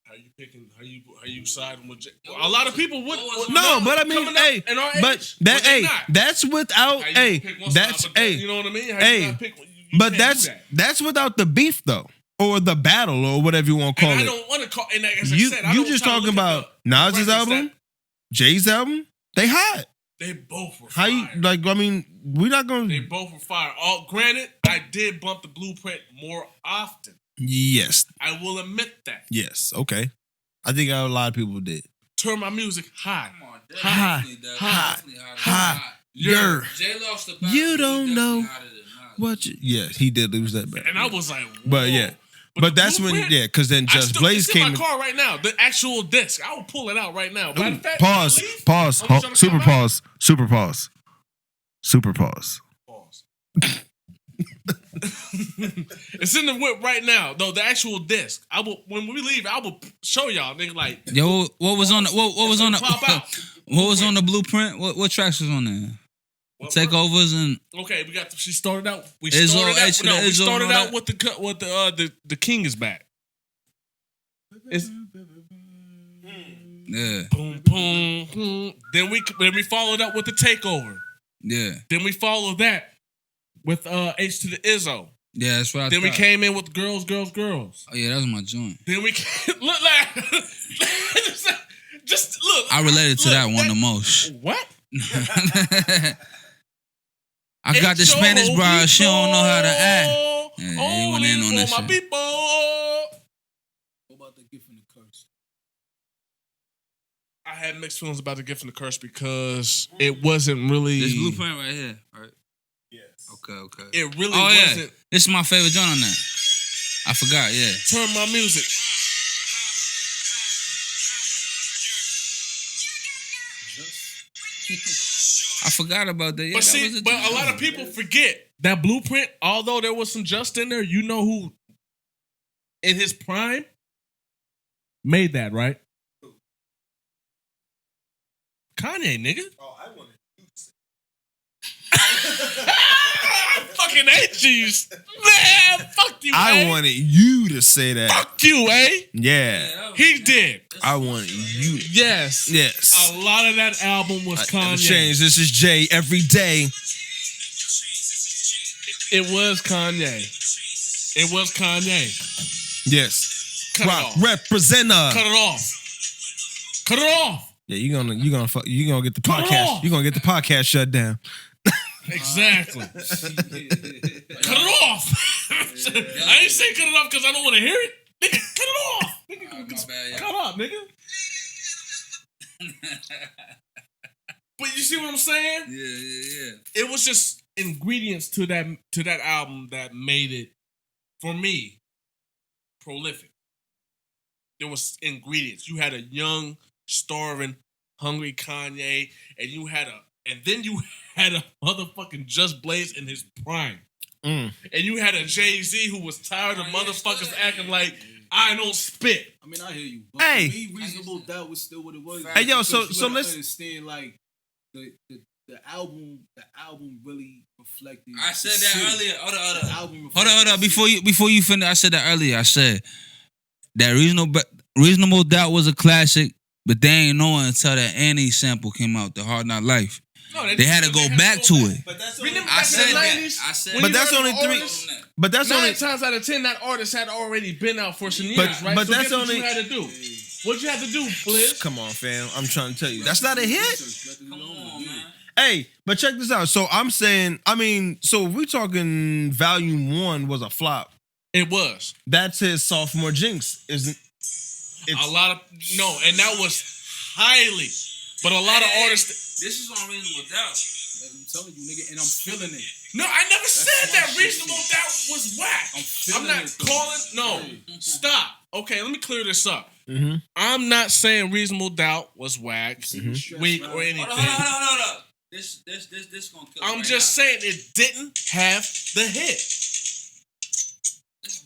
"How you picking? How you siding with?" A lot of people would.
No, but I mean, hey,
in our
but
age,
that,
they
hey,
not.
that's without,
How you
hey,
pick one
that's,
side, but
hey,
you know what I mean? How
hey,
you not pick, you
but
can't do that.
that's without the beef though, or the battle, or whatever you want to call
And
it.
I don't want to call. And as I
You
said, I
you
don't
just
try to
talking
look at
about
the
Nas's
records
album, Jay's album. They hot.
They both were
How
fire.
you like? I mean, we're not
They
gonna.
both were fire. Granted, I did bump the Blueprint more often.
Yes,
I will admit that.
yes, okay. I think a lot of people did.
Turn my music high.
Hot. Yer.
Jay lost the battle.
You don't
He
know
definitely hotter than Nas.
what? Yeah, he did lose that battle.
And I was like, whoa.
But yeah. But
the
that's when,
Blueprint,
yeah, because then Just Blaze
It's
came.
in my car right now. The actual disc. I will pull it out right now. Matter of fact,
Pause.
when I leave,
Pause.
I'm just gonna
Super
come out.
pause. Super pause. Super pause.
Pause. It's in the whip right now. Though the actual disc. I will when we leave. I will show y'all. Nigga, like
Yo, what was on the what was on the
pop out.
what was on the Blueprint? What tracks was on there?
What-
Takeovers and
Okay, we got. She started out. We
Izzo,
started out.
H-
No, we
Izzo
started
and all
out with the King is back. It's
yeah,
boom, boom, boom. Then we followed up with the Takeover.
yeah,
Then we followed that with H to the Izzo.
yeah. That's what I
Then we
thought.
came in with Girls, Girls, Girls.
Oh yeah, that was my joint.
Then we look like just look.
I related to
look,
that one the most.
What?
I got the Spanish bride. She don't know how to act. Yeah, he
Only
went in on
for
that
my
shit.
people.
What about the gift and the curse?
I had mixed feelings about the gift and the curse because it wasn't really.
This Blueprint right here, right?
Yes.
Okay.
It really
Oh yeah,
wasn't.
this is my favorite joint on that. I forgot. Yeah.
Turn my music.
I forgot about that. Yeah,
But
that
see,
was
but a lot of people forget that Blueprint. Although there was some just in there, you know who in his prime made that, right? Kanye, nigga.
Oh, I wanted you to say.
I fucking hate you, man. Fuck you.
I
eh?
wanted you to say that.
Fuck you, eh?
Yeah.
He did.
I wanted you.
Yes.
Yes.
A lot of that album was Kanye.
Change. This is Jay every day.
It was Kanye. It was Kanye.
Yes.
Cut it
Rock
off.
representer.
Cut it off. Cut it off.
Yeah, you're gonna get the
Cut it
podcast.
off.
You're gonna get the podcast shut down.
Exactly. Cut it off. I ain't say cut it off because I don't want to hear it. Nigga, cut it off. Nigga,
my bad, yeah.
cut up, nigga. But you see what I'm saying?
Yeah.
It was just ingredients to that album that made it, for me, prolific. There was ingredients. You had a young, starving, hungry Kanye, and then you had a motherfucking Just Blaze in his prime.
Mm.
And you had a Jay-Z who was tired of motherfuckers acting like I don't spit.
I mean, I hear you. But
Hey.
for me, Reasonable Doubt was still what it was.
Hey, yo, so-
Because you
so
gotta
let's-
understand, like the album really reflected.
I said
the
that
city.
earlier. Hold
The
on.
album
Hold
reflected
on.
the city.
Before you finish, I said that earlier. I said that Reasonable Doubt was a classic, but they ain't know it until that Annie sample came out, The Hard Knock Life.
No,
They had to go back to it.
But that's
Remember remember
I
back
said
in the
that.
90s?
I said
when
But
you
that's
heard
only
an
three.
artist,
But that's
9
only.
times out of 10, that artist had already been out for some years,
But-
right?
but
So
that's
guess what
only-
you had to do? What'd you have to do, Blizz?
Come on, fam. I'm trying to tell you. That's not a hit.
Come on, man.
Hey, but check this out. So I'm saying, so if we talking volume 1 was a flop.
It was.
That's his sophomore jinx, isn't?
A lot of and that was highly. But a lot of artists.
This is on Reasonable Doubt.
I'm telling you, nigga, and I'm feeling it.
No, I never said
my
that
shit,
Reasonable Doubt was whack.
I'm feeling
I'm not
it, though.
calling. No, stop. Okay, let me clear this up.
Mm-hmm.
I'm not saying Reasonable Doubt was whack, weak, or anything.
Hold up. This gonna kill.
I'm
right
just
now.
saying it didn't have the hit.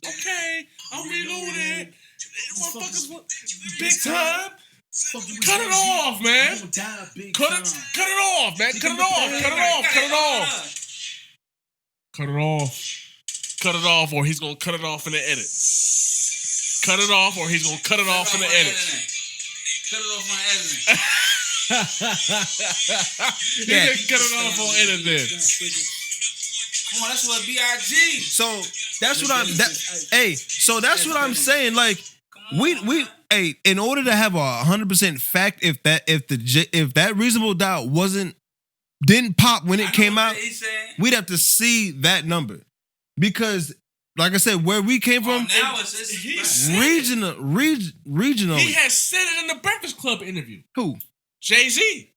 Okay, I'm reloaded. Motherfuckers, big time. Cut it off, man. Cut it off, man. Cut it off. Cut it off, or he's gonna cut it off in the edit. Cut it off, or he's gonna cut it off in the edit.
Cut it off on editing.
He just cut it off on edit then.
Come on, that's what B.I.G.
So that's what I'm. So that's what I'm saying. Like we in order to have 100% fact, if that Reasonable Doubt didn't pop when it came out, we'd have to see that number because, like I said, where we came from,
Now it's
regionally.
He has said it in the Breakfast Club interview.
Who?
Jay-Z.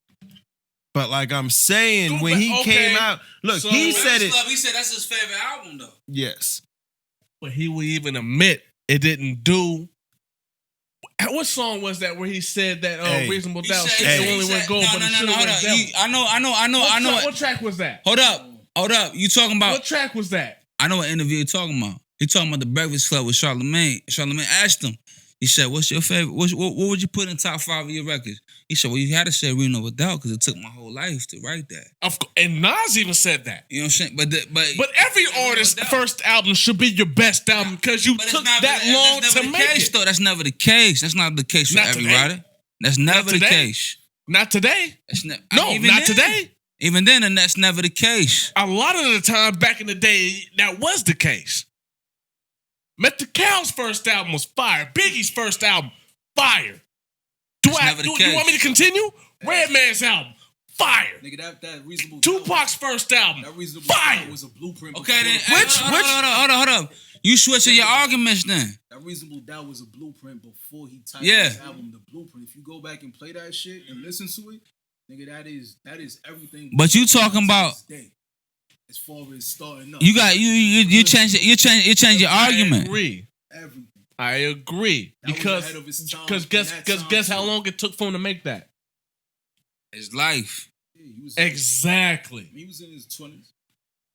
But like I'm saying,
Go
when
back-
he
okay.
came out, look,
So-
he said it.
He said that's his favorite album though.
Yes.
But he would even admit it didn't do. What song was that where he said that
Hey.
Reasonable
He
Doubt
said-
shit
he
only
said-
went gold, but it should have
hold
went
up.
devil?
I know.
What track was that?
Hold up. You talking about?
What track was that?
I know what interview you're talking about. He talking about the Breakfast Club with Charlamagne. Charlamagne asked him. He said, "What's your favorite? What would you put in top 5 of your records?" He said, "Well, you had to say Reno Without because it took my whole life to write that."
And Nas even said that.
You know what I'm saying?
But every artist's
Doubt.
first album should be your best album because you
But it's
took
not-
that long
that's
to
never the
make
case,
it.
though. That's never the case. That's not the case for
Not
every
today.
writer. That's never the
today.
case.
Not today.
That's
No,
even
not
then.
today.
Even then, and that's never the case.
A lot of the time back in the day, that was the case. Meta Cal's first album was fire. Biggie's first album, fire. Do
never the
you
case.
want me to continue? Redman's album, fire.
Nigga, that reasonable.
Tupac's first album,
That reasonable
fire.
doubt was a blueprint.
Okay, then.
before-
Hold up. You switching your arguments then.
That reasonable doubt was a blueprint before he typed
Yeah.
his album. The blueprint. If you go back and play that shit and listen to it, nigga, that is everything.
But you talking about-
to this day, as far as starting up.
You got you change your argument.
I agree.
everything.
I agree.
That was
Because
ahead of his time
because
in
guess
that
guess
time,
guess how
too.
long it took for him to make that?
It's life.
Yeah, he was
Exactly.
He was in his 20s.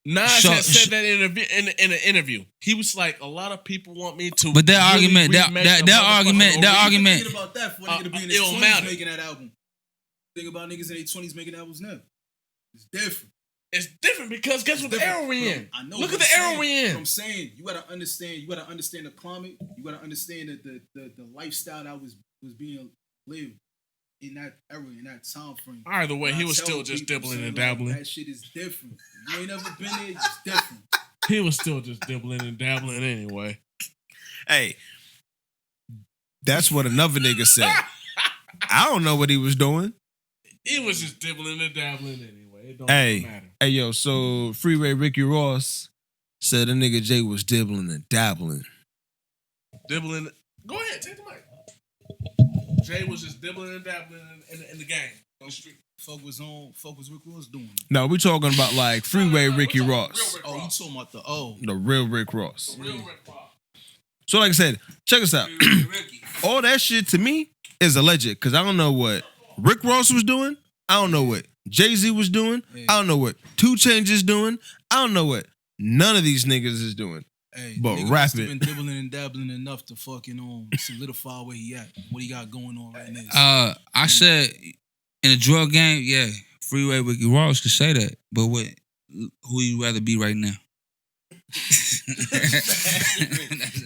Nas
So-
had said that in an interview. He was like, a lot of people want me to.
But that
really
argument, that
remake
that
the
that
motherfucking
argument, that
original.
argument.
Thinking about that for a nigga to be in his
it don't
20s
matter.
making that album. Think about niggas in their 20s making albums now. It's different.
It's different because guess what the era we in?
I know.
Look
what
at the
I'm
era
saying.
we
What
in.
I'm saying, you gotta understand the climate. You gotta understand that the lifestyle that was being lived in that era, in that time frame.
Either way,
And
he
I
was
tell
still just
people,
dibbling
saying,
and
like,
dabbling.
That shit is different. You ain't never been there, it's different.
He was still just dibbling and dabbling anyway.
Hey, that's what another nigga said. I don't know what he was doing.
He was just dibbling and dabbling anyway. It don't
Hey.
matter.
Hey, yo, so Freeway Ricky Ross said the nigga Jay was dibbling and dabbling.
Dibbling. Go ahead, take the mic. Jay was just dibbling and dabbling in the game. On the street.
Fuck was Rick Ross doing?
No, we talking about like Freeway Ricky
We're talking
Ross.
real Rick
Oh, you
Ross.
talking about
The real Rick Ross.
Real Rick Ross.
So like I said, check us out.
Ricky.
All that shit to me is alleged because I don't know what Rick Ross was doing. I don't know what Jay-Z was doing. I don't know what 2 Chainz is doing. I don't know what none of these niggas is doing.
Hey,
But
nigga
rap
must have
it.
been dibbling and dabbling enough to fucking solidify where he at, what he got going on right now.
I said in the drug game, yeah, Freeway Ricky Ross could say that, but who you rather be right now?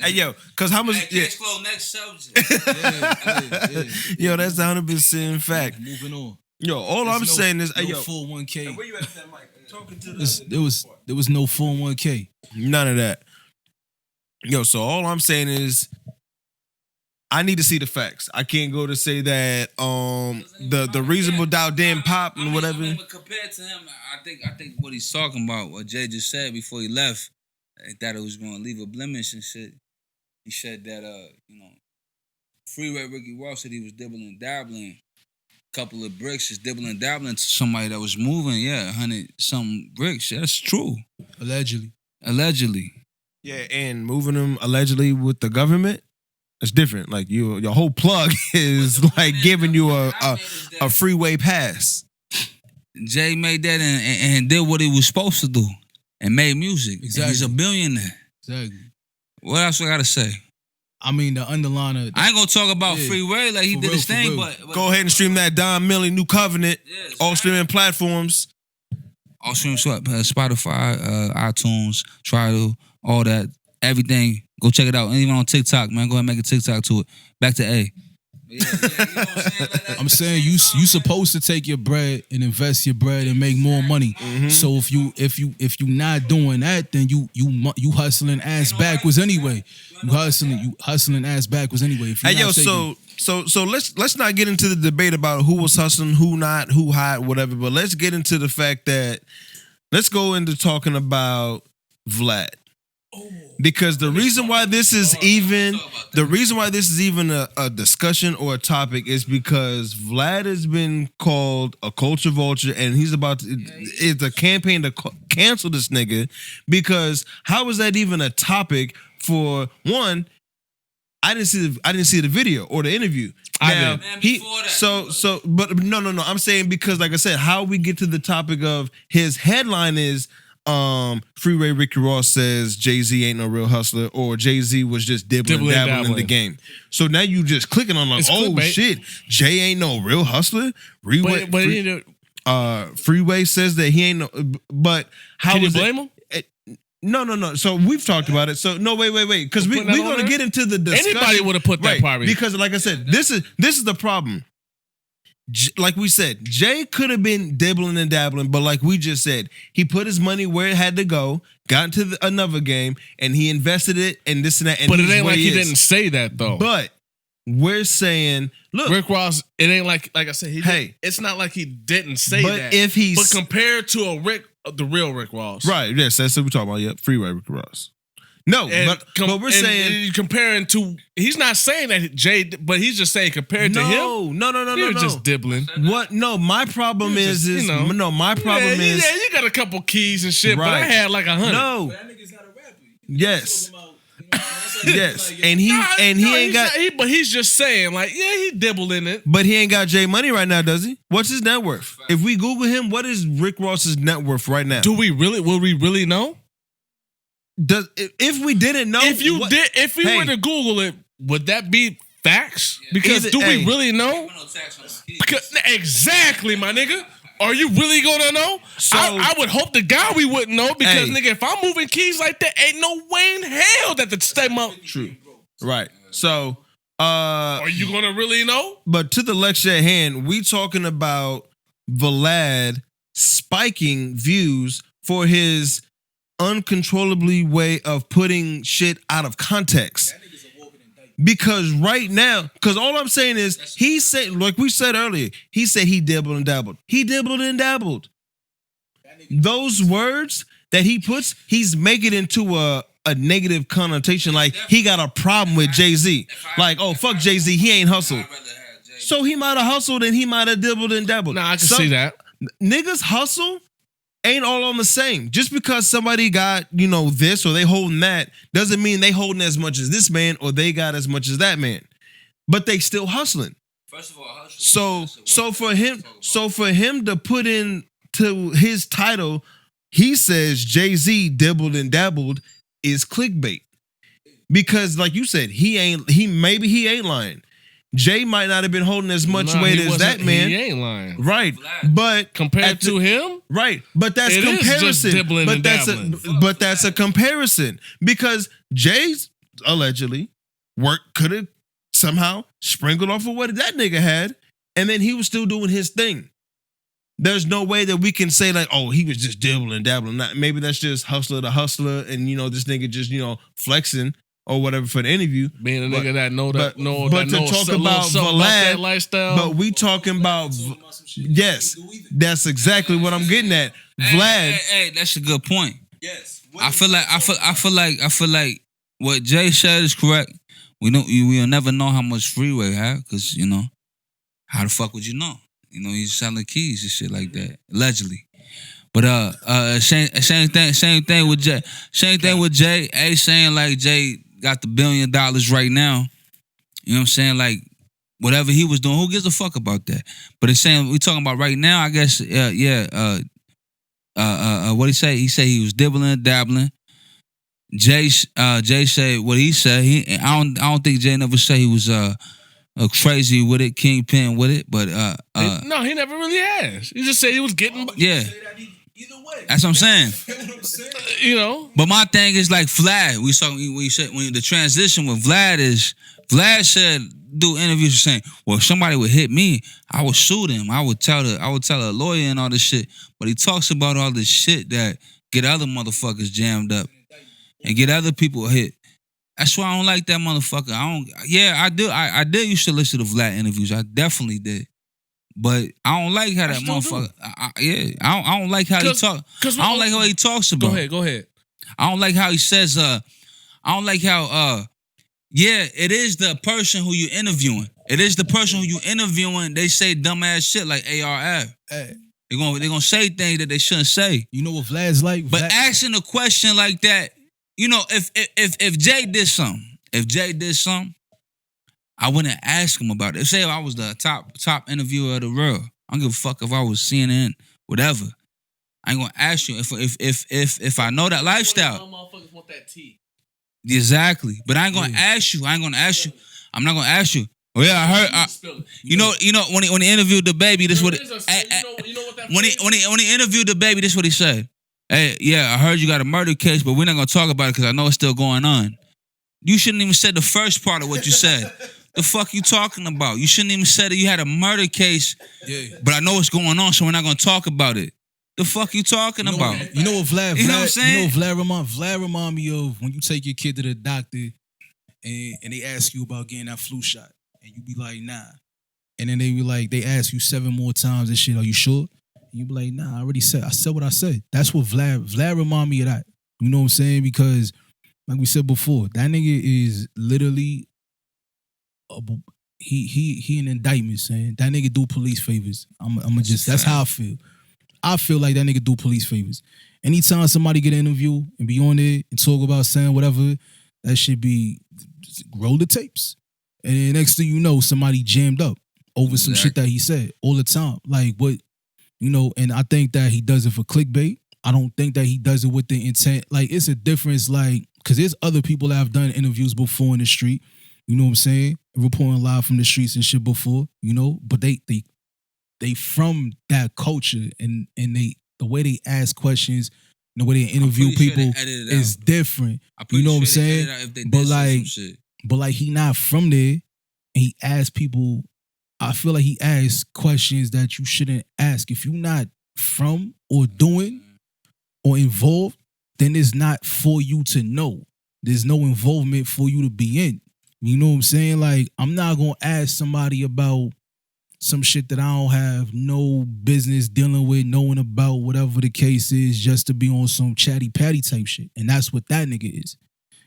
Hey yo, cause how much? Yeah,
Flow, next subject.
Yeah.
yo, that's 100% fact.
Moving on.
Yo, all I'm saying is, hey, yo,
full 1K.
where you at that mic? Talking to
There was no full 1K.
none of that. Yo, so all I'm saying is, I need to see the facts. I can't go to say that the reasonable doubt didn't pop and whatever.
But compared to him, I think what he's talking about, what Jay just said before he left, that it was going to leave a blemish and shit. He said that Freeway Ricky Ross said he was dibbling and dabbling. Couple of bricks, just dibbling and dabbling to somebody that was moving. Yeah, 100-something bricks. That's true.
Allegedly.
Yeah, and moving them allegedly with the government, it's different. Like your whole plug is like giving you a freeway pass.
Jay made that and did what he was supposed to do and made music.
Exactly.
And he's a billionaire.
Exactly.
What else I gotta say?
I mean, the underliner.
I ain't gonna talk about
Yeah.
Freeway like he
For
did
real,
his
for
thing,
real.
but
Go ahead and stream that Don Millie New Covenant,
Yes,
all streaming platforms.
all stream Spotify, iTunes, Tidal, all that, everything. Go check it out. And even on TikTok, man. Go ahead and make a TikTok to it. Back to A.
I'm saying you supposed to take your bread and invest your bread and make more money. So if you not doing that, then you hustling ass backwards anyway. You hustling ass backwards anyway. If you're
Hey yo,
not taking-
so let's not get into the debate about who was hustling, who not, who hot, whatever. But let's get into the fact that let's go into talking about VLAD. Because the reason why this is even a discussion or a topic is because Vlad has been called a culture vulture, and he's about to. It's a campaign to cancel this nigga. Because how is that even a topic? For one, I didn't see the video or the interview. Now, but no. I'm saying because, like I said, how we get to the topic of his headline is. Freeway Ricky Ross says Jay-Z ain't no real hustler, or Jay-Z was just dibbling and dabbling in the game. So now you just clicking on like, shit, Jay ain't no real hustler. Freeway says that he ain't no. But how
can you
is
blame him?
No. So we've talked about it. So no, wait. Because we're gonna get into the discussion.
Anybody would have put that part.
Because, like I said, this is the problem. Like we said, Jay could have been dibbling and dabbling, but like we just said, he put his money where it had to go, got into another game, and he invested it and this and that. And
but it ain't like he didn't say that though.
But we're saying, look,
Rick Ross, it ain't like I said, it's not like he didn't say that. But compared to the real Rick Ross,
right? Yes, that's what we're talking about. Yep, Freeway Rick Ross. No, but we're saying
comparing to. He's not saying that Jay, but he's just saying compared to him.
No.
You're just dibbling.
What? No, my problem is my problem is
you got a couple keys and shit, but I had like 100.
No,
That nigga's not a rapper.
Yes. Yes, and he ain't got.
But he's just saying like, yeah, he dibbled in it.
But he ain't got Jay money right now, does he? What's his net worth? If we Google him, what is Rick Ross's net worth right now?
Will we really know?
If we didn't know,
if we were to Google it, would that be facts? Because we really know? Exactly, my nigga. Are you really gonna know? So, I would hope to God we wouldn't know because nigga, if I'm moving keys like that, ain't no way in hell that the statement.
True, right? So,
are you gonna really know?
But to the lecture at hand, we talking about VLAD spiking views for his uncontrollably way of putting shit out of context. Because right now, because all I'm saying is, he said, like we said earlier, he said he dibbled and dabbled. He dibbled and dabbled. Those words that he puts, he's making into a negative connotation. Like he got a problem with Jay-Z. Like, oh, fuck Jay-Z, he ain't hustled. So he might have hustled and he might have dibbled and dabbled.
Nah, I can see that.
Niggas hustle ain't all on the same. Just because somebody got, this or they holding that doesn't mean they holding as much as this man or they got as much as that man. But they still hustling.
First of all, hustling.
So for him to put in to his title, he says Jay-Z dibbled and dabbled is clickbait. Because like you said, he ain't lying. Jay might not have been holding as much weight as that man.
He ain't lying.
Right. But
compared to him?
Right. But that's
it
comparison.
Is just dibbling and dabbling.
That's a comparison. Because Jay's allegedly work could have somehow sprinkled off of what that nigga had, and then he was still doing his thing. there's no way that we can say like, oh, he was just dibbling, dabbling. Not, maybe that's just hustler to hustler, and this nigga just flexing or whatever for the interview.
Being a
But-
nigga that know
but-
that know
but
that
to
knows
talk
a little
about
something about
VLAD,
that lifestyle.
But we talking about yes, that's exactly what I'm getting at. Vlad,
Hey, that's a good point.
Yes.
I feel like what Jay said is correct. We'll never know how much Freeway had because how the fuck would you know? He's selling keys and shit like that allegedly. But same thing with Jay. Same thing with Jay. Saying like Jay got the $1 billion right now. You know what I'm saying? Like whatever he was doing, who gives a fuck about that? But it's saying we talking about right now. I guess what he say? He said he was dibbling, dabbling. Jay said what he said. I don't think Jay never said he was crazy with it, kingpin with it. But
no, he never really has. He just said he was getting,
yeah,
Either way.
that's what I'm saying.
But
my thing is like Vlad. We said when the transition with Vlad is Vlad said do interviews saying, well, if somebody would hit me, I would sue them. I would tell a lawyer and all this shit. But he talks about all this shit that get other motherfuckers jammed up and get other people hit. That's why I don't like that motherfucker. I do. I did used to listen to Vlad interviews. I definitely did. But I don't like how that motherfucker. I don't like how he talk. I don't like how he talks about.
Go ahead.
I don't like how he says. I don't like how. It is the person who you interviewing. It is the person who you interviewing. They say dumbass shit like ARF.
Hey,
They gonna say things that they shouldn't say.
you know what Vlad's like?
But asking a question like that, if Jay did something, I wouldn't ask him about it. Say if I was the top interviewer of the world, I don't give a fuck if I was CNN, whatever. I ain't gonna ask you if I know that lifestyle.
Motherfuckers want that tea.
Exactly. But I ain't gonna ask you. I'm not gonna ask you. Oh yeah, I heard. When he interviewed the baby, this what when he interviewed the baby, this what he said. Hey, yeah, I heard you got a murder case, but we're not gonna talk about it because I know it's still going on. You shouldn't even said the first part of what you said. The fuck you talking about? You shouldn't even said that you had a murder case, but I know what's going on, so we're not gonna talk about it. The fuck you talking about?
You know what Vlad?
You know what I'm saying?
Vlad remind me of when you take your kid to the doctor and they ask you about getting that flu shot, and you be like, nah, and then they be like, they ask you 7 more times and shit. Are you sure? And you be like, nah, I already said. I said what I said. That's what Vlad remind me of that. You know what I'm saying? Because like we said before, that nigga is literally he an indictment, saying that nigga do police favors. I'm just that's how I feel. I feel like that nigga do police favors. Anytime somebody get an interview and be on it and talk about saying whatever, that should be roll the tapes. And then next thing you know, somebody jammed up over some shit that he said all the time. Like what, and I think that he does it for clickbait. I don't think that he does it with the intent. Like it's a difference, like, because there's other people that have done interviews before in the street, you know what I'm saying? Reporting live from the streets and shit before, but they from that culture and the way they ask questions and the way they interview people is different. You know what I'm saying? But like he not from there and he asks people, I feel like he asks questions that you shouldn't ask. If you're not from or doing or involved, then it's not for you to know. There's no involvement for you to be in. You know what I'm saying? Like, I'm not going to ask somebody about some shit that I don't have no business dealing with, knowing about, whatever the case is, just to be on some chatty patty type shit. And that's what that nigga is.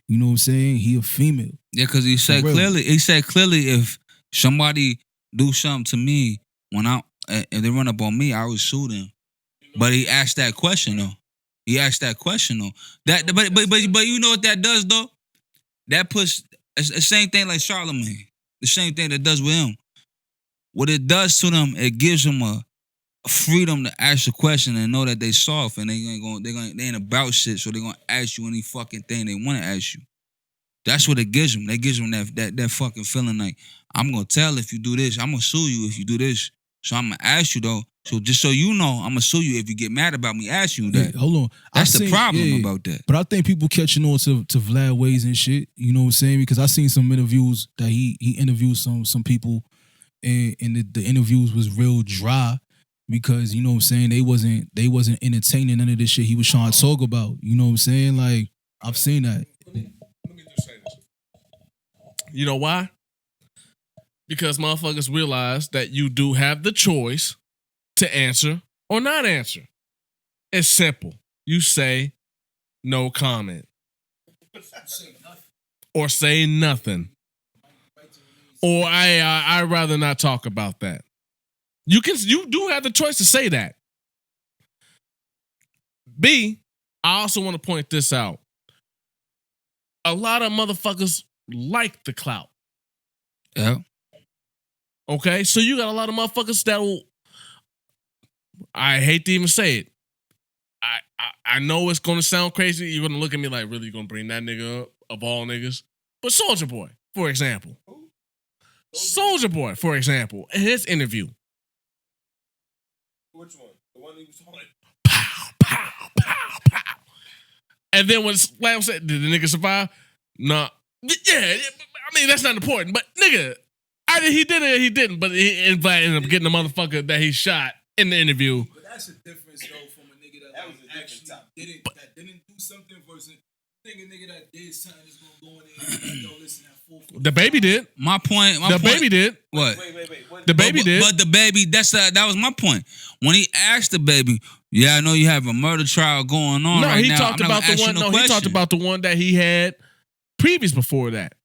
You know what I'm saying? He a female.
Yeah, because he said clearly, if somebody do something to me if they run up on me, I would sue them. But he asked that question though. That but you know what that does though? That puts it's the same thing like Charlemagne. The same thing that does with him. What it does to them, it gives them a freedom to ask a question and know that they soft and they ain't about shit, so they're gonna ask you any fucking thing they want to ask you. That's what it gives them. That gives them that fucking feeling like, I'm gonna tell if you do this, I'm gonna sue you if you do this. So I'm gonna ask you though. So just so you know, I'm gonna sue you if you get mad about me asking you that.
Yeah, hold on.
That's the problem about that.
But I think people catching on to Vlad ways and shit. You know what I'm saying? Because I seen some interviews that he interviewed some people and the interviews was real dry. because you know what I'm saying, they wasn't entertaining none of this shit he was trying to talk about. You know what I'm saying? Like, I've seen that.
Let me just say this. You know why? Because motherfuckers realize that you do have the choice to answer or not answer. It's simple. You say no comment. Or say nothing. Or I'd rather not talk about that. You do have the choice to say that. B, I also want to point this out. A lot of motherfuckers like the clout.
Yeah.
Okay? So you got a lot of motherfuckers that will, I hate to even say it. I know it's going to sound crazy. You're going to look at me like, really, you going to bring that nigga up of all niggas? But Soulja Boy, for example. Soulja Boy, for example, in his interview.
Which one? The one he was talking about?
Pow, pow, pow, pow. And then when Slam said, did the nigga survive? Nah. Yeah, I mean, that's not important. But nigga, either he did it or he didn't. But he ended up getting the motherfucker that he shot in the interview.
But that's a difference though from a nigga that,
was a different topic.
didn't do something versus nigga that did something is gonna go in there and yo, listen at full.
The baby did.
My point.
The baby did.
What?
Wait.
The baby did.
But the baby, that was my point. When he asked the baby, yeah, I know you have a murder trial going on
No,
right
he
now.
talked
I'm not
about
gonna
the
ask
one.
you
No,
no
he talked
question.
about the one that he had previous before that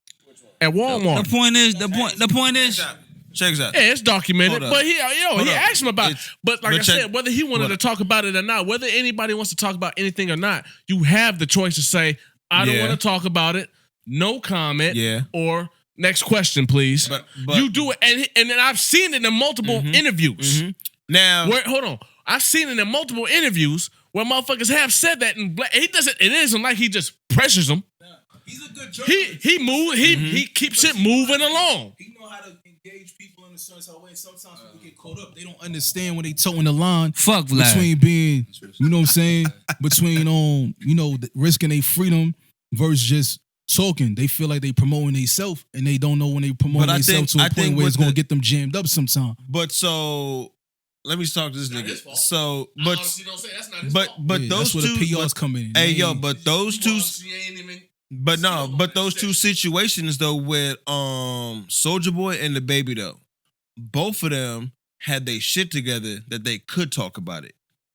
at Walmart.
The point is,
Check this out.
Yeah, it's documented.
Hold up.
But he
Hold up.
asked him about it.
It's-
But like
but
I
check-
said, whether he wanted to talk about it or not, whether anybody wants to talk about anything or not, you have the choice to say, I don't
Yeah.
want to talk about it, no comment,
Yeah.
or next question, please.
But-
you do it. And then I've seen it in multiple interviews.
Now,
Where, hold on. I've seen it in multiple interviews where motherfuckers have said that, and it isn't like he just pressures them.
He's a good journalist.
He keeps it moving along.
He know how to engage people in a certain way. Sometimes people get caught up. They don't understand when they toeing the line
Fuck Vlad.
between being, you know what I'm saying, between risking their freedom versus just talking. They feel like they promoting themselves and they don't know when they promoting
But I
themselves
think-
to
I
a
think
point where
with
it's gonna
the-
get them jammed up sometime.
but so let me talk to this
Not his
nigga.
fault.
So,
I
but
honestly don't say that's not his
but
fault.
but
Yeah,
those
that's where
two.
the PRs come in.
Hey
They
yo,
ain't-
but those two.
She ain't even.
But no,
Still
but
don't
those two
understand.
situations though with Soulja Boy and the baby though, both of them had they shit together that they could talk about it.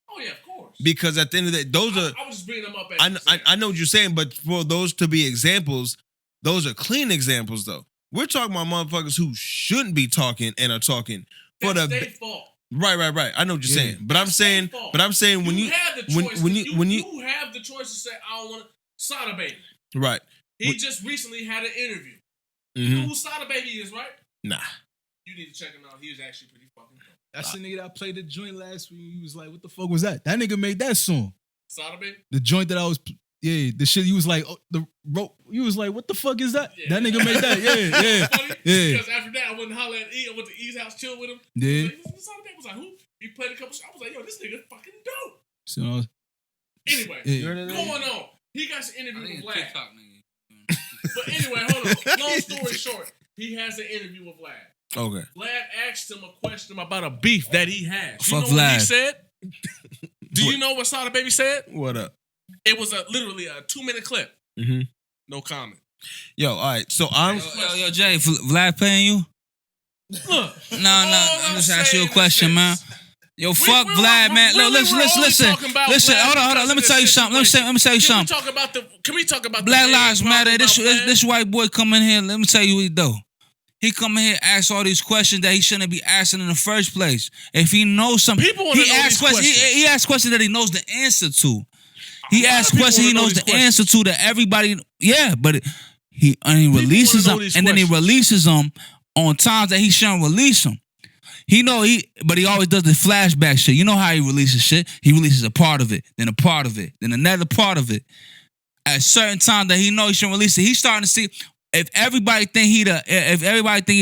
Oh yeah, of course.
Because at the end of the day, those are
I was just bringing them up.
I know what you're saying, but for those to be examples, those are clean examples though. We're talking about motherfuckers who shouldn't be talking and are talking for
That's
the
their fault.
right. I know what you're
Yeah.
saying, but I'm
That's
saying,
their fault.
but I'm saying when you
have the
when
choice
when
to-
you
you have the choice to say I don't want to Sada Baby.
right,
He
When-
just recently had an interview.
mhm.
You know who Sada Baby is, right?
Nah,
You need to check him out. He is actually pretty fucking dope.
That's the nigga that played the joint last week. He was like, "What the fuck was that?" That nigga made that song.
Sada Baby.
The joint that I was, the shit. You was like, oh, the rope. You was like, "What the fuck is that?"
Yeah.
That nigga made that. Yeah,
Funny,
yeah.
Because after that, I went and holler at E. I went to E's house, chill with him.
Yeah.
Like, this is Sada Baby. I was like, who? He played a couple. I was like, yo, this nigga fucking dope.
So,
Anyway,
yeah.
going on. He got an interview with Vlad. But anyway, hold on. Long story short, he has an interview with Vlad.
okay.
Vlad asked him a question about a beef that he has. You
Fuck
know what he
Vlad.
said? Do you know what Sada Baby said?
What up?
It was literally a 2-minute clip.
Mhm.
No comment.
Yo, all right. So I'm
Yo, Jay, Vlad paying you?
Look,
No, I'm just asking you a
saying
question,
is
man.
this.
Yo, fuck Vlad, man.
Really,
Look,
we're only
listen.
talking about
Listen,
Vlad
hold on.
because
Let me
of
tell you
this
something. Let me tell you
Can
something.
we talk about
Black
the
Lives
main
Matter.
problem about Vlad?
This white boy come in here. Let me tell you what he do. He come in here, ask all these questions that he shouldn't be asking in the first place. If he knows something,
People wanna
he
know
asks
these questions.
He asks questions that he knows the answer to. He
A lot of
asks
people
questions he
wanna know
knows
these
the answer to that everybody. Yeah, but he releases
wanna know
them,
these
and then he
questions.
releases them on times that he shouldn't release them. But he always does the flashback shit. You know how he releases shit? He releases a part of it, then a part of it, then another part of it. At certain time that he know he shouldn't release it, he's starting to see if everybody think he the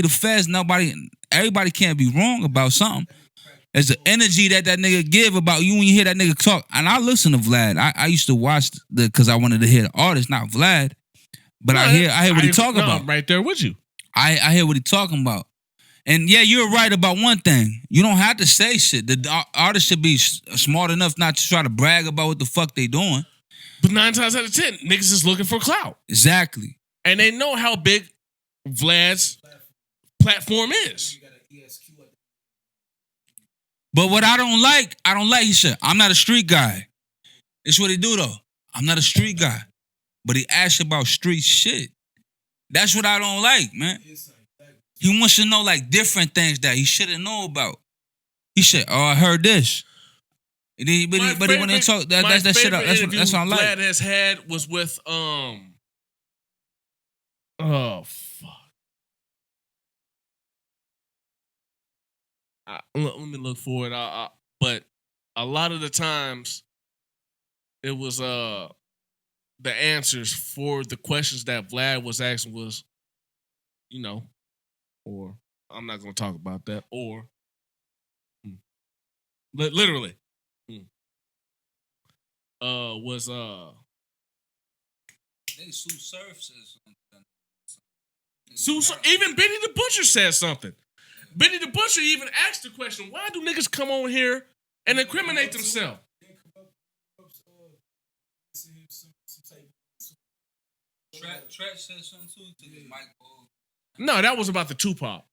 feds, everybody can't be wrong about something. There's the energy that nigga give about you when you hear that nigga talk. And I listen to Vlad. I used to watch because I wanted to hear the artist, not Vlad. But I hear what he talking about.
I'm right there with you.
I hear what he talking about. And yeah, you're right about one thing. You don't have to say shit. The artist should be smart enough not to try to brag about what the fuck they doing.
But 9 times out of 10, niggas is looking for clout.
Exactly.
And they know how big Vlad's platform is.
But what I don't like he said, I'm not a street guy. It's what he do though. I'm not a street guy. But he asks about street shit. That's what I don't like, man. He wants to know like different things that he shouldn't know about. He said, "Oh, I heard this." But he want to talk. That's that shit. That's what I like.
Vlad has had was with oh fuck. Let me look for it. But a lot of the times, it was the answers for the questions that Vlad was asking was, or I'm not gonna talk about that, or literally, was
Sue Surf says
something. Even Benny the Butcher said something. Benny the Butcher even asked the question, why do niggas come on here and incriminate themselves?
Tret said something too to Mike.
No, that was about the Tupac.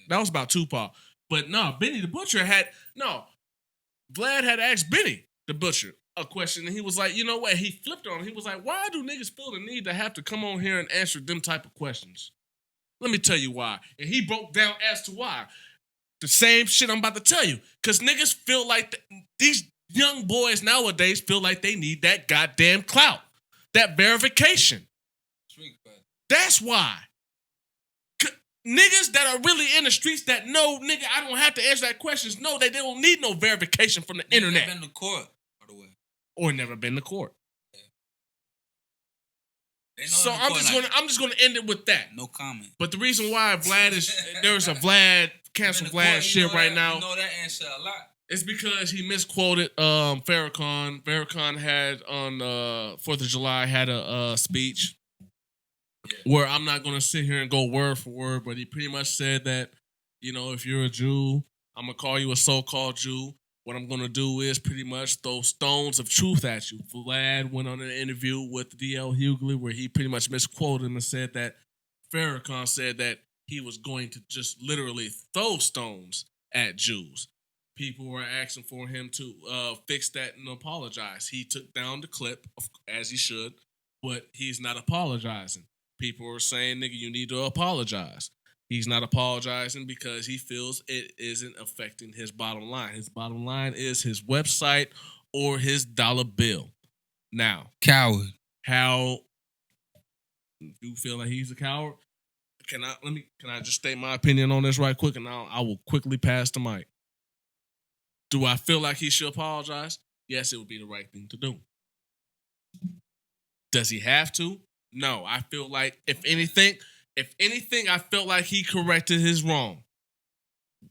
That was about Tupac. But no, Benny the Butcher Vlad had asked Benny the Butcher a question, and he was like, you know what? He flipped on him. He was like, why do niggas feel the need to have to come on here and answer them type of questions? Let me tell you why. And he broke down as to why. The same shit I'm about to tell you. Because niggas feel like these young boys nowadays feel like they need that goddamn clout. That verification. That's why. Niggas that are really in the streets that know, nigga, I don't have to answer that questions. No, they don't need no verification from the internet.
Never been to court, by the way.
Or never been to court.
Yeah.
So I'm just gonna end it with that.
No comment.
But the reason why there's a Vlad cancel Vlad shit right now.
You know that answer a lot.
It's because he misquoted Farrakhan. Farrakhan had on 4th of July had a speech. Where I'm not going to sit here and go word for word, but he pretty much said that, if you're a Jew, I'm going to call you a so-called Jew. What I'm going to do is pretty much throw stones of truth at you. Vlad went on an interview with D.L. Hughley where he pretty much misquoted him and said that Farrakhan said that he was going to just literally throw stones at Jews. People were asking for him to fix that and apologize. He took down the clip, as he should, but he's not apologizing. People are saying, nigga, you need to apologize. He's not apologizing because he feels it isn't affecting his bottom line. His bottom line is his website or his dollar bill. Now,
coward.
How you feel like he's a coward? Can I just state my opinion on this right quick, and I will quickly pass the mic. Do I feel like he should apologize? Yes, it would be the right thing to do. Does he have to? No, I feel like if anything, I felt like he corrected his wrong.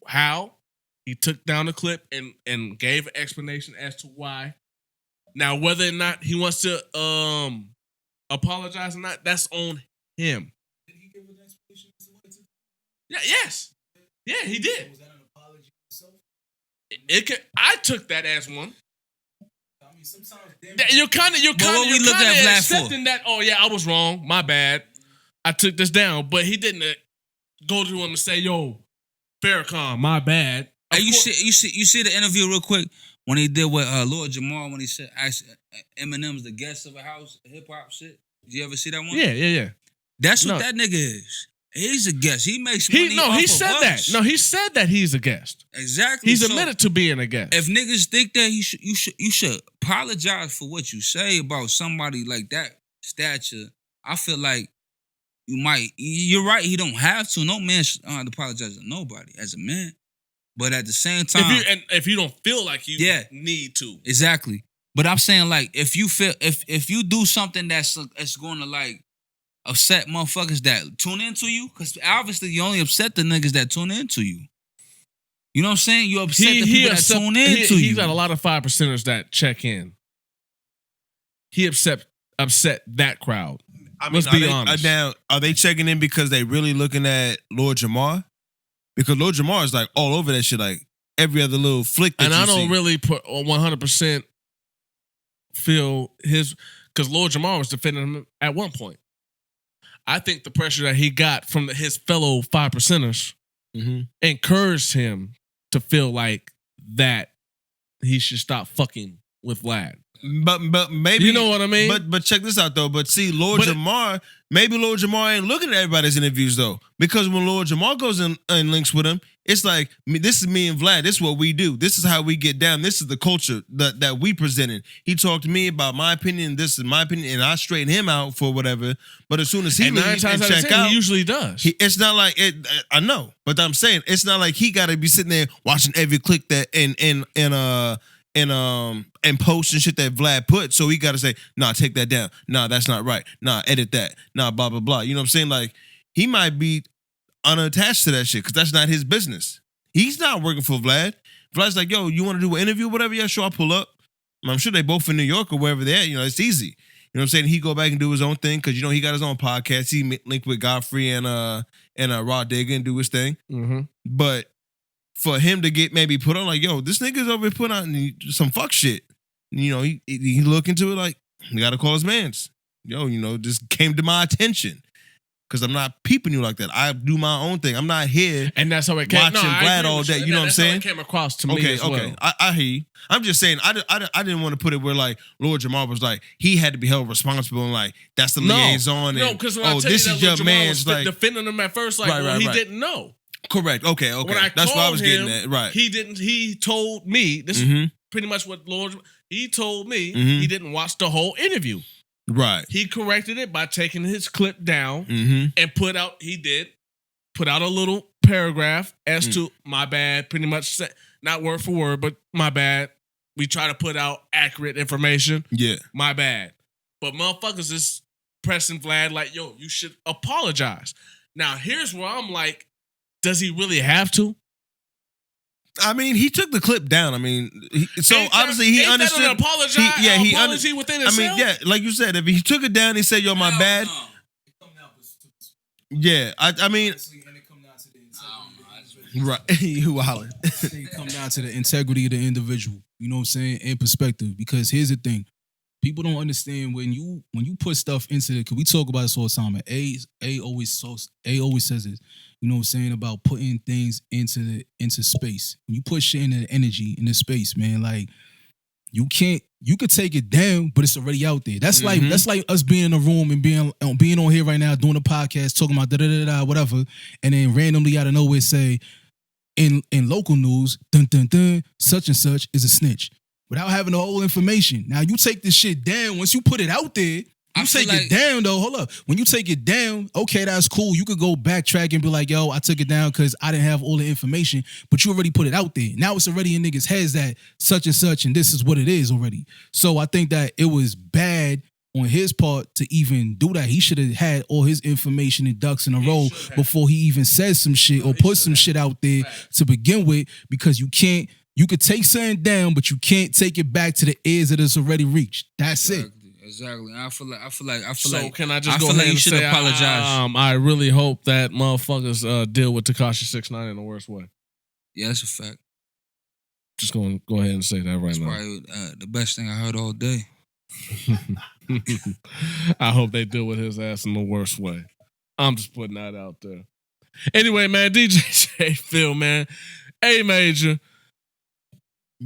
How? He took down the clip and gave an explanation as to why. Now, whether or not he wants to apologize or not, that's on him.
Did he give an explanation as to why he took?
Yeah, yes. Yeah, he did.
Was that an apology himself?
I took that as one.
I mean, sometimes
You're kind of accepting that. Oh yeah, I was wrong. My bad. I took this down, but he didn't go to him and say, "Yo, Farrakhan, my bad."
Hey, you see the interview real quick when he did with Lord Jamar when he said Eminem's the guest of a house hip hop shit. Did you ever see that one?
Yeah.
That's what that nigga is. He's a guest. He makes money.
He said that. No, he said that he's a guest.
Exactly.
He's admitted to being a guest.
If niggas think that you should apologize for what you say about somebody like that stature, I feel like you might. You're right. He don't have to. No man should apologize to nobody as a man. But at the same time,
if you don't feel like you need to,
exactly. But I'm saying like if you feel if you do something that's going to like upset motherfuckers that tune into you, because obviously you only upset the niggas that tune into you. You know what I'm saying? You upset the people that tune into you.
He's got a lot of 5%ers that check in. He upset that crowd.
I mean, let's be honest. Now, are they checking in because they really looking at Lord Jamar? Because Lil Jamar is like all over that shit, like every other little flick that
And
you
I don't
see.
really put 100% feel his, because Lord Jamar was defending him at one point. I think the pressure that he got from his fellow 5%ers encouraged him to feel like that he should stop fucking with VLAD.
But maybe,
You know what I mean?
But check this out though. But see, Lord Jamar, maybe Lord Jamar ain't looking at everybody's interviews though, because when Lord Jamar goes in and links with him, it's like, this is me and Vlad. This is what we do. This is how we get down. This is the culture that we presented. He talked to me about my opinion. This is my opinion, and I straighten him out for whatever. But as soon as he leaves and check out,
he usually does.
It's not like it. I know, but I'm saying it's not like he got to be sitting there watching every click that and post and shit that Vlad put. So he got to say, nah, take that down. Nah, that's not right. Nah, edit that. Nah, blah, blah, blah. You know what I'm saying? Like, he might be unattached to that shit because that's not his business. He's not working for Vlad. Vlad's like, yo, you want to do an interview or whatever? Yeah, sure, I'll pull up. I'm sure they both in New York or wherever they're at. You know, it's easy. You know what I'm saying? He go back and do his own thing because, you know, he got his own podcast. He linked with Godfrey and Raw Digger and do his thing.
Mm-hmm.
But for him to get maybe put on like, yo, this nigga's over here put on some fuck shit. You know, he look into it like, he got to call his mans. Yo, you know, this came to my attention. Because I'm not peeping you like that. I do my own thing. I'm not here
and that's how it came.
watching Vlad all day. You know what I'm saying?
That's how it came across to me as well.
Okay, I hear you. I'm just saying, I didn't want to put it where like Lord Jamar was like, he had to be held responsible and like, that's the liaison.
No,
and,
because when I tell
this
you
is
that
your
Jamar
man's
was
like
defending him at first, like he didn't know.
Correct. Okay.
When I
that's what I was
him,
getting at. Right.
He didn't. He told me this is pretty much what Lord. He told me he didn't watch the whole interview.
Right.
He corrected it by taking his clip down and put out a little paragraph as to my bad, pretty much not word for word, but my bad. We try to put out accurate information.
Yeah.
My bad. But motherfuckers is pressing Vlad like, yo, you should apologize. Now, here's where I'm like, does he really have to?
I mean, he took the clip down. I mean, obviously he understood.
That an apology within itself?
I mean, yeah, like you said, if he took it down, he said, "Yo, my bad." Yeah, I mean, right? You wildin'.
It come down to the integrity of the individual. You know what I'm saying? In perspective, because here's the thing: people don't understand when you put stuff into the. Cause we talk about this all the time. And A always says this. You know what I'm saying, about putting things into space. When you put shit into the energy, in the space, man, like you could take it down, but it's already out there. That's like us being in a room and being on here right now doing a podcast, talking about whatever, and then randomly out of nowhere say in local news, dun dun dun, such and such is a snitch. Without having the whole information. Now you take this shit down, once you put it out there. You take it down though. Hold up. When you take it down, okay, that's cool. You could go backtrack and be like, yo, I took it down because I didn't have all the information, but you already put it out there. Now it's already in niggas' heads that such and such, and this is what it is already. So I think that it was bad on his part to even do that. He should have had all his information and ducks in a row before he even said some shit or put some shit out there to begin with, because you could take something down, but you can't take it back to the ears that it's already reached. That's it.
Exactly. I feel like.
So can I just go ahead and say,
apologize?
I really hope that motherfuckers deal with Tekashi 6ix9ine in the worst way.
Yeah, that's a fact.
Just going to go ahead and say that right now.
Probably the best thing I heard all day.
I hope they deal with his ass in the worst way. I'm just putting that out there. Anyway, man, DJ Phil, man, A Major.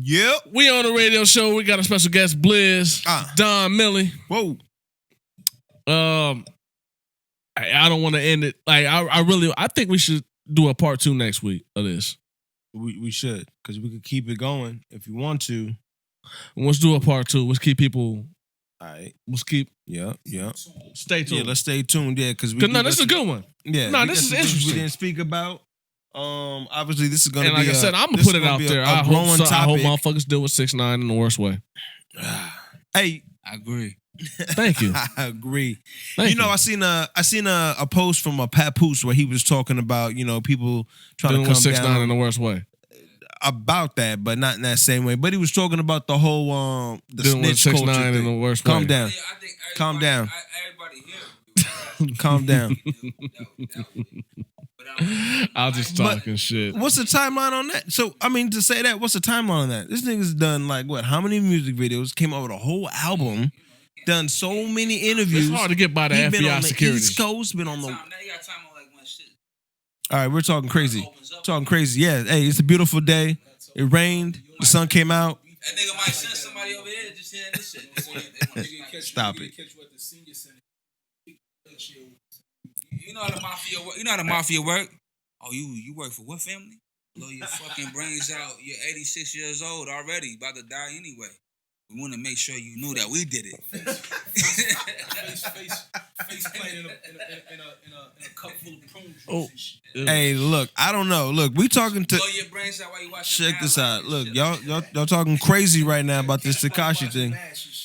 Yep.
We on the radio show. We got a special guest, Blizz, Don Millie.
Whoa.
I don't want to end it. Like I think we should do a part 2 next week of this.
We should, because we could keep it going if you want to.
Let's do a part 2. Let's keep people.
All right.
Let's keep.
Yeah.
Stay tuned.
Yeah, let's stay tuned. Yeah, because
this is a good one.
Yeah.
No, this is interesting.
We didn't speak about. Obviously, this is going to
be. And like I said, I'm gonna put it out there. I hope motherfuckers deal with 6ix9ine in the worst way.
Hey,
I agree.
Thank you.
I agree.
Thank you.
I seen a post from a Papoose where he was talking about people trying
dealing
to come
with 6ix9ine
down
in the worst way.
About that, but not in that same way. But he was talking about the whole the
dealing
snitch
with
culture
6ix9ine in the worst way.
Calm down.
Yeah, I think
Calm down.
Everybody here.
Calm down.
But
I was just
But-
talking shit.
What's the timeline on that? So, I mean, to say that, what's the timeline on that? This nigga's done like what? How many music videos? Came out with a whole album. Done so many interviews.
It's hard to get by the
He been
FBI
on the
security.
East Coast. Been on the.
Now you got time on like one shit.
All right, we're talking crazy.
Opens up.
Talking crazy. Yeah. Hey, it's a beautiful day. It rained. The sun came out.
That nigga might send somebody over here just hearing this shit.
Stop it.
You know how the mafia work? You know how the mafia work? Oh, you work for what family? Blow your fucking brains out. You're 86 years old already, about to die anyway. We want to make sure you knew that we did it.
Face playing in a cup full of prune juice
Oh.
and shit.
Hey, look. I don't know. Look, we talking to.
Blow your brains out while you watching.
Check this
highlights
out.
and
Look,
shit.
y'all talking crazy right now about this Tekashi thing.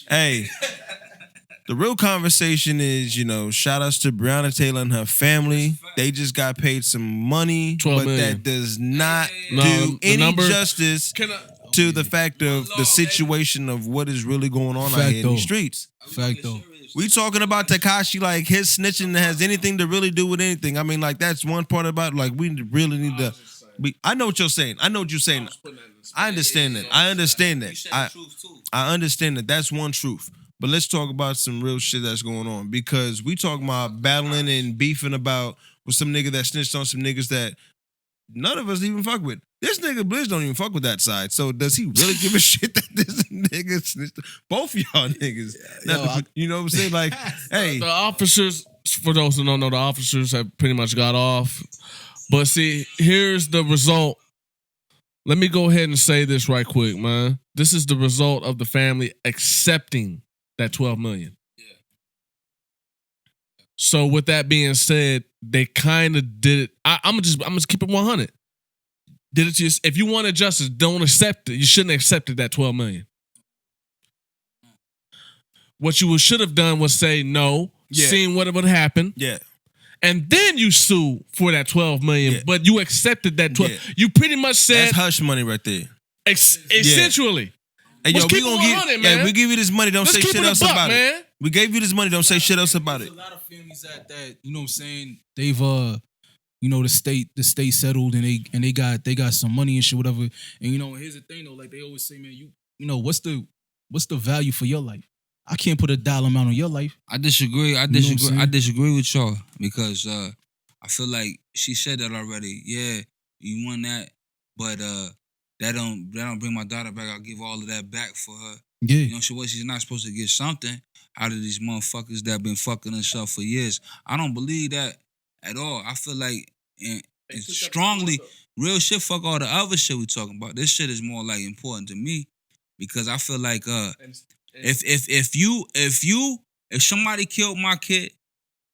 Hey, the real conversation is, shout outs to Breonna Taylor and her family. They just got paid some money,
12
but
million.
that does not
No,
do
the
any
number-
justice
Can I?
to the fact of the situation of what is really going on out
Fact
here in
though.
these streets.
Fact though.
We talking about Tekashi like his snitching has anything to really do with anything. I mean, like that's one part about like we really need to. I know what you're saying. I know what you're saying. I understand that. I understand
You
that.
said the truth too.
I understand that. That's one truth. But let's talk about some real shit that's going on because we talking about battling and beefing about with some nigga that snitched on some niggas that none of us even fuck with. This nigga Blizz don't even fuck with that side. So does he really give a shit that this nigga snitched? Both y'all niggas. You know what I'm saying? Like, hey,
The officers, for those who don't know, the officers have pretty much got off. But see, here's the result. Let me go ahead and say this right quick, man. This is the result of the family accepting that 12 million.
Yeah.
So with that being said, they kind of did it. I'm gonna keep it 100. Did it to you? If you wanted justice, don't accept it. You shouldn't have accepted that 12 million. What you should have done was say no,
Yeah.
seen what would happen,
yeah.
and then you sue for that 12 million.
Yeah.
But you accepted that 12.
Yeah.
You pretty much said
That's hush money right there.
essentially.
Hey,
Let's
yo,
keep
we
it
gonna
100,
give,
man.
we give you this money. Don't
Let's
say
keep
shit
it a
else
buck,
about it.
man.
We gave you this money. Don't say shit else about
There's
it.
a lot of families that you know what I'm saying. They've the state settled and they got some money and shit whatever. And here's the thing though, like they always say, man, what's the value for your life? I can't put a dollar amount on your life.
I disagree.
know what I'm saying?
I disagree with y'all because I feel like she said that already. Yeah, you won that, but that don't bring my daughter back. I'll give all of that back for her.
Yeah.
She's not supposed to get something out of these motherfuckers that been fucking themselves for years. I don't believe that at all. I feel like and strongly real shit. Fuck all the other shit we talking about. This shit is more like important to me because I feel like if somebody killed my kid,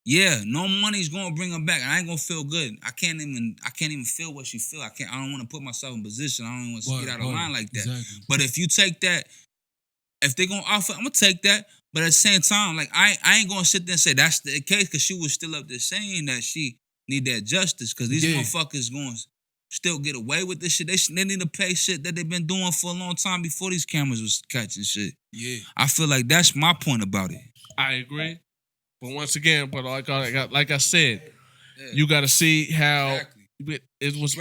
yeah, no money's gonna bring her back. I ain't gonna feel good. I can't even feel what she feel. I don't want to put myself in position. I don't even want to get out of line like that.
Exactly.
But if you take that, if they gonna offer, I'm gonna take that. But at the same time, like I ain't gonna sit there and say that's the case because she was still up there saying that she need that justice because these motherfuckers gonna still get away with this shit. They need to pay shit that they've been doing for a long time before these cameras was catching shit.
Yeah.
I feel like that's my point about it.
I agree. But once again, but like I said, you got to see how it was.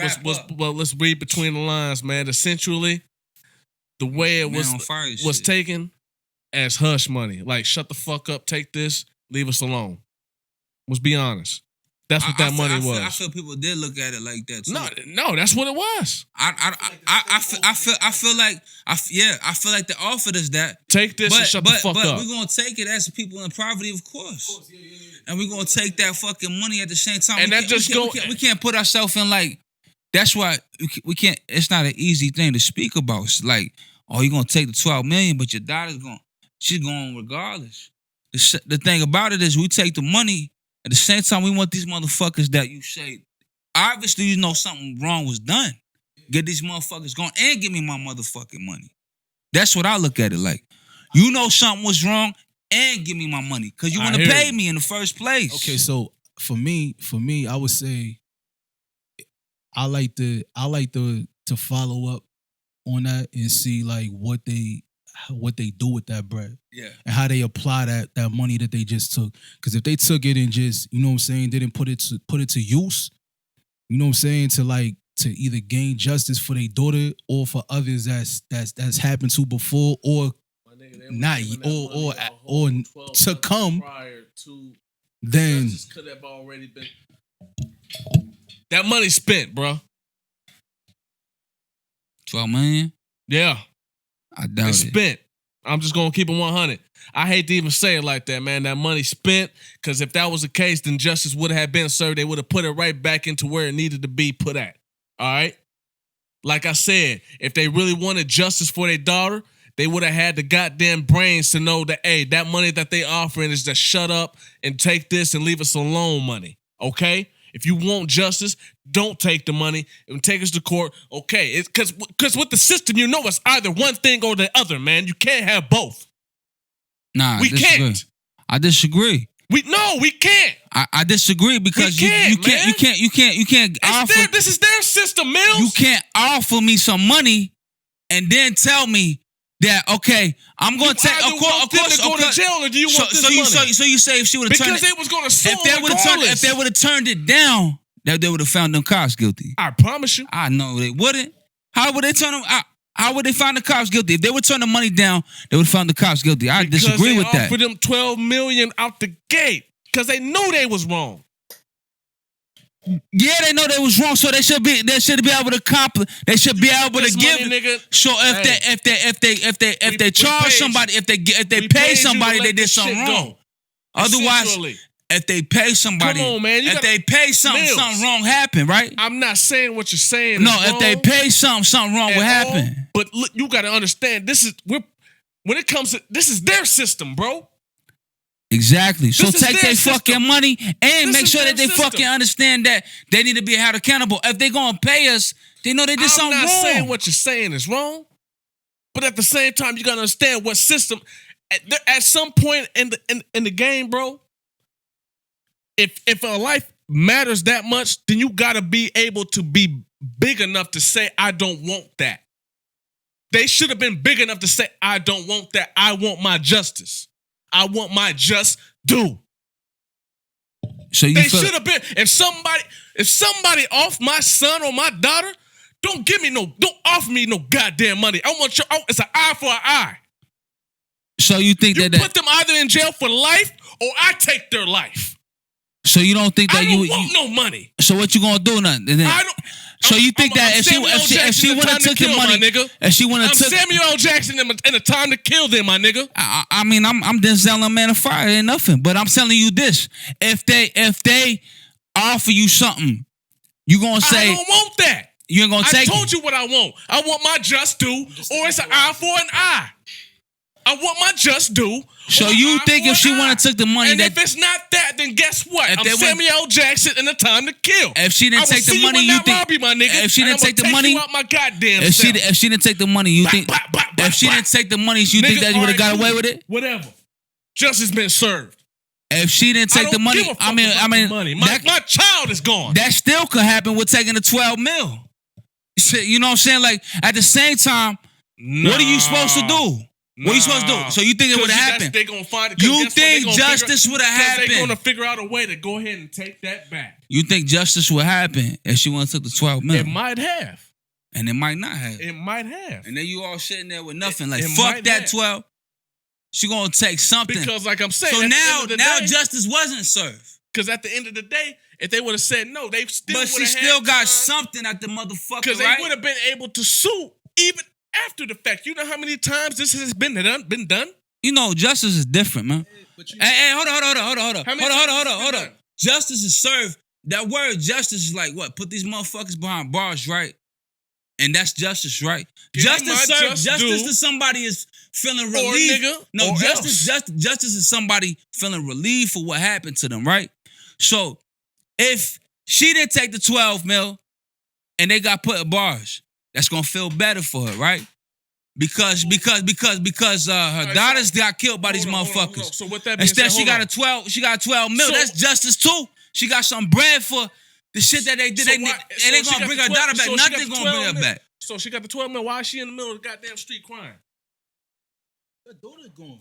Well, let's read between the lines, man. Essentially, the way it was taken as hush money. Like, shut the fuck up, take this, leave us alone. Let's be honest. That's what that money was.
I feel people did look at it like that too.
No, that's what it was.
I feel like they offered us that.
Take this and shut the fuck
but
up.
we're gonna take it as people in poverty, of course. And we're gonna take that fucking money at the same time.
And
we can't put ourselves in like. That's why we can't. It's not an easy thing to speak about. It's like, oh, you're gonna take the 12 million, but your daughter's she's going regardless. The thing about it is, we take the money. At the same time, we want these motherfuckers that you say, obviously you know something wrong was done. Get these motherfuckers going and give me my motherfucking money. That's what I look at it like. You know something was wrong and give me my money because you want to pay me in the first place.
Okay, so for me, I would say I like to follow up on that and see like what they do with that bread.
Yeah.
And how they apply that money that they just took. Because if they took it and just, you know what I'm saying, didn't put it to use, you know what I'm saying, to either gain justice for their daughter or for others that's happened to before or
My nigga, they was
not
giving that
or
money
or
a whole
or
12
to
months
come,
prior to
then
justice could have already been. That money spent, bro.
12 million?
Yeah,
I doubt
it's
it.
spent. I'm just gonna keep it 100. I hate to even say it like that, man. That money spent, because if that was the case, then justice would have been served. They would have put it right back into where it needed to be put at. All right? Like I said, if they really wanted justice for their daughter, they would have had the goddamn brains to know that, hey, that money that they offering is just shut up and take this and leave us alone money. Okay? If you want justice, don't take the money and take us to court. Okay, it's because with the system, you know it's either one thing or the other, man. You can't have both.
Nah,
We can't.
I disagree.
We can't.
I disagree because
We can't,
you can't offer.
This is their system, Mills.
You can't offer me some money and then tell me that, okay, I'm going to take. Of course,
to go to jail, or do you want this money?
So you say if she would have turned
Because they was going to sue
if they would have turned it down, that they would have found them cops guilty.
I promise you.
I know they wouldn't. How would they turn them? How would they find the cops guilty? If they would turn the money down, they would have found the cops guilty. I disagree with that.
Because they offered them $12 million out the gate because they knew they was wrong.
Yeah, they know they was wrong, so they should be able to They should be able to give.
Money, nigga.
So if they charge somebody, if they pay somebody, they did something wrong. Otherwise, if they pay somebody,
come on, man.
If they pay something wrong happened, right?
I'm not saying what you're saying.
No, if they pay something wrong would happen.
But look, you got to understand, this is their system, bro.
Exactly. So
This is
take
their
their fucking
system.
money and
This
make
is
sure
their
that they
system.
fucking understand that they need to be held accountable. If they gonna pay us, they know they did
I'm
something
not
wrong.
saying what you're saying is wrong, but at the same time, you got to understand what system. At some point in the game, bro, if a life matters that much, then you got to be able to be big enough to say, I don't want that. They should have been big enough to say, I don't want that. I want my justice. I want my just due.
So you
They
feel
should have been. If somebody off my son or my daughter, don't offer me no goddamn money. I want it's an eye for an eye.
So you think
You
that
put them either in jail for life or I take their life.
so you don't think that
I don't want no money.
So what you gonna do then?
I don't.
So you think that
I'm
if
Samuel L.
she
Jackson in
would have
Time to
took the
Kill,
money,
my nigga.
if she would have
I'm
took,
Samuel L. Jackson in a Time to Kill them, my nigga.
I mean, I'm Denzel a Man of Fire, ain't nothing. But I'm telling you this: if they offer you something, you gonna say
I don't want that.
you ain't gonna
I
take
told
it.
you what I want. I want my just due, or it's an eye for an eye. I want my just due.
So
or
you
eye
think
for
if she
an
would
eye.
have took the money
and
that
if it's not that, then guess what?
If
I'm
they went-
Samuel L. Jackson in a Time to Kill.
if she
I
didn't
will
take the
see
money,
you, in
you
that
think
lobby, my nigga,
if she
and
didn't take the
I'ma
money,
you out my goddamn
if
self.
she didn't take the money, you
Bop,
think
bop, bop,
if she
bop,
didn't take the money, you think
Nigga,
that you would have got
alright,
away
cool.
with it?
Whatever. Justice been served.
If she didn't
I
take the
don't
money,
give a fuck
I mean,
about the money. My child is gone.
that still could happen with taking the 12 mil. Shit, you know what I'm saying? Like at the same time, what are you supposed to do? What are you supposed to do? So you think it would have happened?
They gonna find it.
You think justice would have happened?
They're gonna figure out a way to go ahead and take that back.
You think justice would happen if she wouldn't took the 12 mil?
It might have.
And it might not have.
It might have.
And then you all sitting there with nothing. Like
it
fuck
might
that
have.
12. She gonna take something.
Because like I'm saying,
so
at the
now
end of the day,
justice wasn't served.
Because at the end of the day, if they would have said no, they still.
But she
would've
still
had
got
time,
something at the motherfucker,
because
right?
they would have been able to sue even after the fact. You know how many times this has been done?
You know, justice is different, man. Hey, hold on.
How many times has it been done?
Justice is served. That word justice is like what? Put these motherfuckers behind bars, right? And that's justice, right?
Give me
Justice
my
served.
just
Justice
due.
to somebody is feeling
Or
relief.
nigga,
No,
or
justice.
else.
Justice is somebody feeling relief for what happened to them, right? So if she didn't take the 12 mil and they got put in bars, that's gonna feel better for her, right? Because her daughters got killed by these
Hold on.
motherfuckers.
So with that being
Instead,
said,
she got a 12 mil.
So-
That's justice too. She got some bread for the shit that they did.
So
And
why-
they
so she
gonna
got
bring
the
her
12
daughter back.
so she got
Nothing
the
gonna bring
12
her
mil.
back.
So she got the 12 mil. Why is she in the middle of the goddamn street crying?
her daughter gone.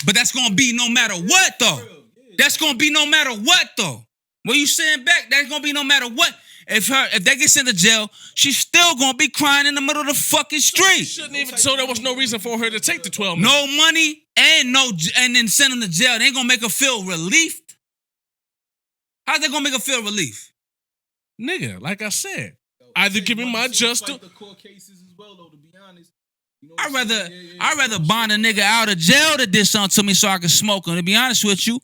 But that's gonna be no matter what, though. That's gonna be no matter what, though. When you sitting back, that's gonna be no matter what. If they get sent to jail, she's still gonna be crying in the middle of the fucking street.
So there was no reason for her to take the 12 million.
No money and then send them to jail. They ain't gonna make her feel relieved. How's they gonna make her feel relief?
Nigga, like I said, either give me my just due.
The court cases as well, though. To be honest, you know
I'd rather bond a nigga out of jail that did something to me so I can smoke him. To be honest with you,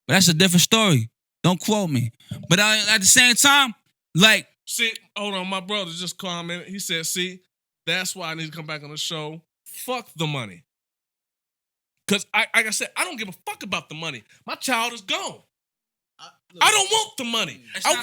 but that's a different story. Don't quote me. But at the same time, like,
see, hold on, my brother just commented. He said, "See, that's why I need to come back on the show. Fuck the money, because like I said, I don't give a fuck about the money. My child is gone. I don't want the money. I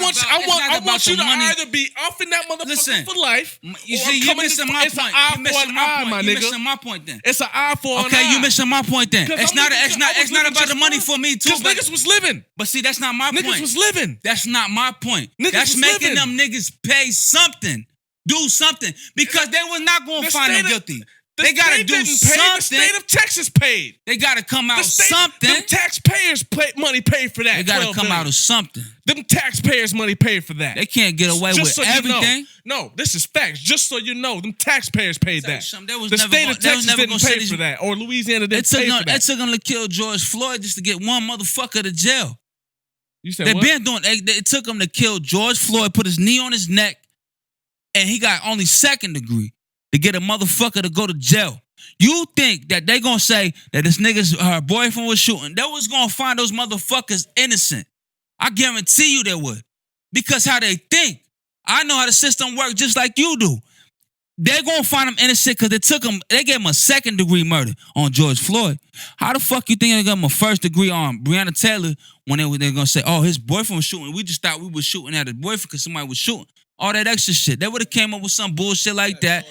want you to either be off in that motherfucker for life.
You see, you missing my point. You missing my point then.
It's an eye for an eye.
Okay, you missing my point then. It's not about the money for me too.
Because niggas was living.
But see, that's not my point.
Niggas was living.
That's not my point. That's
was
making
living.
them niggas pay something. Do something. Because they was not going to find them guilty. They got to do something.
The state of Texas paid.
They got to come out something.
Them taxpayers money paid for that.
They got to come out of something.
Them taxpayers money paid for that.
They can't get away with
so
everything.
No, this is facts. Just so you know, them taxpayers paid that.
The
state of Texas didn't pay for that, or Louisiana didn't pay for that.
It took them to kill George Floyd just to get one motherfucker to jail.
You said
They've
what?
been doing. It took them to kill George Floyd, put his knee on his neck, and he got only second degree to get a motherfucker to go to jail. You think that they gonna say that this her boyfriend was shooting? They was gonna find those motherfuckers innocent. I guarantee you they would. Because how they think. I know how the system works just like you do. They're gonna find them innocent because they gave him a second degree murder on George Floyd. How the fuck you think they gave him a first degree on Breonna Taylor when they're gonna say, oh, his boyfriend was shooting? We just thought we was shooting at his boyfriend because somebody was shooting. All that extra shit. They would have came up with some bullshit like that.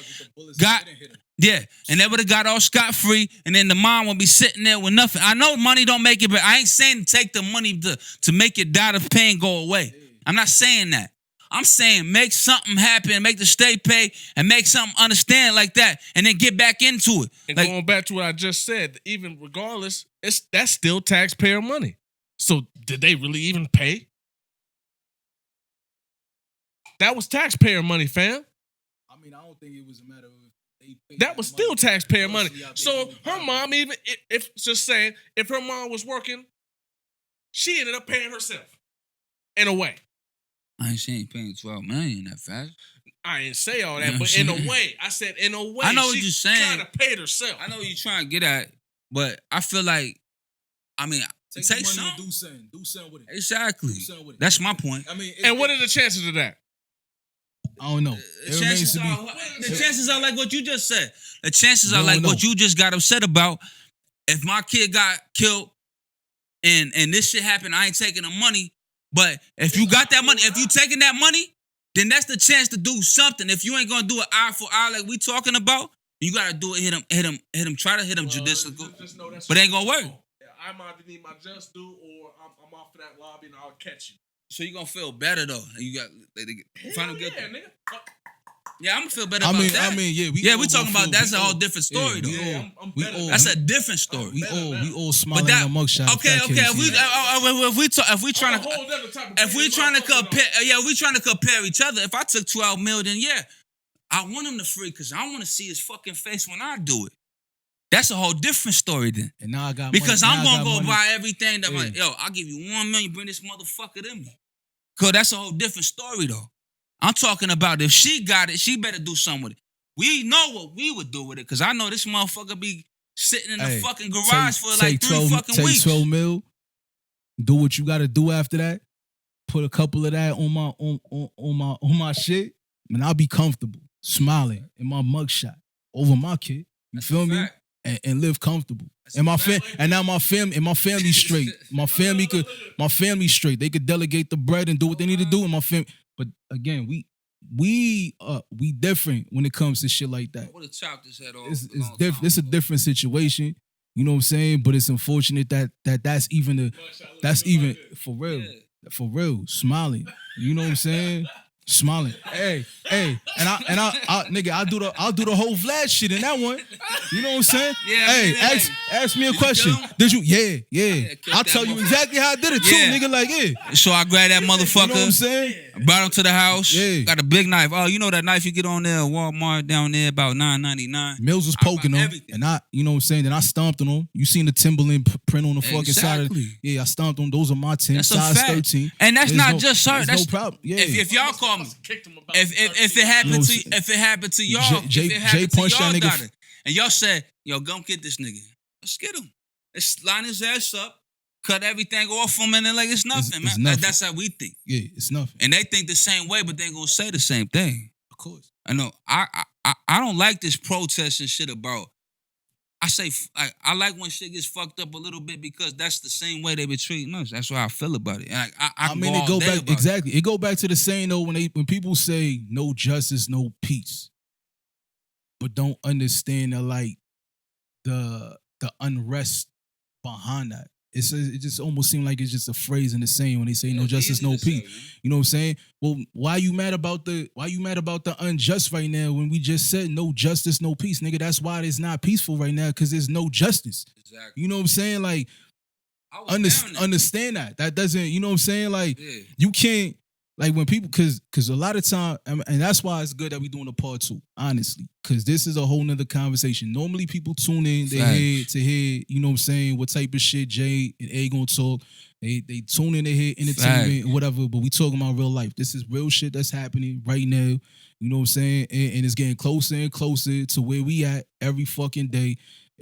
Yeah, and they would have got all scot-free, and then the mom would be sitting there with nothing. I know money don't make it, but I ain't saying take the money to make your doubt of pain go away. I'm not saying that. I'm saying make something happen, make the state pay, and make something understand like that, and then get back into it.
And going back to what I just said, even regardless, that's still taxpayer money. So did they really even pay? That was taxpayer money, fam.
I mean, I don't think it was a matter of
that was still taxpayer money. So her mom, even if just saying, if her mom was working, she ended up paying herself in a way.
She ain't paying $12 million that fast.
I didn't say all that, but in a way, I said in a way.
I know what you're saying.
Trying to pay herself.
I know what you're trying to get at, but I feel like, I mean, take
money
some.
and do something with it.
Exactly.
Do something with it.
That's my point.
I mean,
and what are the chances of that?
I don't know.
The chances are like what you just said. The chances are like what you just got upset about. If my kid got killed and this shit happened, I ain't taking the money. But if you got that money, if you taking that money, then that's the chance to do something. If you ain't gonna do an eye for eye like we talking about, you gotta do it. Hit him. Try to hit him judicially, but it ain't gonna work.
I might need my just due, or I'm off of that lobby and I'll catch you.
So you gonna feel better though. You got final guilty.
Nigga.
Yeah, I'm gonna feel better about that.
I mean,
we talking about that's a whole different story though.
Yeah,
that's a different story.
We all smiling in the mugshot.
Okay. If we trying to compare each other. If I took 12 million, then yeah, I want him to free because I want to see his fucking face when I do it. That's a whole different story then.
And now I got
because
money.
I'm gonna go buy everything that like, yo, I'll give you $1 million, bring this motherfucker to me. Cause that's a whole different story though. I'm talking about if she got it, she better do something with it. We know what we would do with it, cause I know this motherfucker be sitting in the fucking garage for like 3 fucking weeks.
Take 12 mil, do what you gotta do after that. Put a couple of that on my shit, and I'll be comfortable, smiling in my mugshot over my kid. You feel me? And live comfortable. And now my family straight. My family straight. They could delegate the bread and do what they need to do in my family. But again, we different when it comes to shit like that.
I would have chopped his head off.
It's different. It's a different situation. You know what I'm saying? But it's unfortunate that's even for real.
Yeah.
For real. Smiling. You know what I'm saying? Smiling. Hey, nigga, I'll do the whole Vlad shit in that one. You know what I'm saying?
Yeah,
Hey, ask me a question.
kill him?
Did you? Yeah.
killed
I'll
that
tell you
motherfucker.
exactly how I did it too,
Yeah.
nigga. Like, yeah.
So I grabbed that motherfucker.
You know what I'm saying?
Brought him to the house.
Yeah.
Got a big knife. Oh, you know that knife you get on there at Walmart down there about $9.99.
Mills was
I bought
poking him,
everything.
and I, you know what I'm saying. Then I stomped on him. You seen the Timberland print on the fucking side of
Exactly.
Yeah, I stomped on. Those are my 10,
That's a
size
fact.
13.
And that's
There's
not
no-
just her.
there's
That's
no problem. Yeah.
If y'all call me,
Kicked him about
if it happened
You know,
to if it happened to y'all,
Jay-
if it happened
Jay
to
punched
y'all
that nigga
daughter, and y'all said, "Yo, go get this nigga. Let's get him. Let's line his ass up, cut everything off him, and then like it's nothing,
it's
man."
nothing.
That's how we think,
Yeah, it's nothing.
and they think the same way, but they ain't gonna say the same thing.
Of course.
I know. I don't like this protest and shit about. I like when shit gets fucked up a little bit because that's the same way they been treating us. That's why I feel about it. And I
mean,
can
it go
all day
back
about
exactly. It go back to the saying though when people say no justice, no peace, but don't understand the unrest behind that. It just almost seems like it's just a phrase in the saying when they say no justice, no peace. You know what I'm saying? Well, why you mad about the unjust right now when we just said no justice, no peace, nigga? That's why it's not peaceful right now because there's no justice.
Exactly.
You know what I'm saying? Like
I was down there.
understand that. That doesn't, you know what I'm saying? Like
Yeah.
you can't like when people cause a lot of time and that's why it's good that we doing a part 2, honestly. Cause this is a whole nother conversation. Normally people tune in, they hear, you know what I'm saying, what type of shit Jay and A gonna talk. They tune in, they hear entertainment and whatever, but we talking about real life. This is real shit that's happening right now. You know what I'm saying? And it's getting closer and closer to where we at every fucking day.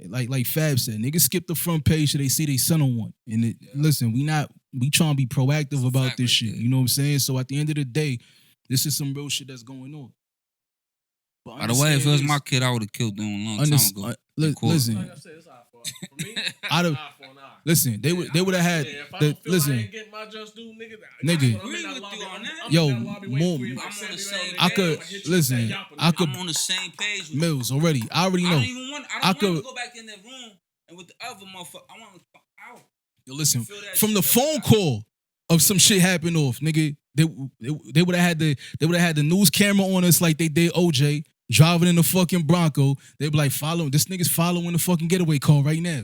Like Fab said, niggas skip the front page so they see they son on one. And listen, we trying to be proactive about this shit. You know what I'm saying? So at the end of the day, this is some real shit that's going on. But
By the way, if it was my kid, I would have killed them a long time ago.
Listen,
Like I said, it's eye for eye. For me,
I'd have-
eye for an eye.
listen, they would have had
Yeah, if I
the
don't feel I
listen.
ain't getting my just due, nigga.
Nigga.
I'm in that
Agree with
lobby,
you on that.
I'm
Yo,
in that lobby waiting for you,
more-
like,
I'm on the
Samuel
same
L.
I
Jackson,
could
I'ma hit you
listen.
with that yapper,
I
nigga.
could
I'm on the same page with you.
Mills already. I already
I
know.
don't even want. I
I
don't want
could-
to go back in that room and with the other motherfucker. I want to fuck out.
Yo, listen,
Feel that
from
shit
the
that
phone
we got.
call of some shit happened off, nigga. They would have had the news camera on us like they did OJ driving in the fucking Bronco. They'd be like, this nigga's following the fucking getaway car right now.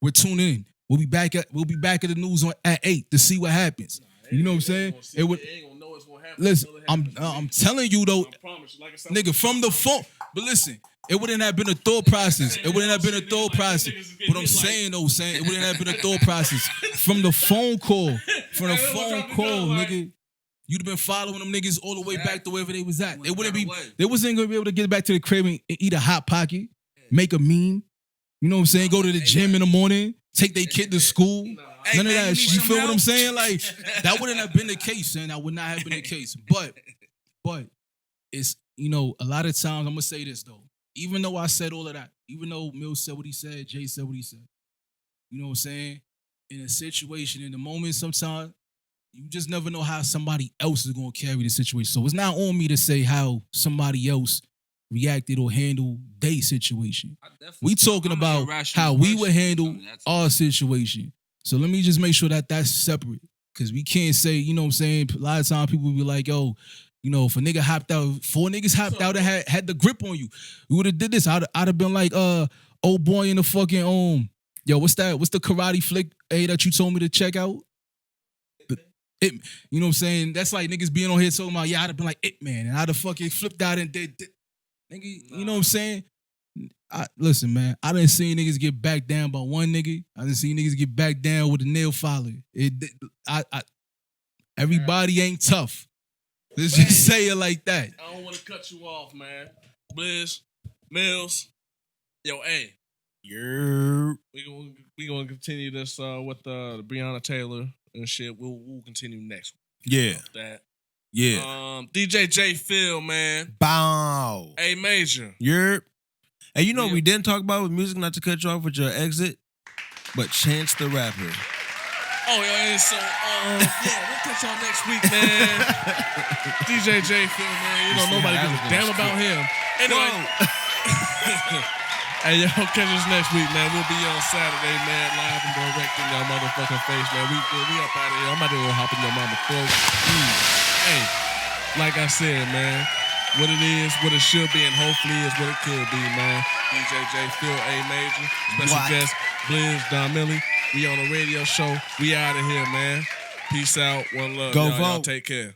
We're tuning in. We'll be back at the news at 8 to see what happens. You know what I'm saying? It would
They ain't gonna know it's gonna happen.
listen.
until it
I'm
happens.
telling you though,
I promise you, like I said,
nigga, from the phone. But listen, it wouldn't have been a thought process. It wouldn't have been a thought process. But I'm saying though, it wouldn't have been a thought process from the phone call. From the phone call, nigga. You'd have been following them niggas all the way back to wherever they was at. They wouldn't be. They wasn't gonna be able to get back to the crib and eat a hot pocket, make a meme. You know what I'm saying? Go to the gym in the morning, take their kid to school.
Hey,
None of
man,
that.
you need
You
some
feel what I'm
help?
saying? Like that wouldn't have been the case, and that would not have been the case. But it's, you know, a lot of times I'm gonna say this though. Even though I said all of that, even though Mills said what he said, Jay said what he said, you know what I'm saying? In a situation, in the moment, sometimes you just never know how somebody else is gonna carry the situation. So it's not on me to say how somebody else reacted or handled their situation. We talking about how we would handle our situation. So let me just make sure that that's separate. Cause we can't say, you know what I'm saying? A lot of times people be like, yo, you know, if a nigga hopped out, 4 niggas hopped out and had the grip on you, we would have did this. I'd have been like, old boy in the fucking yo, what's that? What's the karate flick that you told me to check out? It, you know what I'm saying? That's like niggas being on here talking about, yeah, I'd have been like, it man, and I'd have fucking flipped out and did. Nigga, you know what I'm saying? Listen, man, I done seen niggas get back down by one nigga. I done seen niggas get back down with a nail filer. Everybody ain't tough. Let's just say it like that.
I don't want to cut you off, man. Blizz, Mills, yo, hey, we gonna continue this with the Breonna Taylor and shit. We'll continue next week.
Yeah.
That.
Yeah.
DJ J Phil, man.
Bow.
A Major.
Yerp. And you know what we didn't talk about with music, not to cut you off with your exit, but Chance the Rapper.
Oh, yeah, so, we'll catch y'all next week, man. DJ J Phil, man. You know, nobody gives a damn about him. Anyway. Hey, yo, catch us next week, man. We'll be on Saturday, man, live and direct in your motherfucking face, man. We up out of here. I'm about to go hop in your mama's throat. Hey, like I said, man, what it is, what it should be, and hopefully is what it could be, man. DJJ, Phil A. Major, special
What?
guest, Blizz, Don Millie. We on a radio show. We out of here, man. Peace out. One love.
Go
Y'all
vote.
take care.